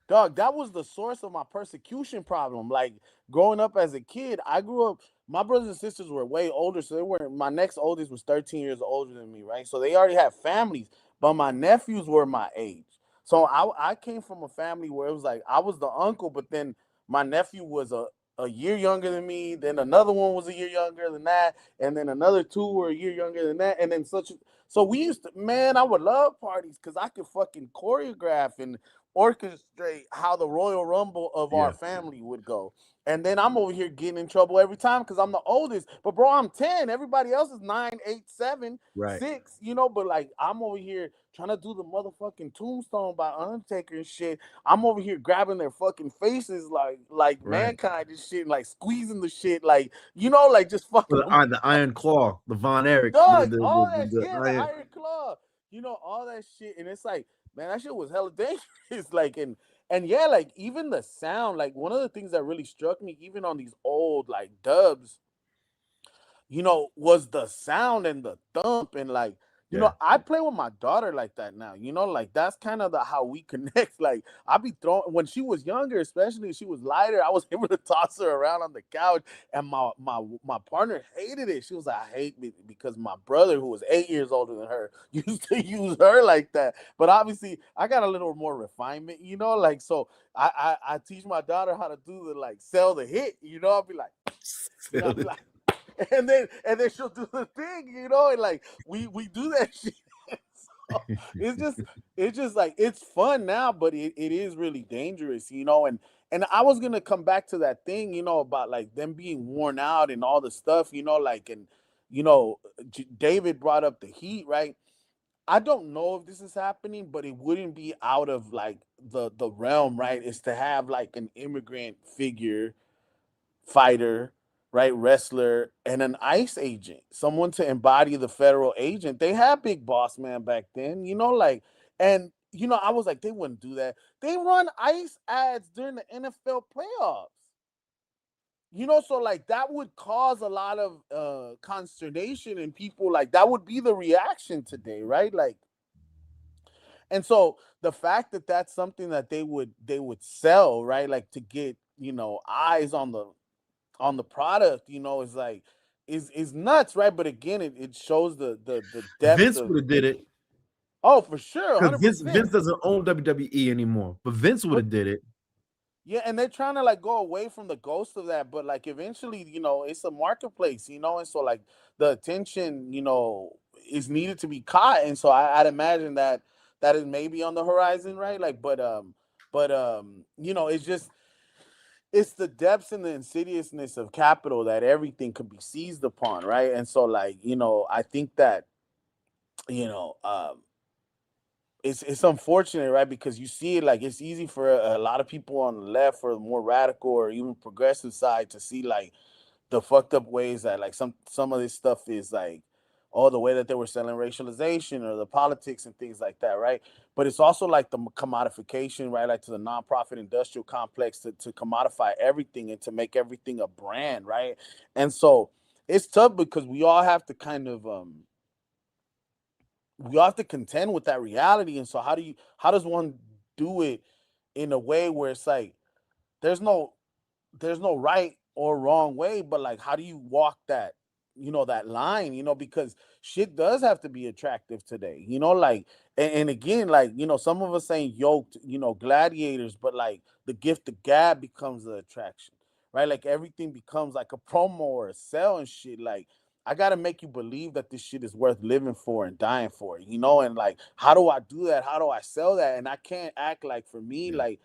S6: Dog, that was the source of my persecution problem. Like growing up as a kid, I grew up. My brothers and sisters were way older, so they were. My next oldest was 13 years older than me, right? So they already had families, but my nephews were my age. So I came from a family where it was like I was the uncle, but then my nephew was a year younger than me. Then another one was a year younger than that, and then another two were a year younger than that, and then such. So we used to, man, I would love parties because I could fucking choreograph and orchestrate how the Royal Rumble of our
S4: Yeah.
S6: family would go. And then I'm over here getting in trouble every time because I'm the oldest. But bro, I'm 10. Everybody else is 9, 8, 7,
S4: Right.
S6: 6, you know, but like I'm over here trying to do the motherfucking tombstone by Undertaker and shit. I'm over here grabbing their fucking faces like
S4: Right.
S6: mankind and shit, and like squeezing the shit, like, you know, like just fucking
S4: The Iron Claw, the Von Erich,
S6: dog, all that,
S4: the
S6: yeah, the Iron Claw, you know, all that shit. And it's like, man, that shit was hella dangerous. Like, and yeah, like even the sound, like one of the things that really struck me, even on these old like dubs, you know, was the sound and the thump. And like, you know, I play with my daughter like that now, you know, like that's kind of the how we connect. Like I be throwing, when she was younger, especially if she was lighter, I was able to toss her around on the couch, and my partner hated it. She was like, I hate me because my brother, who was 8 years older than her, used to use her like that. But obviously I got a little more refinement, you know, like, so I teach my daughter how to do the like sell the hit, you know. I'll be like, you know, I'll be like, and then she'll do the thing, you know, and like we do that shit. So it's just like it's fun now, but it is really dangerous, you know. And I was gonna come back to that thing, you know, about like them being worn out and all the stuff, you know, like, and you know, David brought up the heat, right? I don't know if this is happening, but it wouldn't be out of like the realm, right? Is to have like an immigrant figure, fighter, right, wrestler, and an ICE agent, someone to embody the federal agent. They had Big Boss Man back then, you know, like, and you know, I was like, they wouldn't do that. They run ICE ads during the NFL playoffs. You know, so like that would cause a lot of consternation, and people, like, that would be the reaction today, right? Like, and so the fact that that's something that they would sell, right, like to get, you know, eyes on the product, you know, is like is nuts, right? But again, it shows the depth
S4: Vince
S6: of,
S4: would have did it
S6: oh, for sure,
S4: because
S6: 100%.
S4: Vince doesn't own WWE anymore, but Vince would have did it.
S6: Yeah, and they're trying to like go away from the ghost of that, but like eventually, you know, it's a marketplace, you know, and so like the attention, you know, is needed to be caught, and so I'd imagine that that is maybe on the horizon, right? Like, but you know, it's just, it's the depths and the insidiousness of capital that everything could be seized upon, right? And so like, you know, I think that, you know, it's unfortunate, right? Because you see it, like it's easy for a lot of people on the left or the more radical or even progressive side to see like the fucked up ways that like some of this stuff is like, oh, the way that they were selling racialization or the politics and things like that, right? But it's also like the commodification, right? Like to the nonprofit industrial complex to commodify everything and to make everything a brand, right? And so it's tough because we all have to kind of we all have to contend with that reality. And so how does one do it in a way where it's like there's no right or wrong way, but like how do you walk that, you know, that line, you know, because shit does have to be attractive today, you know, like, and again, like, you know, some of us ain't yoked, you know, gladiators, but like the gift of gab becomes the attraction, right? Like everything becomes like a promo or a sell and shit. Like I gotta make you believe that this shit is worth living for and dying for, you know. And like, how do I do that? How do I sell that? And I can't act like, for me, like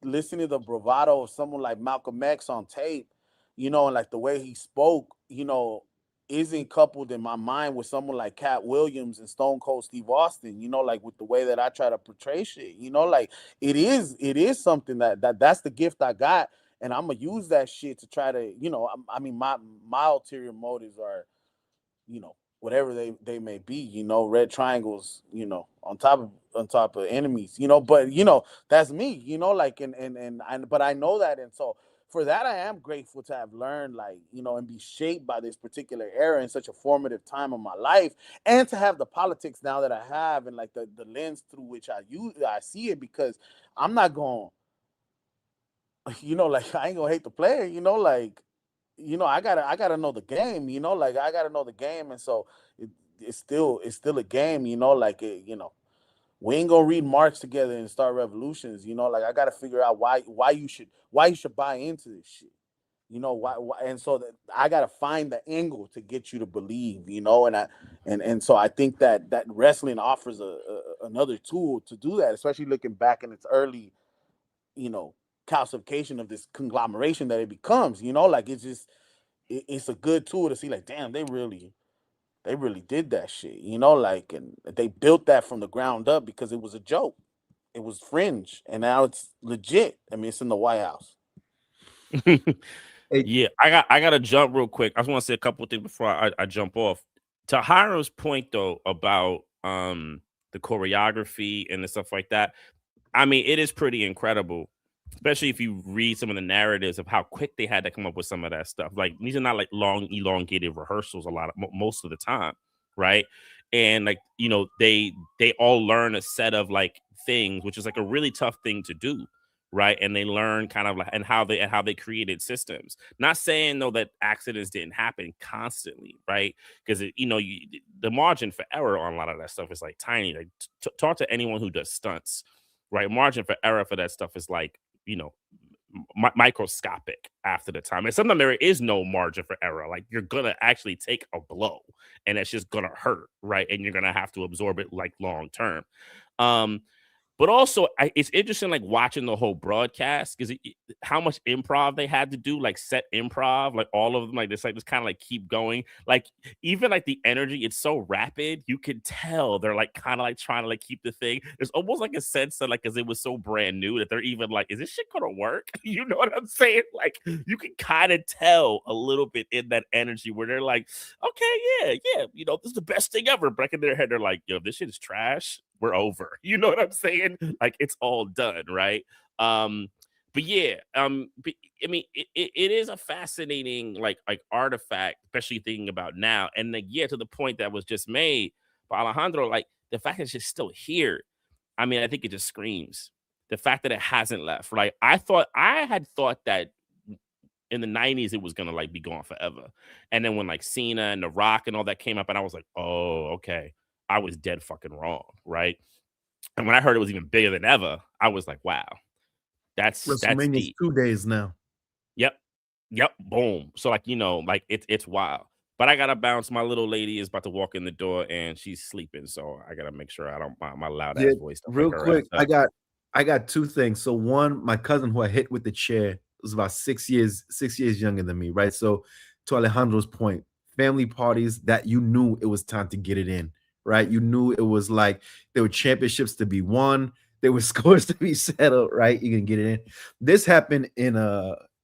S6: listening to the bravado of someone like Malcolm X on tape, you know, and like the way he spoke, you know, isn't coupled in my mind with someone like Cat Williams and Stone Cold Steve Austin, you know, like with the way that I try to portray shit, you know, like it is something that's the gift I got, and I'm gonna use that shit to try to, you know, I mean, my ulterior motives are, you know, whatever they may be, you know, red triangles, you know, on top of enemies, you know, but you know, that's me, you know, like, and but I know that. And so for that, I am grateful to have learned, like, you know, and be shaped by this particular era in such a formative time of my life, and to have the politics now that I have, and like the lens through which I see it, because I'm not going, you know, like, I ain't gonna hate the player, you know, like, you know, I gotta know the game, you know, like, I gotta know the game, and so it's still a game, you know, like, you know, we ain't gonna read Marx together and start revolutions, you know, like, I gotta figure out why you should buy into this shit, you know, why and so that I gotta find the angle to get you to believe, you know, and so I think that wrestling offers another tool to do that, especially looking back in its early, you know, calcification of this conglomeration that it becomes, you know, like, it's just it's a good tool to see, like, damn, they really did that shit, you know, like, and they built that from the ground up because it was a joke, it was fringe, and now it's legit. I mean, it's in the White House.
S2: Yeah, I got to jump real quick. I just want to say a couple of things before I jump off. To Hiram's point though about the choreography and the stuff like that, I mean, it is pretty incredible, especially if you read some of the narratives of how quick they had to come up with some of that stuff. Like, these are not like long, elongated rehearsals most of the time, right? And like, you know, they all learn a set of like things, which is like a really tough thing to do, right? And they learn kind of like and how they created systems. Not saying though that accidents didn't happen constantly, right? Because you know, the margin for error on a lot of that stuff is like tiny. Like, talk to anyone who does stunts, right? Margin for error for that stuff is like, you know, microscopic after the time. And sometimes there is no margin for error. Like, you're gonna actually take a blow and it's just gonna hurt, right? And you're gonna have to absorb it like long term. But also, it's interesting, like, watching the whole broadcast, because how much improv they had to do, like set improv, like all of them, like this kind of like keep going. Like, even like the energy, it's so rapid. You can tell they're like kind of like trying to like keep the thing. There's almost like a sense that like, because it was so brand new, that they're even like, is this shit gonna work? You know what I'm saying? Like, you can kind of tell a little bit in that energy where they're like, okay, yeah, you know, this is the best thing ever. But in their head, they're like, yo, this shit is trash. We're over. You know what I'm saying? Like, it's all done, right? But yeah, I mean, it is a fascinating like artifact, especially thinking about now. And like, yeah, to the point that was just made by Alejandro, like the fact that it's just still here. I mean, I think it just screams the fact that it hasn't left. Right? I had thought that in the 90s it was gonna like be gone forever. And then when like Cena and The Rock and all that came up, and I was like, oh, okay. I was dead fucking wrong, right? And when I heard it was even bigger than ever, I was like, wow, that's
S4: WrestleMania's
S2: deep.
S4: 2 days now.
S2: Yep. Boom. So like, you know, like it's wild. But I gotta bounce. My little lady is about to walk in the door and she's sleeping, so I gotta make sure I don't my loud
S4: Yeah,
S2: ass voice don't
S4: real
S2: wake her
S4: quick,
S2: ass up.
S4: I got two things. So one, my cousin who I hit with the chair was about 6 years younger than me, right? So to Alejandro's point, family parties that you knew it was time to get it in, right? You knew it was like there were championships to be won, there were scores to be settled, right? You can get it in. This happened in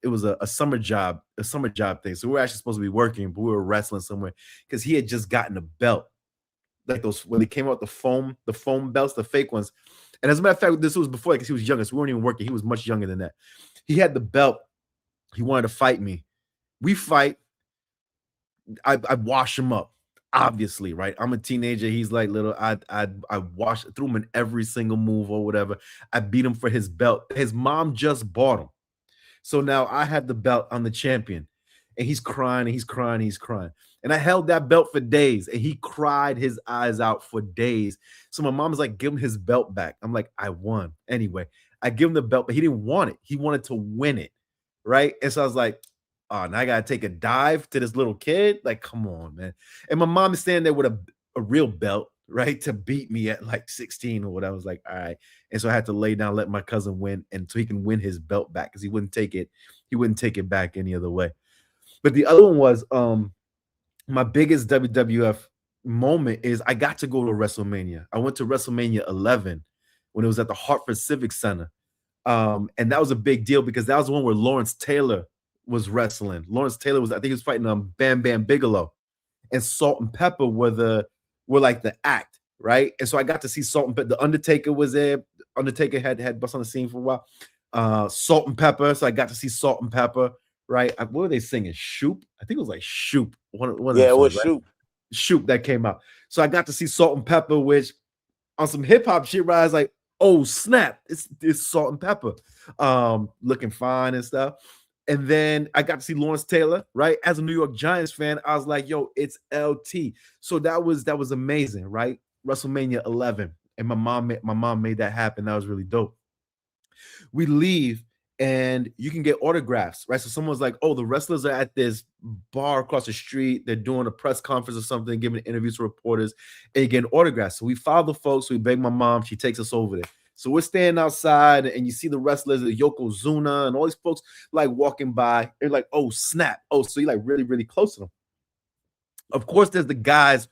S4: it was a summer job thing. So we were actually supposed to be working, but we were wrestling somewhere because he had just gotten a belt, like those when they came out the foam belts, the fake ones. And as a matter of fact, this was before because he was younger, so we weren't even working. He was much younger than that. He had the belt. He wanted to fight me. We fight. I wash him up, obviously, right? I'm a teenager. He's like little. I threw him in every single move or whatever. I beat him for his belt. His mom just bought him. So now I had the belt. I'm the champion. And he's crying, and he's crying, and he's crying. And I held that belt for days, and he cried his eyes out for days. So my mom's like, give him his belt back. I'm like, I won. Anyway, I give him the belt, but he didn't want it. He wanted to win it, right? And so I was like, oh, now I got to take a dive to this little kid? Like, come on, man. And my mom is standing there with a real belt, right, to beat me at like 16 or whatever. I was like, all right. And so I had to lay down, let my cousin win, and so he can win his belt back because he wouldn't take it back any other way. But the other one was my biggest WWF moment is I got to go to WrestleMania. I went to WrestleMania 11 when it was at the Hartford Civic Center. And that was a big deal because that was the one where Lawrence Taylor was wrestling. Lawrence Taylor was, I think he was fighting Bam Bam Bigelow. And Salt and Pepper were like the act, right? And so I got to see Salt and Pepper. The Undertaker was there. Undertaker had bust on the scene for a while. Salt and Pepper. So I got to see Salt and Pepper, right? What were they singing? Shoop? I think it was like Shoop. One of
S6: Yeah,
S4: them
S6: it was
S4: songs, right?
S6: Shoop.
S4: Shoop that came out. So I got to see Salt and Pepper, which on some hip hop shit, right? I was like, oh snap, it's Salt and Pepper, looking fine and stuff. And then I got to see Lawrence Taylor, right? As a New York Giants fan, I was like, yo, it's LT. So that was amazing, right? WrestleMania 11, and my mom made that happen. That was really dope. We leave and you can get autographs, right? So someone's like, oh, the wrestlers are at this bar across the street. They're doing a press conference or something, giving interviews to reporters, and you get autographs. So we follow the folks. We beg my mom. She takes us over there. So we're standing outside and you see the wrestlers, Yokozuna and all these folks like walking by. They're like, oh, snap. Oh, so you're like really, really close to them. Of course, there's the guys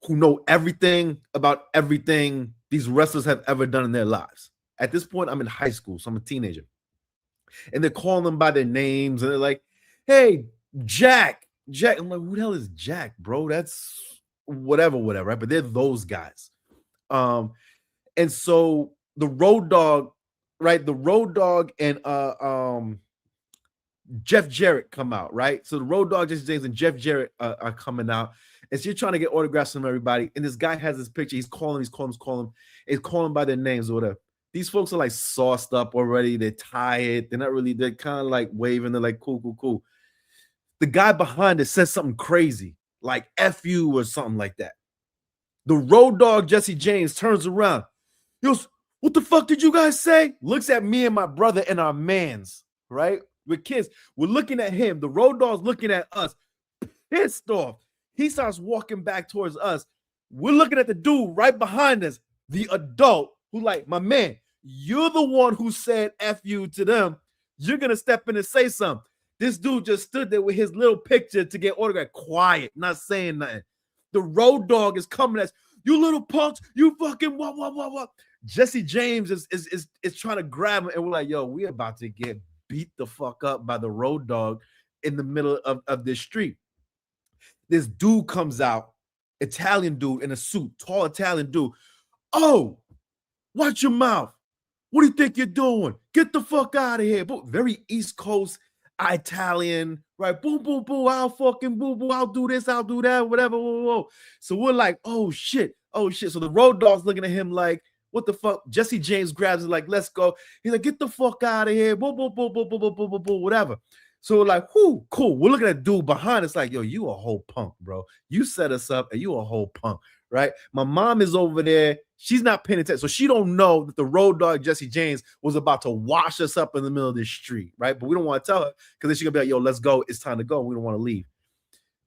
S4: who know everything about everything these wrestlers have ever done in their lives. At this point, I'm in high school, so I'm a teenager. And they're calling them by their names, and they're like, hey, Jack. I'm like, who the hell is Jack, bro? That's whatever, right? But they're those guys. And so the Road Dogg, right? The Road Dogg and Jeff Jarrett come out, right? So the Road Dogg, Jesse James, and Jeff Jarrett are coming out. And so you're trying to get autographs from everybody. And this guy has this picture. He's calling by their names or whatever. These folks are like sauced up already. They're tired. They're kind of like waving. They're like, cool. The guy behind it says something crazy, like F you or something like that. The Road Dogg, Jesse James, turns around. He goes, what the fuck did you guys say? Looks at me and my brother and our mans, right? We're kids. We're looking at him. The Road Dogg's looking at us, pissed off. He starts walking back towards us. We're looking at the dude right behind us, the adult, who like, my man, you're the one who said F you to them. You're going to step in and say something. This dude just stood there with his little picture to get autographed, quiet, not saying nothing. The Road Dogg is coming at us. You little punks, you fucking what. Jesse James is trying to grab him, and we're like, yo, we're about to get beat the fuck up by the Road Dogg in the middle of this street. This dude comes out, Italian dude in a suit, tall Italian dude. Oh, watch your mouth. What do you think you're doing? Get the fuck out of here. Very East Coast Italian, right? Boom, boom, boom. I'll fucking boom, boom. I'll do this. I'll do that. Whatever. Whoa. So we're like, oh shit. So the Road Dogg's looking at him like, what the fuck? Jesse James grabs it like, let's go. He's like, get the fuck out of here. Boom, boom, boom, boom, boom, boom, boom, boom, boom, whatever. So we're like, whoo, cool. We're looking at dude behind us like, yo, you a whole punk, bro. You set us up and you a whole punk, right? My mom is over there. She's not paying attention. So she don't know that the Road Dogg, Jesse James, was about to wash us up in the middle of this street, right? But we don't want to tell her because then she's going to be like, yo, let's go. It's time to go. We don't want to leave.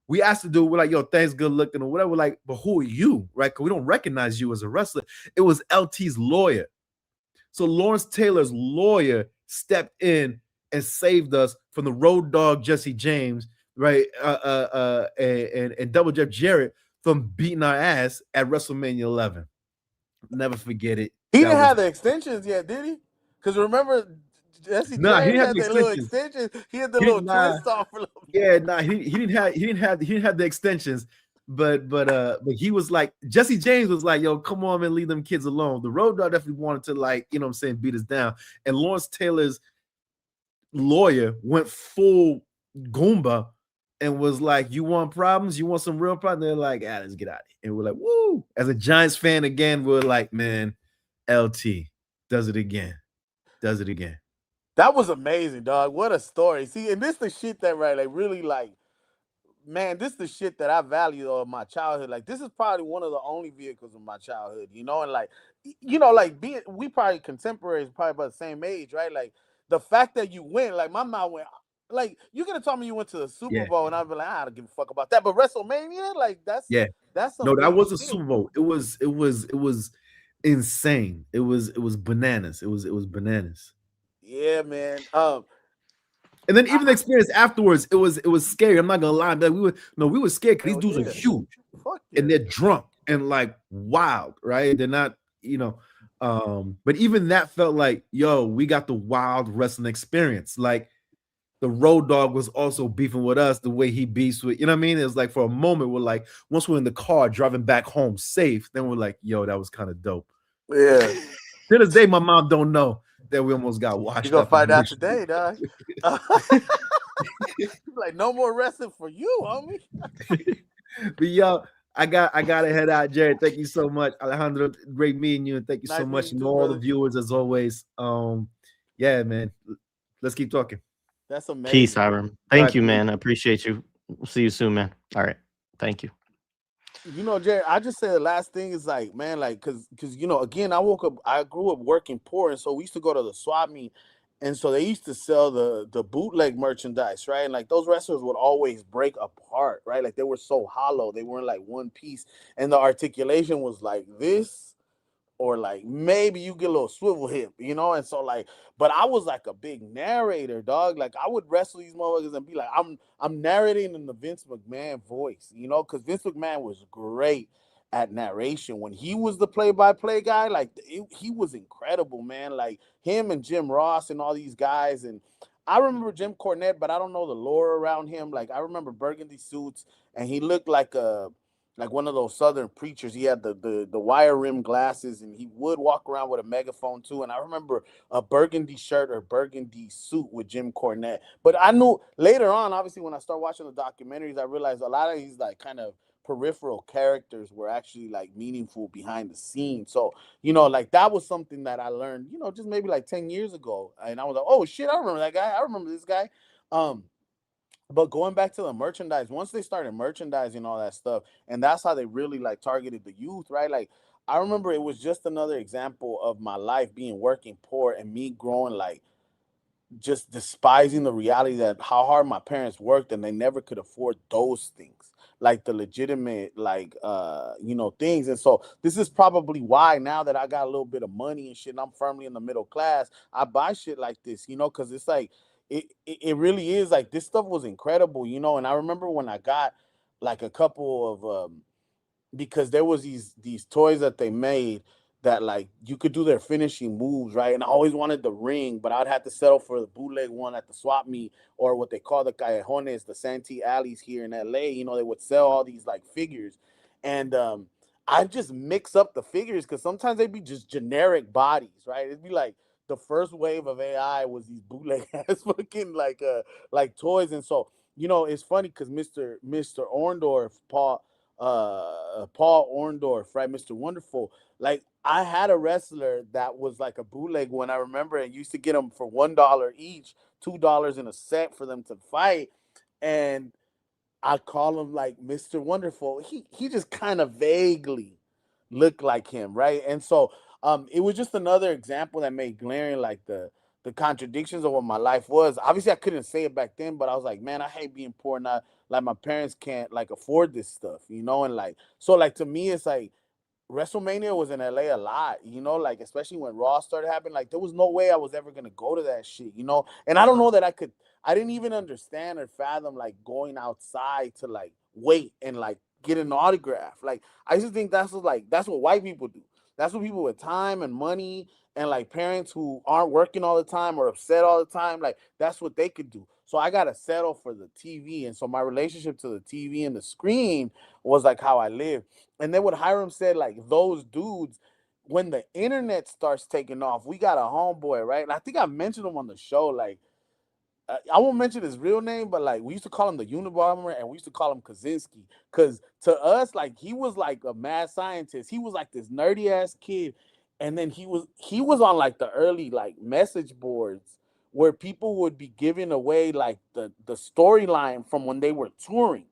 S4: We asked the dude, we're like, yo, thanks, good looking or whatever. We're like, but who are you, right? Because we don't recognize you as a wrestler. It was LT's lawyer. So Lawrence Taylor's lawyer stepped in and saved us from the Road Dogg, Jesse James, right? And Double Jeff Jarrett from beating our ass at WrestleMania 11. Never forget it.
S6: He didn't have the extensions yet, did he? Because remember, Jesse James
S4: he
S6: had the little extensions. He had the little twist off.
S4: He didn't have the extensions, but he was like, Jesse James was like, yo, come on, man, leave them kids alone. The Road Dogg definitely wanted to, like, you know what I'm saying, beat us down. And Lawrence Taylor's lawyer went full Goomba and was like, you want problems? You want some real problems? They're like, let's get out of here. And we're like, woo. As a Giants fan again, we're like, man, LT does it again.
S6: That was amazing, dog. What a story. See, and this the shit that, right, like, really, like, man, this is the shit that I value of my childhood. Like, this is probably one of the only vehicles of my childhood, you know? And, like, you know, like, we probably contemporaries, probably about the same age, right? Like, the fact that you went, like, my mom went, like, you could have told me you went to the Super Bowl, and I'd be like, I don't give a fuck about that. But WrestleMania, like, that's
S4: no, that was a Super Bowl. It was insane. It was bananas. It was bananas.
S6: Yeah, man.
S4: And then even the experience afterwards, it was scary. I'm not gonna lie. Like, we were scared because these dudes are huge and they're drunk and like wild, right? They're not, you know. But even that felt like, yo, we got the wild wrestling experience. Like, the Road Dogg was also beefing with us the way he beefs with, you know what I mean? It was like, for a moment, we're like, once we're in the car driving back home safe, then we're like, yo, that was kind of dope.
S6: Yeah.
S4: To this day, my mom don't know Then we almost got
S6: You're
S4: washed
S6: gonna
S4: up. in
S6: find out
S4: Michigan.
S6: today, dog. Like no more wrestling for you, homie.
S4: But yo, I gotta head out, Jared. Thank you so much, Alejandro. Great meeting you, and thank you so
S6: Nice
S4: much,
S6: meeting
S4: and
S6: you too,
S4: all the
S6: brother.
S4: viewers as always. Yeah, man. Let's keep talking.
S6: That's amazing.
S1: Peace, Hiram. Thank
S4: right,
S1: you,
S4: peace.
S1: man. I appreciate you. We'll see you soon, man. All right. Thank you.
S6: You know, Jared, I just said the last thing is like, man, like, cause you know, again, I grew up working poor, and so we used to go to the swap meet, and so they used to sell the bootleg merchandise, right? And like those wrestlers would always break apart, right? Like they were so hollow, they weren't like one piece, and the articulation was like this, or like maybe you get a little swivel hip, you know? And so like, but I was like a big narrator, dog. Like I would wrestle these motherfuckers and be like, I'm narrating in the Vince McMahon voice, you know, because Vince McMahon was great at narration. When he was the play-by-play guy, like he was incredible, man. Like him and Jim Ross and all these guys. And I remember Jim Cornette, but I don't know the lore around him. Like I remember burgundy suits, and he looked like one of those southern preachers. He had the wire rim glasses, and he would walk around with a megaphone too. And I remember a burgundy shirt or burgundy suit with Jim Cornette. But I knew later on, obviously, when I started watching the documentaries, I realized a lot of these like kind of peripheral characters were actually like meaningful behind the scenes. So, you know, like that was something that I learned, you know, just maybe like 10 years ago. And I was like, oh shit, I remember that guy. I remember this guy. But going back to the merchandise, once they started merchandising all that stuff, and that's how they really like targeted the youth, right? Like I remember it was just another example of my life being working poor and me growing like just despising the reality that how hard my parents worked and they never could afford those things, like the legitimate like you know things. And so this is probably why now that I got a little bit of money and shit and I'm firmly in the middle class, I buy shit like this, you know, because it's like it really is like this stuff was incredible, you know. And I remember when I got like a couple of because there was these toys that they made that like you could do their finishing moves, right? And I always wanted the ring, but I'd have to settle for the bootleg one at the swap meet or what they call the callejones, the Santee alleys here in LA. You know, they would sell all these like figures, and I just mix up the figures because sometimes they'd be just generic bodies, right? It'd be like the first wave of AI was these bootleg ass fucking like toys, and so you know it's funny because Mr. Orndorff, Paul Orndorff, right, Mr. Wonderful. Like I had a wrestler that was like a bootleg one. I remember, and used to get them for $1 each, $2 in a set for them to fight, and I call him like Mr. Wonderful. He just kind of vaguely looked like him, right? And so it was just another example that made glaring like the contradictions of what my life was. Obviously I couldn't say it back then, but I was like, man, I hate being poor. Not like my parents can't like afford this stuff, you know? And like so like to me it's like Wrestlemania was in LA a lot, you know, like especially when Raw started happening, like there was no way I was ever gonna go to that shit, you know. And I don't know that I didn't even understand or fathom like going outside to like wait and like get an autograph. Like I just think that's what white people do. That's what people with time and money and like parents who aren't working all the time or upset all the time, like that's what they could do. So I gotta settle for the TV. And so my relationship to the TV and the screen was like how I lived. And then what Hiram said, like those dudes, when the internet starts taking off, we got a homeboy, right? And I think I mentioned him on the show. Like, I won't mention his real name, but like we used to call him the Unabomber and we used to call him Kaczynski. Because to us, like he was like a mad scientist. He was like this nerdy ass kid. And then he was on like the early like message boards where people would be giving away like the storyline from when they were touring.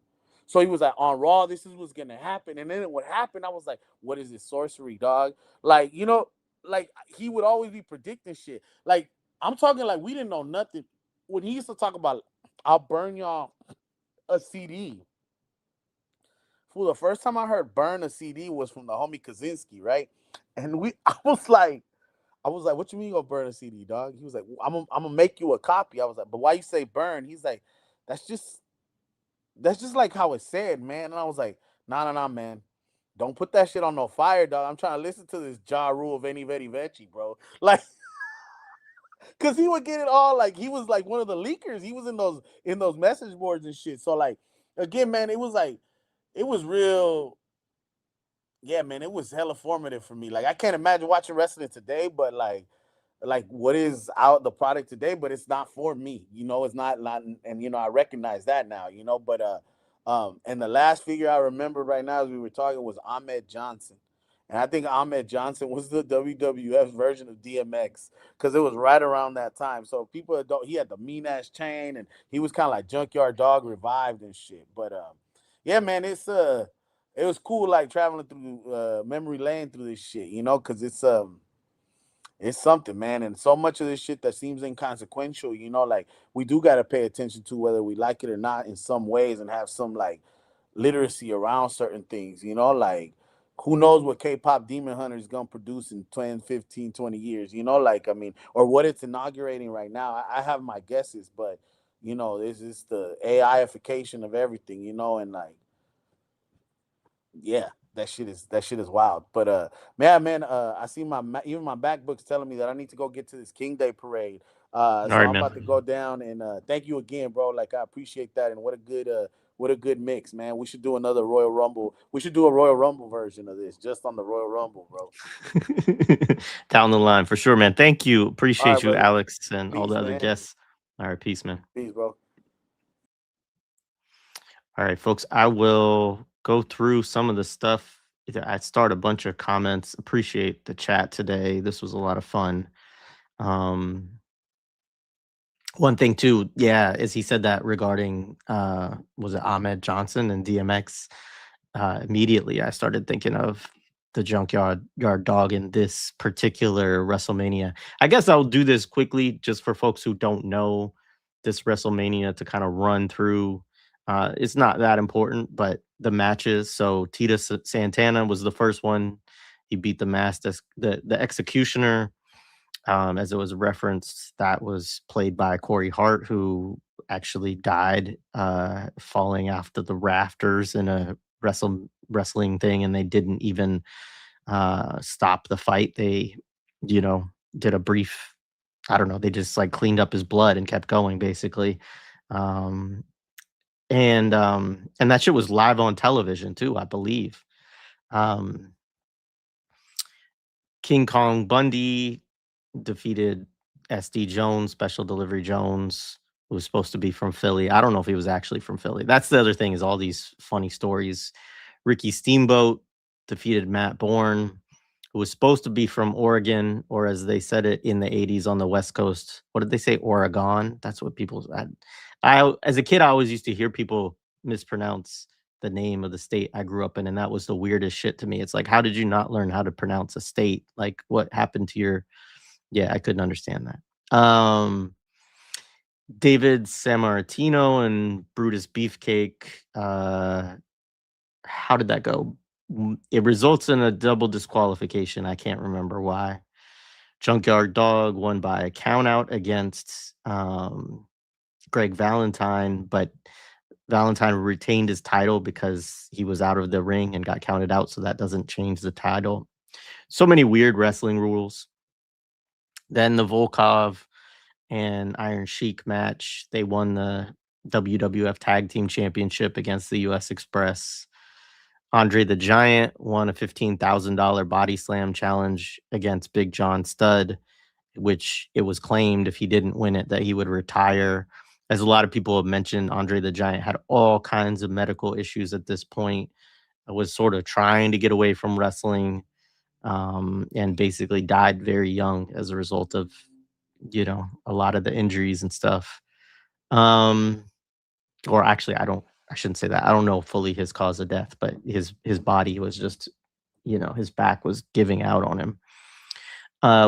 S6: So he was like, on Raw, this is what's gonna happen. And then it would happen. I was like, what is this sorcery, dog? Like, you know, like he would always be predicting shit. Like, I'm talking like we didn't know nothing. When he used to talk about, I'll burn y'all a CD. For the first time I heard burn a CD was from the homie Kaczynski, right? And I was like, what you mean you gonna burn a CD, dog? He was like, I'm gonna make you a copy. I was like, but why you say burn? He's like, that's just that's just like how it's said, man. And I was like, nah, man. Don't put that shit on no fire, dog. I'm trying to listen to this Ja Rule of Any Veti Vecchi, bro. Like, cause he would get it all like he was like one of the leakers. He was in those message boards and shit. So like again, man, it was like it was real. Yeah, man, it was hella formative for me. Like I can't imagine watching wrestling today, but like like what is out the product today, but it's not for me. It's not, and I recognize that now. But and the last figure I remember right now as we were talking was Ahmed Johnson. And I think Ahmed Johnson was the WWF version of DMX because it was right around that time. So people don't. He had the mean ass chain, and he was kind of like Junkyard Dog revived and shit. But yeah, man, it was cool like traveling through memory lane through this shit, because it's something, man. And so much of this shit that seems inconsequential, like we do got to pay attention to whether we like it or not in some ways and have some like literacy around certain things, like who knows what K-pop Demon Hunter is going to produce in 10, 15, 20 years, like, I mean, or what it's inaugurating right now. I have my guesses, but, this is the AIification of everything, and like, yeah, that shit is wild. But man, I see even my back book's telling me that I need to go get to this King Day parade.
S1: All
S6: So
S1: right,
S6: I'm
S1: man.
S6: about to go down and thank you again, bro. Like I appreciate that, and what a good mix, man. We should do another Royal Rumble. We should do a Royal Rumble version of this, just on the Royal Rumble, bro.
S1: Down the line for sure, man. Thank you.
S6: All
S1: Appreciate
S6: right,
S1: you,
S6: brother.
S1: Alex, and all
S6: Peace,
S1: the other
S6: man.
S1: guests. All right, peace, man.
S6: Peace, bro.
S1: All right, folks. I will go through some of the stuff. I start a bunch of comments. Appreciate the chat today. This was a lot of fun. One thing too, yeah, is he said that regarding was it Ahmed Johnson and DMX. Immediately I started thinking of the Junkyard Yard Dog in this particular WrestleMania. I guess I'll do this quickly just for folks who don't know this WrestleMania to kind of run through. It's not that important, but the matches. So Tito Santana was the first one. He beat the the Executioner. As it was referenced, that was played by Corey Hart, who actually died falling after the rafters in a wrestling thing, and they didn't even stop the fight. They, did a brief, I don't know, they just like cleaned up his blood and kept going, basically. Um, and that shit was live on television too, I believe. King Kong Bundy defeated SD Jones, Special Delivery Jones, who was supposed to be from Philly. I don't know if he was actually from Philly. That's the other thing, is all these funny stories. Ricky Steamboat defeated Matt Bourne, who was supposed to be from Oregon, or as they said it in the 80s on the West Coast. What did they say? Oregon? That's what people as a kid, I always used to hear people mispronounce the name of the state I grew up in, and that was the weirdest shit to me. It's like, how did you not learn how to pronounce a state? Like, what happened to your... Yeah, I couldn't understand that. David Sammartino and Brutus Beefcake. How did that go? It results in a double disqualification. I can't remember why. Junkyard Dog won by a count out against Greg Valentine, but Valentine retained his title because he was out of the ring and got counted out, so that doesn't change the title. So many weird wrestling rules. Then the Volkov and Iron Sheik match. They won the WWF Tag Team Championship against the US Express. Andre the Giant won a $15,000 body slam challenge against Big John Studd, which it was claimed if he didn't win it that he would retire. As a lot of people have mentioned, Andre the Giant had all kinds of medical issues at this point. Was sort of trying to get away from wrestling, and basically died very young as a result of, a lot of the injuries and stuff. Or actually, I shouldn't say that. I don't know fully his cause of death, but his body was just, his back was giving out on him.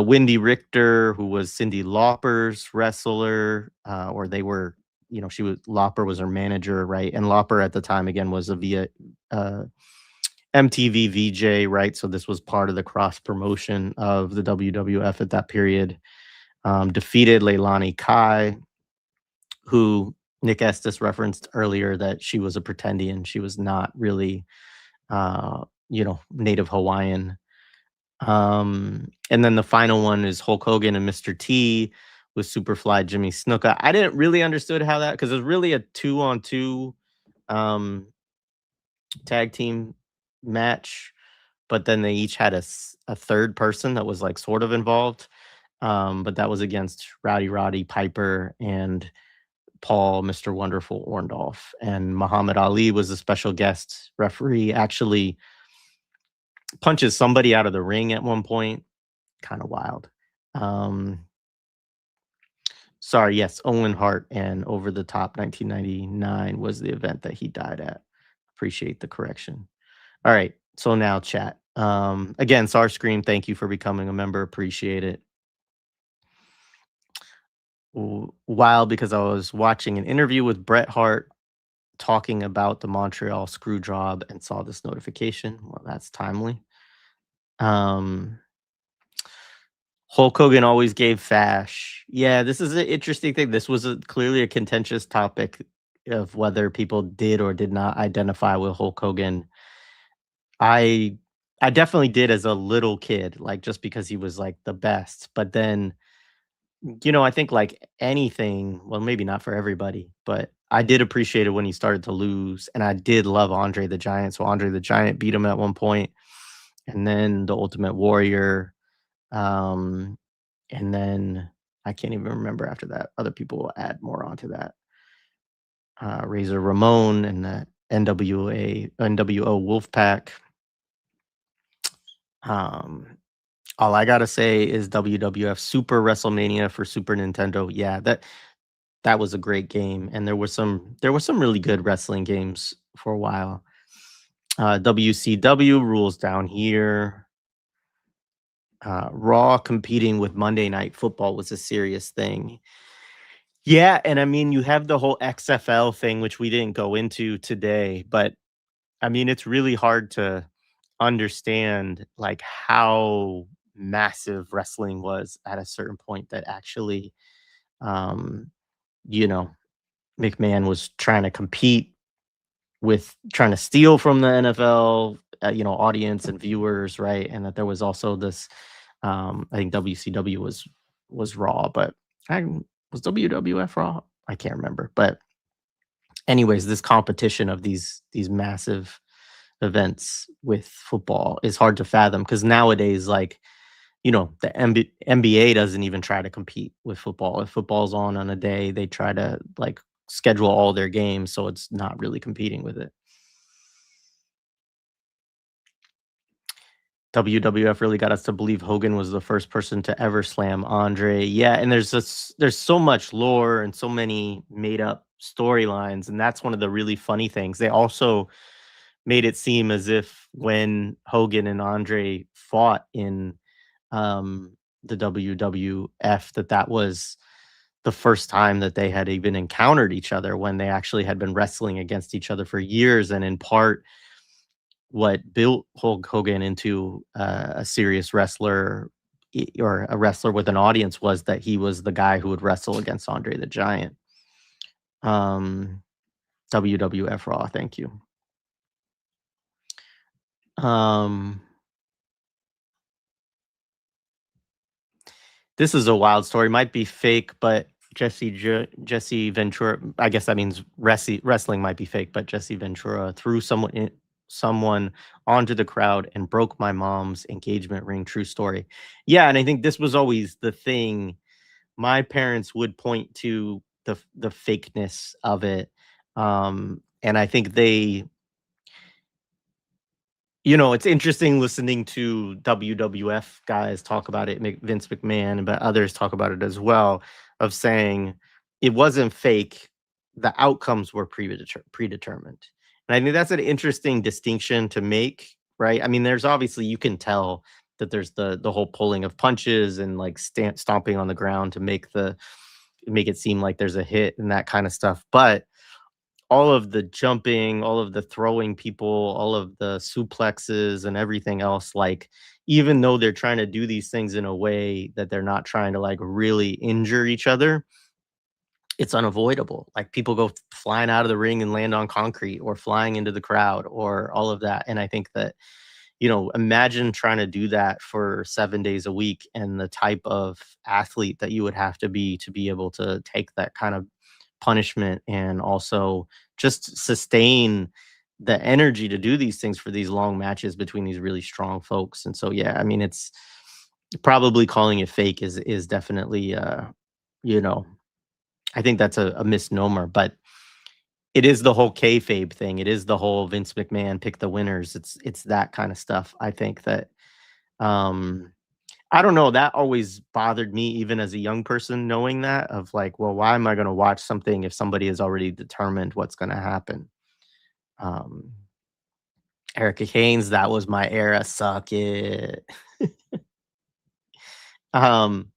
S1: Wendy Richter, who was Cyndi Lauper's wrestler, or they were, Lauper was her manager, right? And Lauper at the time, again, was a MTV VJ, right? So this was part of the cross promotion of the WWF at that period. Defeated Leilani Kai, who Nick Estes referenced earlier that she was a pretendian. She was not really, Native Hawaiian. And then the final one is Hulk Hogan and Mr. T with Superfly Jimmy Snuka. I didn't really understood how that, because it was really a 2-on-2 tag team match, but then they each had a third person that was like sort of involved. But that was against Rowdy Roddy Piper and Paul Mr. Wonderful Orndorff. And Muhammad Ali was a special guest referee, actually punches somebody out of the ring at one point. Kind of wild. Sorry, yes, Owen Hart and Over the Top 1999 was the event that he died at. Appreciate the correction. All right, so now chat. Again, Starscream, thank you for becoming a member. Appreciate it. Wild because I was watching an interview with Bret Hart talking about the Montreal screw job and saw this notification. Well, that's timely. Hulk Hogan always gave Fash. Yeah, this is an interesting thing. This was clearly a contentious topic of whether people did or did not identify with Hulk Hogan. I definitely did as a little kid, like just because he was like the best. But then, I think like anything, well, maybe not for everybody, but I did appreciate it when he started to lose. And I did love Andre the Giant. So Andre the Giant beat him at one point, and then the Ultimate Warrior. And then I can't even remember after that. Other people will add more onto that. Razor Ramon and the NWO Wolfpack. All I gotta say is WWF Super WrestleMania for Super Nintendo. Yeah, that was a great game, and there were some really good wrestling games for a while. WCW rules down here. Raw competing with Monday Night Football was a serious thing. Yeah, and I mean, you have the whole XFL thing, which we didn't go into today, but I mean, it's really hard to understand like how massive wrestling was at a certain point that actually, you know, McMahon was trying to compete with trying to steal from the NFL, audience and viewers, right? And that there was also this, I think WCW was Raw, but was WWF Raw? I can't remember. But anyways, this competition of these massive events with football is hard to fathom because nowadays, like, the NBA doesn't even try to compete with football. If football's on a day, they try to like schedule all their games, so it's not really competing with it. WWF really got us to believe Hogan was the first person to ever slam Andre. Yeah, and there's so much lore and so many made up storylines, and that's one of the really funny things. They also made it seem as if when Hogan and Andre fought in the WWF, that was the first time that they had even encountered each other, when they actually had been wrestling against each other for years. And in part, what built Hulk Hogan into a serious wrestler or a wrestler with an audience was that he was the guy who would wrestle against Andre the Giant. WWF Raw, thank you. This is a wild story. Might be fake, but Jesse Ventura, I guess that means wrestling might be fake, but Jesse Ventura threw someone onto the crowd and broke my mom's engagement ring. True story. Yeah, and I think this was always the thing. My parents would point to the fakeness of it. And I think they, it's interesting listening to WWF guys talk about it, Vince McMahon, but others talk about it as well, of saying it wasn't fake. The outcomes were predetermined. And I think that's an interesting distinction to make, right? I mean, there's obviously, you can tell that there's the whole pulling of punches and like stomping on the ground to make it seem like there's a hit and that kind of stuff. But all of the jumping, all of the throwing people, all of the suplexes and everything else, like, even though they're trying to do these things in a way that they're not trying to like really injure each other, it's unavoidable. Like, people go flying out of the ring and land on concrete or flying into the crowd or all of that. And I think that, imagine trying to do that for 7 days a week and the type of athlete that you would have to be able to take that kind of punishment and also just sustain the energy to do these things for these long matches between these really strong folks. And so, yeah, I mean, it's probably calling it fake is definitely you know, I think that's a misnomer, but it is the whole kayfabe thing. It is the whole Vince McMahon pick the winners. It's that kind of stuff. I think that um I don't know, that always bothered me even as a young person knowing that of like, well, why am I going to watch something if somebody has already determined what's going to happen? Um Erica Haynes, that was my era, suck it. um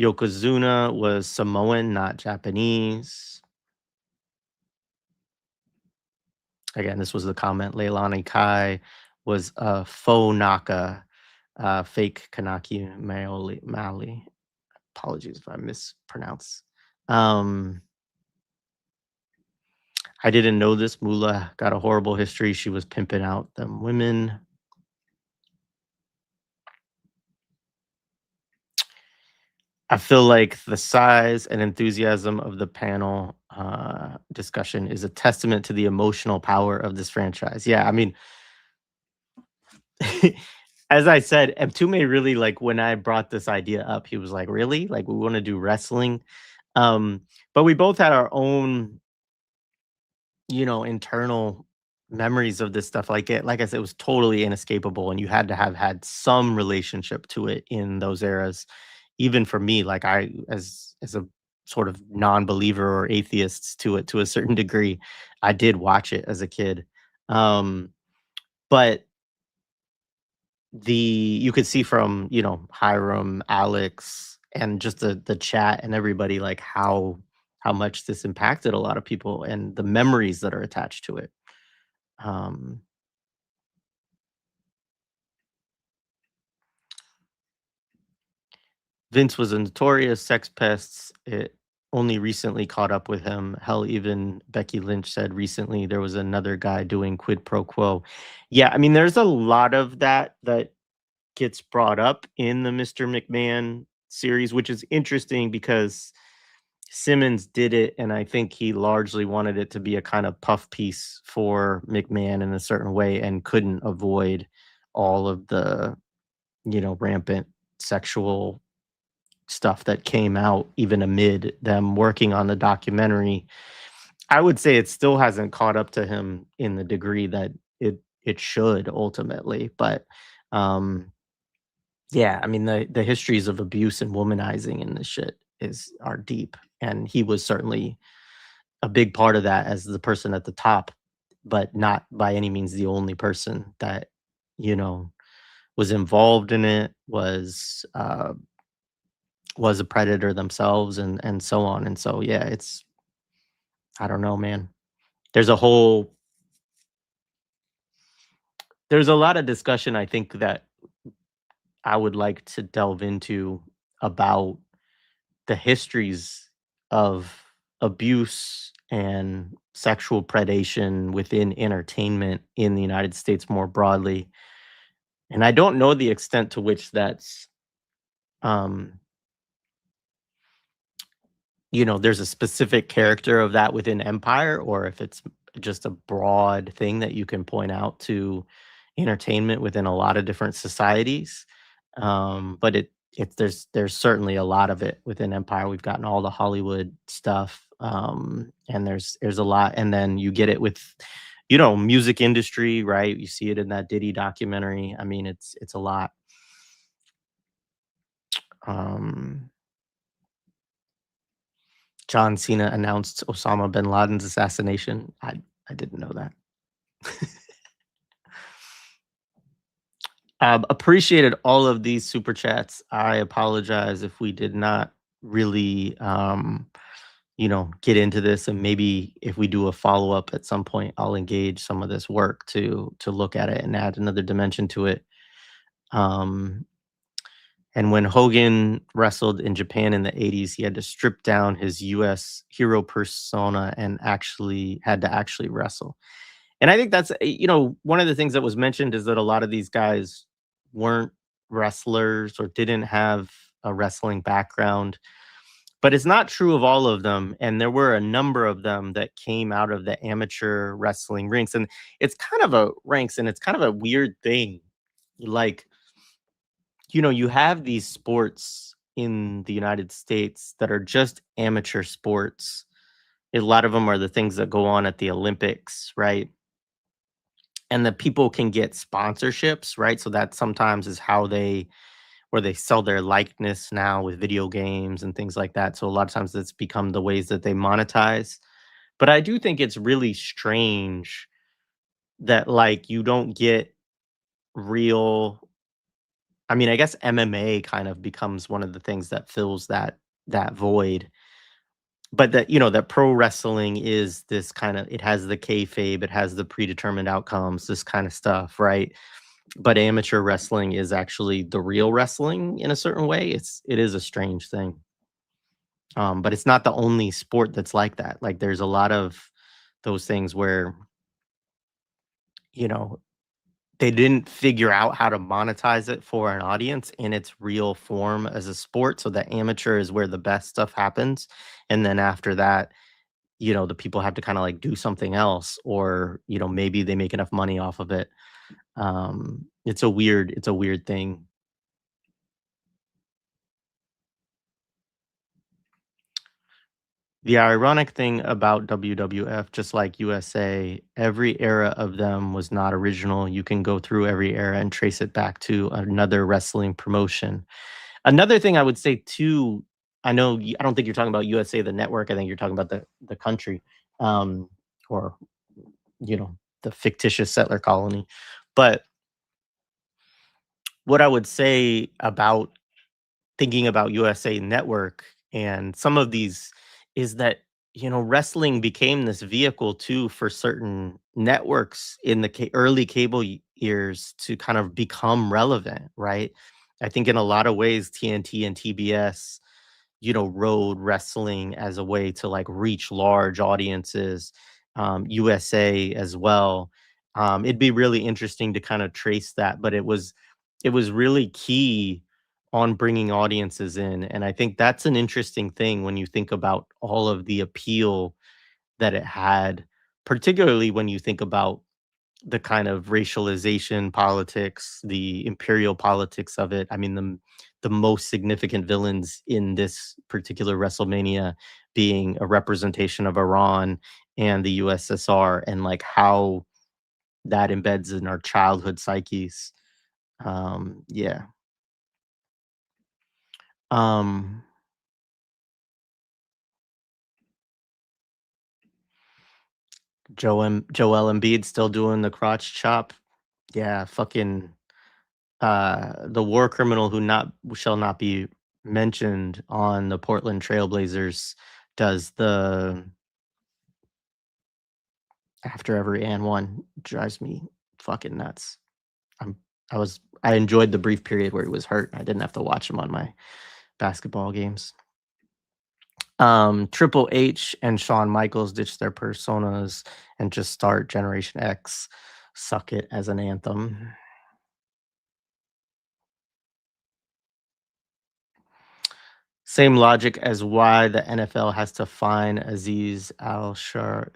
S1: Yokozuna was Samoan, not Japanese. Again, this was the comment. Leilani Kai was faux Naka, fake Kanaki Mali. Apologies if I mispronounce. I didn't know this. Mula got a horrible history. She was pimping out them women. I feel like the size and enthusiasm of the panel discussion is a testament to the emotional power of this franchise. Yeah, I mean, as I said, Mtume really, like, when I brought this idea up, he was like, really? Like, we want to do wrestling? But we both had our own, internal memories of this stuff. Like I said, it was totally inescapable, and you had to have had some relationship to it in those eras. Even for me, like I, as a sort of non-believer or atheist to it to a certain degree, I did watch it as a kid. But you could see from, Hiram, Alex, and just the chat and everybody, like how much this impacted a lot of people and the memories that are attached to it. Um, Vince was a notorious sex pest. It only recently caught up with him. Hell, even Becky Lynch said recently there was another guy doing quid pro quo. Yeah, I mean, there's a lot of that gets brought up in the Mr. McMahon series, which is interesting because Simmons did it, and I think he largely wanted it to be a kind of puff piece for McMahon in a certain way and couldn't avoid all of the, rampant sexual stuff that came out even amid them working on the documentary. I would say it still hasn't caught up to him in the degree that it should ultimately, but yeah, I mean the histories of abuse and womanizing in this shit are deep, and he was certainly a big part of that as the person at the top, but not by any means the only person that was involved in it, was a predator themselves, and so on. And so yeah, I don't know, man. There's a lot of discussion I think that I would like to delve into about the histories of abuse and sexual predation within entertainment in the United States more broadly. And I don't know the extent to which that's um there's a specific character of that within Empire, or if it's just a broad thing that you can point out to entertainment within a lot of different societies. But there's certainly a lot of it within Empire. We've gotten all the Hollywood stuff, and there's a lot, and then you get it with music industry, right? You see it in that Diddy documentary. I mean, it's a lot. John Cena announced Osama bin Laden's assassination. I didn't know that. Appreciated all of these super chats. I apologize if we did not really, get into this, and maybe if we do a follow up at some point, I'll engage some of this work to look at it and add another dimension to it. And when Hogan wrestled in Japan in the 80s, he had to strip down his US hero persona and had to actually wrestle. And I think that's, one of the things that was mentioned is that a lot of these guys weren't wrestlers or didn't have a wrestling background. But it's not true of all of them, and there were a number of them that came out of the amateur wrestling ranks, and it's kind of a ranks, and it's kind of a weird thing. Like, you have these sports in the United States that are just amateur sports. A lot of them are the things that go on at the Olympics, right? And the people can get sponsorships, right? So that sometimes is where they sell their likeness now with video games and things like that. So a lot of times it's become the ways that they monetize. But I do think it's really strange that like you don't get real. I mean, I guess MMA kind of becomes one of the things that fills that void. But that pro wrestling is this kind of, it has the kayfabe, it has the predetermined outcomes, this kind of stuff, right? But amateur wrestling is actually the real wrestling in a certain way. It is a strange thing. But it's not the only sport that's like that. Like there's a lot of those things where, you know, they didn't figure out how to monetize it for an audience in its real form as a sport. So the amateur is where the best stuff happens. And then after that, the people have to kind of like do something else, or, maybe they make enough money off of it. It's a weird thing. The ironic thing about WWF, just like USA, every era of them was not original. You can go through every era and trace it back to another wrestling promotion. Another thing I would say too, I don't think you're talking about USA, the network. I think you're talking about the country, or the fictitious settler colony. But what I would say about thinking about USA Network and some of these is that wrestling became this vehicle too for certain networks in the early cable years to kind of become relevant, right? I think in a lot of ways TNT and TBS rode wrestling as a way to like reach large audiences, USA as well. It'd be really interesting to kind of trace that, but it was really key on bringing audiences in. And I think that's an interesting thing when you think about all of the appeal that it had, particularly when you think about the kind of racialization politics, the imperial politics of it. I mean, the most significant villains in this particular WrestleMania being a representation of Iran and the USSR, and like how that embeds in our childhood psyches. Yeah. Um, Joel Embiid still doing the crotch chop. Yeah, fucking the war criminal who not shall not be mentioned on the Portland Trailblazers does the after every and one. Drives me fucking nuts. I'm I enjoyed the brief period where he was hurt. I didn't have to watch him on my basketball games. Triple H and Shawn Michaels ditch their personas and just start Generation X. Suck It as an anthem. Same logic as why the NFL has to fine Aziz Al-Shahir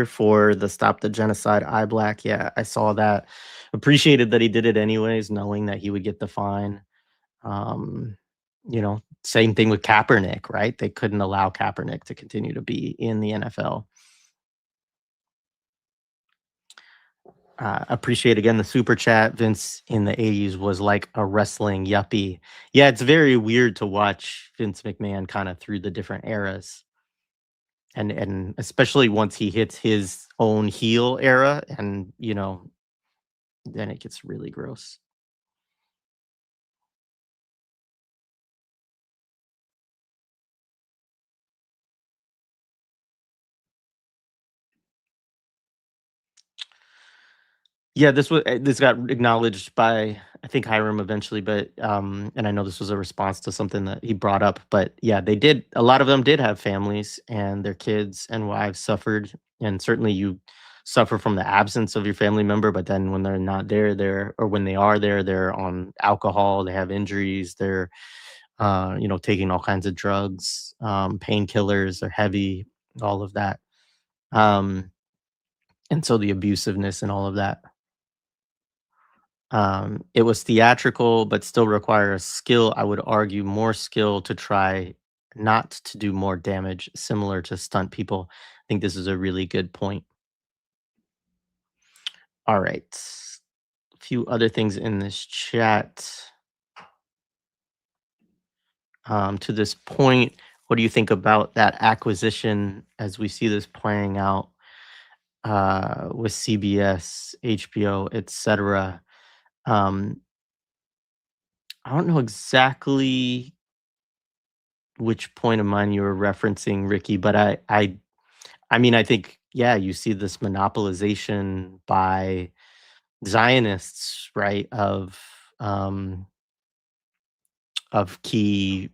S1: for the Stop the Genocide eye black. Yeah, I saw that. Appreciated that he did it anyways, knowing that he would get the fine. Same thing with Kaepernick, right? They couldn't allow Kaepernick to continue to be in the NFL. Appreciate again the super chat. Vince in the 80s was like a wrestling yuppie. Yeah, it's very weird to watch Vince McMahon kind of through the different eras. And especially once he hits his own heel era, and then it gets really gross. Yeah, this got acknowledged by I think Hiram eventually, but and I know this was a response to something that he brought up, but yeah, a lot of them did have families and their kids and wives suffered, and certainly you suffer from the absence of your family member, but then when they're not there, or when they are there, they're on alcohol, they have injuries, they're taking all kinds of drugs, painkillers are heavy, all of that. Um, and so the abusiveness and all of that. It was theatrical, but still requires skill. I would argue more skill to try not to do more damage, similar to stunt people. I think this is a really good point. All right. A few other things in this chat. To this point, what do you think about that acquisition as we see this playing out with CBS, HBO, etc.? I don't know exactly which point of mine you were referencing, Ricky, but I mean, I think, yeah, you see this monopolization by Zionists, right, of key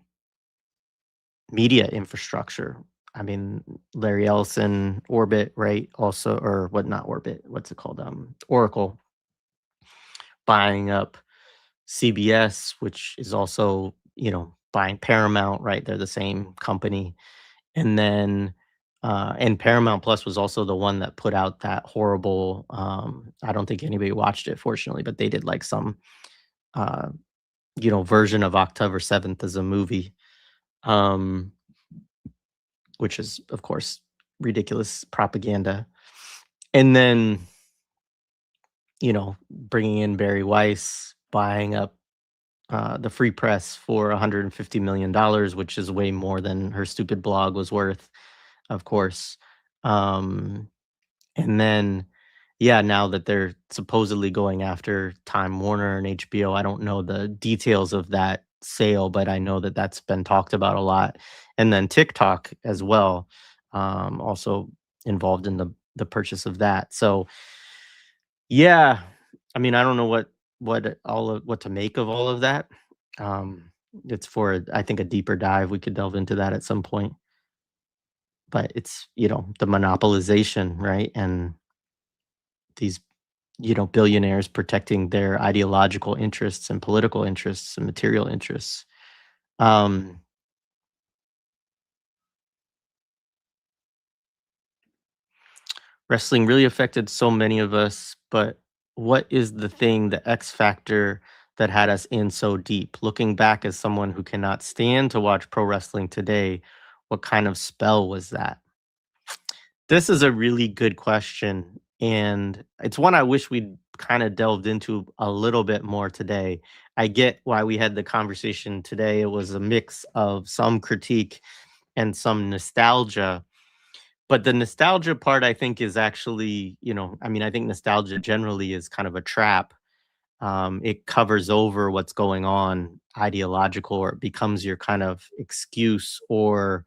S1: media infrastructure. I mean, Larry Ellison, Orbit, right? Also, or what? Not Orbit. What's it called? Oracle buying up CBS, which is also buying Paramount, right? They're the same company, and then and Paramount Plus was also the one that put out that horrible. I don't think anybody watched it, fortunately, but they did like some uh, version of October 7th as a movie. Which is, of course, ridiculous propaganda. And then, bringing in Barry Weiss, buying up the Free Press for $150 million, which is way more than her stupid blog was worth, of course. And then, yeah, now that they're supposedly going after Time Warner and HBO, I don't know the details of that sale, but I know that that's been talked about a lot. And then TikTok as well, also involved in the purchase of that. So, yeah, I mean, I don't know what to make of all of that. It's for, I think, a deeper dive. We could delve into that at some point. But it's the monopolization, right, and these billionaires protecting their ideological interests and political interests and material interests. Wrestling really affected so many of us, but what is the thing, the X factor that had us in so deep? Looking back as someone who cannot stand to watch pro wrestling today, what kind of spell was that? This is a really good question, and it's one I wish we'd kind of delved into a little bit more today. I get why we had the conversation today. It was a mix of some critique and some nostalgia. But the nostalgia part, I think, is actually, I mean, I think nostalgia generally is kind of a trap. It covers over what's going on ideological, or it becomes your kind of excuse, or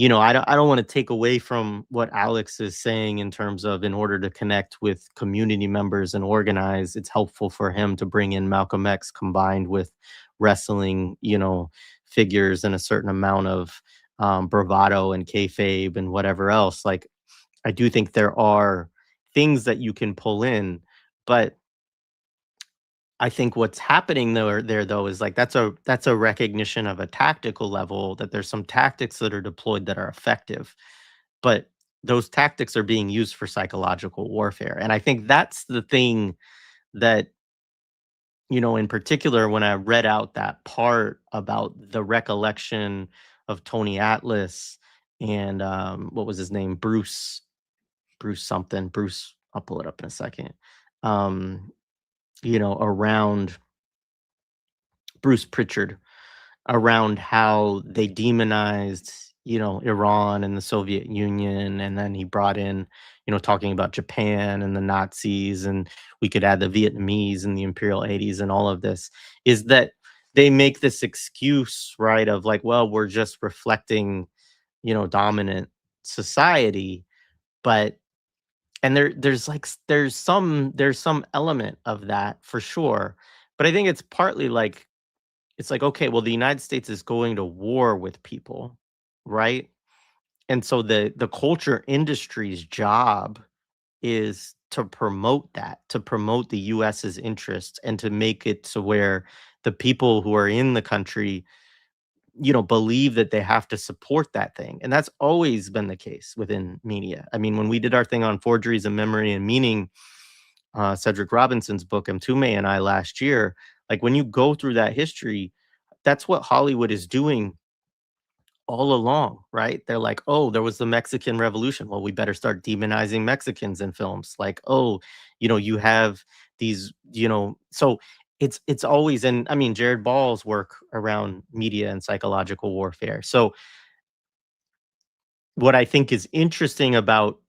S1: I don't want to take away from what Alex is saying in terms of, in order to connect with community members and organize, it's helpful for him to bring in Malcolm X combined with wrestling, figures and a certain amount of bravado and kayfabe and whatever else. Like, I do think there are things that you can pull in, but I think what's happening there though is like that's a recognition of a tactical level, that there's some tactics that are deployed that are effective, but those tactics are being used for psychological warfare. And I think that's the thing that, in particular, when I read out that part about the recollection of Tony Atlas and what was his name? Bruce something. Bruce, I'll pull it up in a second. Around Bruce Pritchard, around how they demonized, Iran and the Soviet Union. And then he brought in, talking about Japan and the Nazis, and we could add the Vietnamese and the Imperial 80s and all of this, is that they make this excuse, right, of like, well, we're just reflecting, dominant society. But and there's some element of that for sure. But I think it's partly like, it's like, okay, well, the United States is going to war with people, right? And so the culture industry's job is to promote that, to promote the US's interests, and to make it to where the people who are in the country believe that they have to support that thing. And that's always been the case within media. I mean, when we did our thing on forgeries of memory and meaning, Cedric Robinson's book, Mtume and I last year, like when you go through that history, that's what Hollywood is doing all along, right? They're like, oh, there was the Mexican Revolution. Well, we better start demonizing Mexicans in films. Like, oh, you have these, so it's always, and I mean, Jared Ball's work around media and psychological warfare. So what I think is interesting about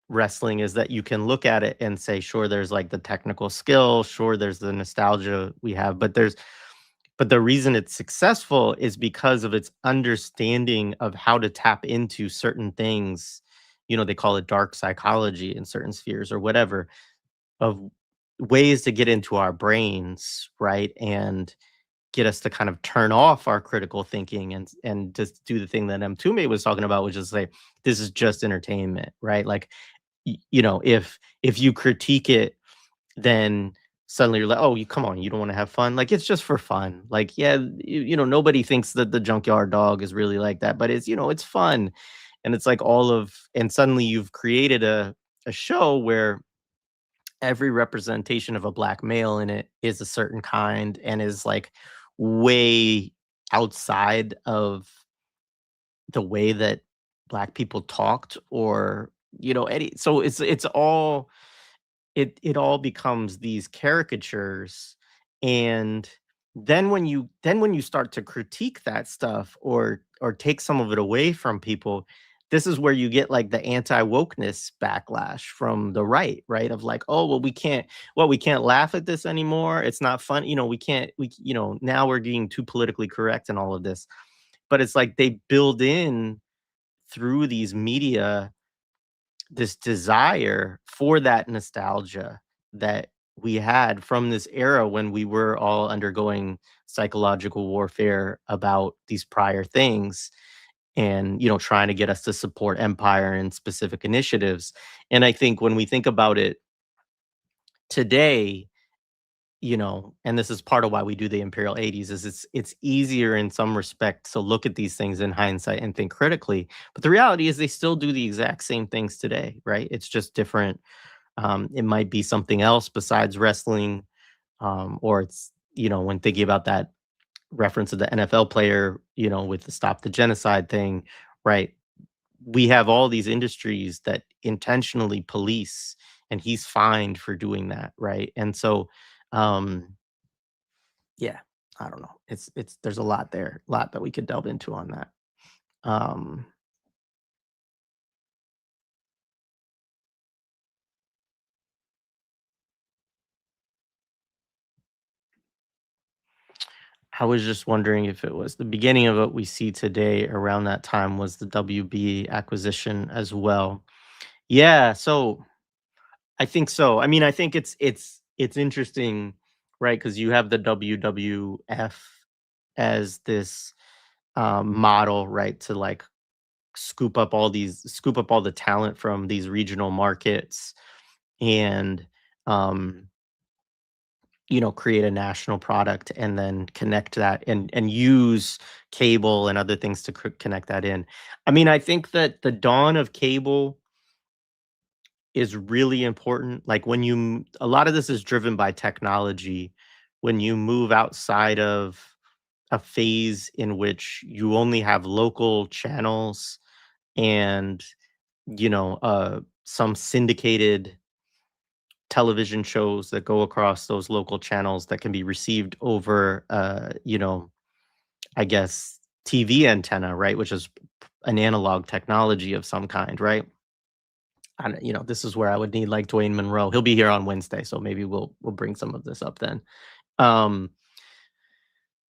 S1: wrestling is that you can look at it and say, sure, there's like the technical skill, sure, there's the nostalgia we have, but the reason it's successful is because of its understanding of how to tap into certain things. They call it dark psychology in certain spheres or whatever, of ways to get into our brains, right? And get us to kind of turn off our critical thinking and just do the thing that Mtume was talking about, which is say, this is just entertainment, right? Like, if you critique it, then suddenly you're like, oh, come on, you don't want to have fun. Like, it's just for fun. Like, yeah, nobody thinks that the Junkyard Dog is really like that, but it's, it's fun. And it's like and suddenly you've created a show where every representation of a black male in it is a certain kind and is like way outside of the way that black people talked, or so it's all it all becomes these caricatures. And then when you start to critique that stuff or take some of it away from people, this is where you get like the anti-wokeness backlash from the right, of like, oh, well, we can't laugh at this anymore, it's not fun, we can't, now we're being too politically correct and all of this. But it's like they build in through these media this desire for that nostalgia that we had from this era when we were all undergoing psychological warfare about these prior things, and trying to get us to support empire and specific initiatives. And I think when we think about it today, and this is part of why we do the Imperial 80s, is it's easier in some respects to look at these things in hindsight and think critically. But the reality is they still do the exact same things today, right? It's just different. It might be something else besides wrestling, or it's, when thinking about that reference of the NFL player, with the Stop the Genocide thing, right? We have all these industries that intentionally police, and he's fined for doing that, right? And so, yeah, I don't know. It's there's a lot there, a lot that we could delve into on that. I was just wondering if it was the beginning of what we see today around that time was the WB acquisition as well. Yeah, so I think so. I mean, I think it's interesting, right? Because you have the WWF as this model, right, to like scoop up all the talent from these regional markets and create a national product and then connect that and use cable and other things to connect that in. I mean, I think that the dawn of cable is really important. Like a lot of this is driven by technology. When you move outside of a phase in which you only have local channels and some syndicated television shows that go across those local channels that can be received over I guess TV antenna, right, which is an analog technology of some kind, right? And this is where I would need like Dwayne Monroe. He'll be here on Wednesday, so maybe we'll bring some of this up then.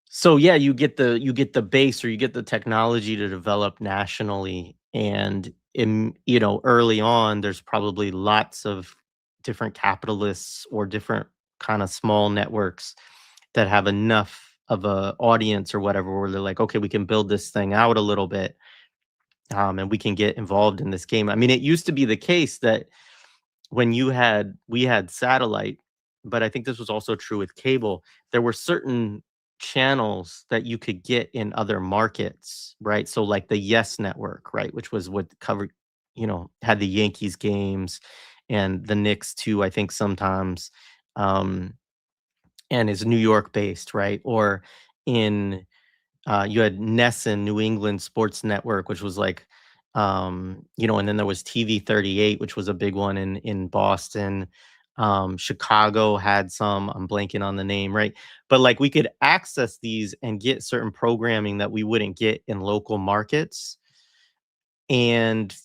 S1: So yeah, you get the base, or you get the technology to develop nationally, and early on there's probably lots of different capitalists or different kind of small networks that have enough of a audience or whatever where they're like, okay, we can build this thing out a little bit, and we can get involved in this game. I mean, it used to be the case that when we had satellite, but I think this was also true with cable, there were certain channels that you could get in other markets, right? So like the Yes Network, right, which was what covered, had the Yankees games and the Knicks too, I think sometimes, and is New York based, right? Or in you had Nesson, New England Sports Network, which was like, and then there was TV 38, which was a big one in Boston. Chicago had some, I'm blanking on the name, right? But like we could access these and get certain programming that we wouldn't get in local markets. And,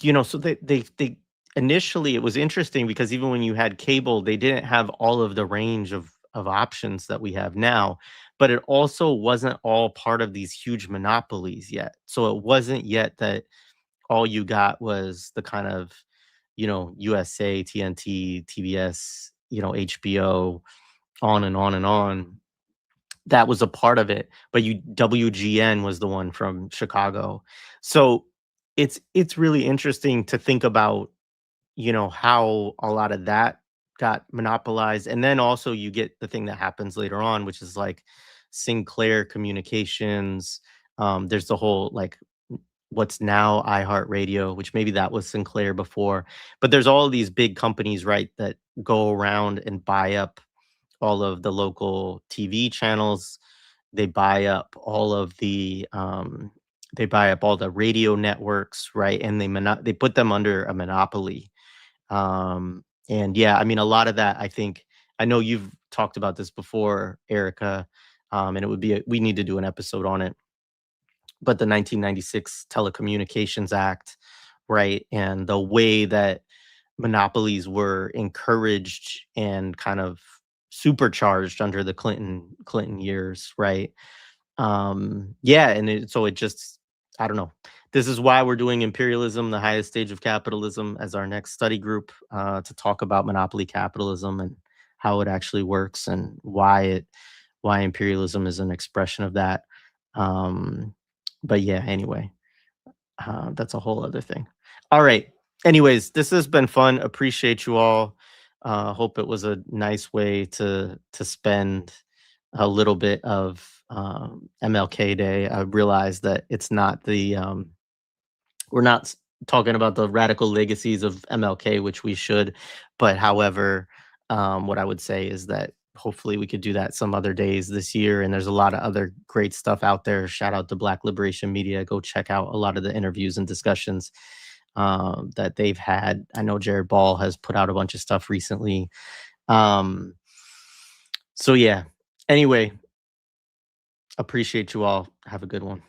S1: so they initially it was interesting because even when you had cable, they didn't have all of the range of options that we have now, but it also wasn't all part of these huge monopolies yet. So it wasn't yet that all you got was the kind of, USA, TNT, TBS, HBO, on and on and on. That was a part of it, but WGN was the one from Chicago. So it's really interesting to think about, how a lot of that got monopolized. And then also you get the thing that happens later on, which is like Sinclair Communications. There's the whole like what's now iHeartRadio, which maybe that was Sinclair before. But there's all these big companies, right, that go around and buy up all of the local TV channels. They buy up all of the radio networks, right? And they put them under a monopoly. And yeah, I mean, a lot of that, I know you've talked about this before, Erica, and we need to do an episode on it. But the 1996 Telecommunications Act, right? And the way that monopolies were encouraged and kind of supercharged under the Clinton years, right? Yeah, and so it just, I don't know. This is why we're doing Imperialism, the Highest Stage of Capitalism, as our next study group, to talk about monopoly capitalism and how it actually works and why imperialism is an expression of that. But yeah, anyway, that's a whole other thing. All right. Anyways, this has been fun. Appreciate you all. Hope it was a nice way to spend a little bit of MLK Day. I realized that it's not we're not talking about the radical legacies of MLK, which we should. But however, what I would say is that hopefully we could do that some other days this year. And there's a lot of other great stuff out there. Shout out to Black Liberation Media. Go check out a lot of the interviews and discussions that they've had. I know Jared Ball has put out a bunch of stuff recently. So yeah, anyway, appreciate you all. Have a good one.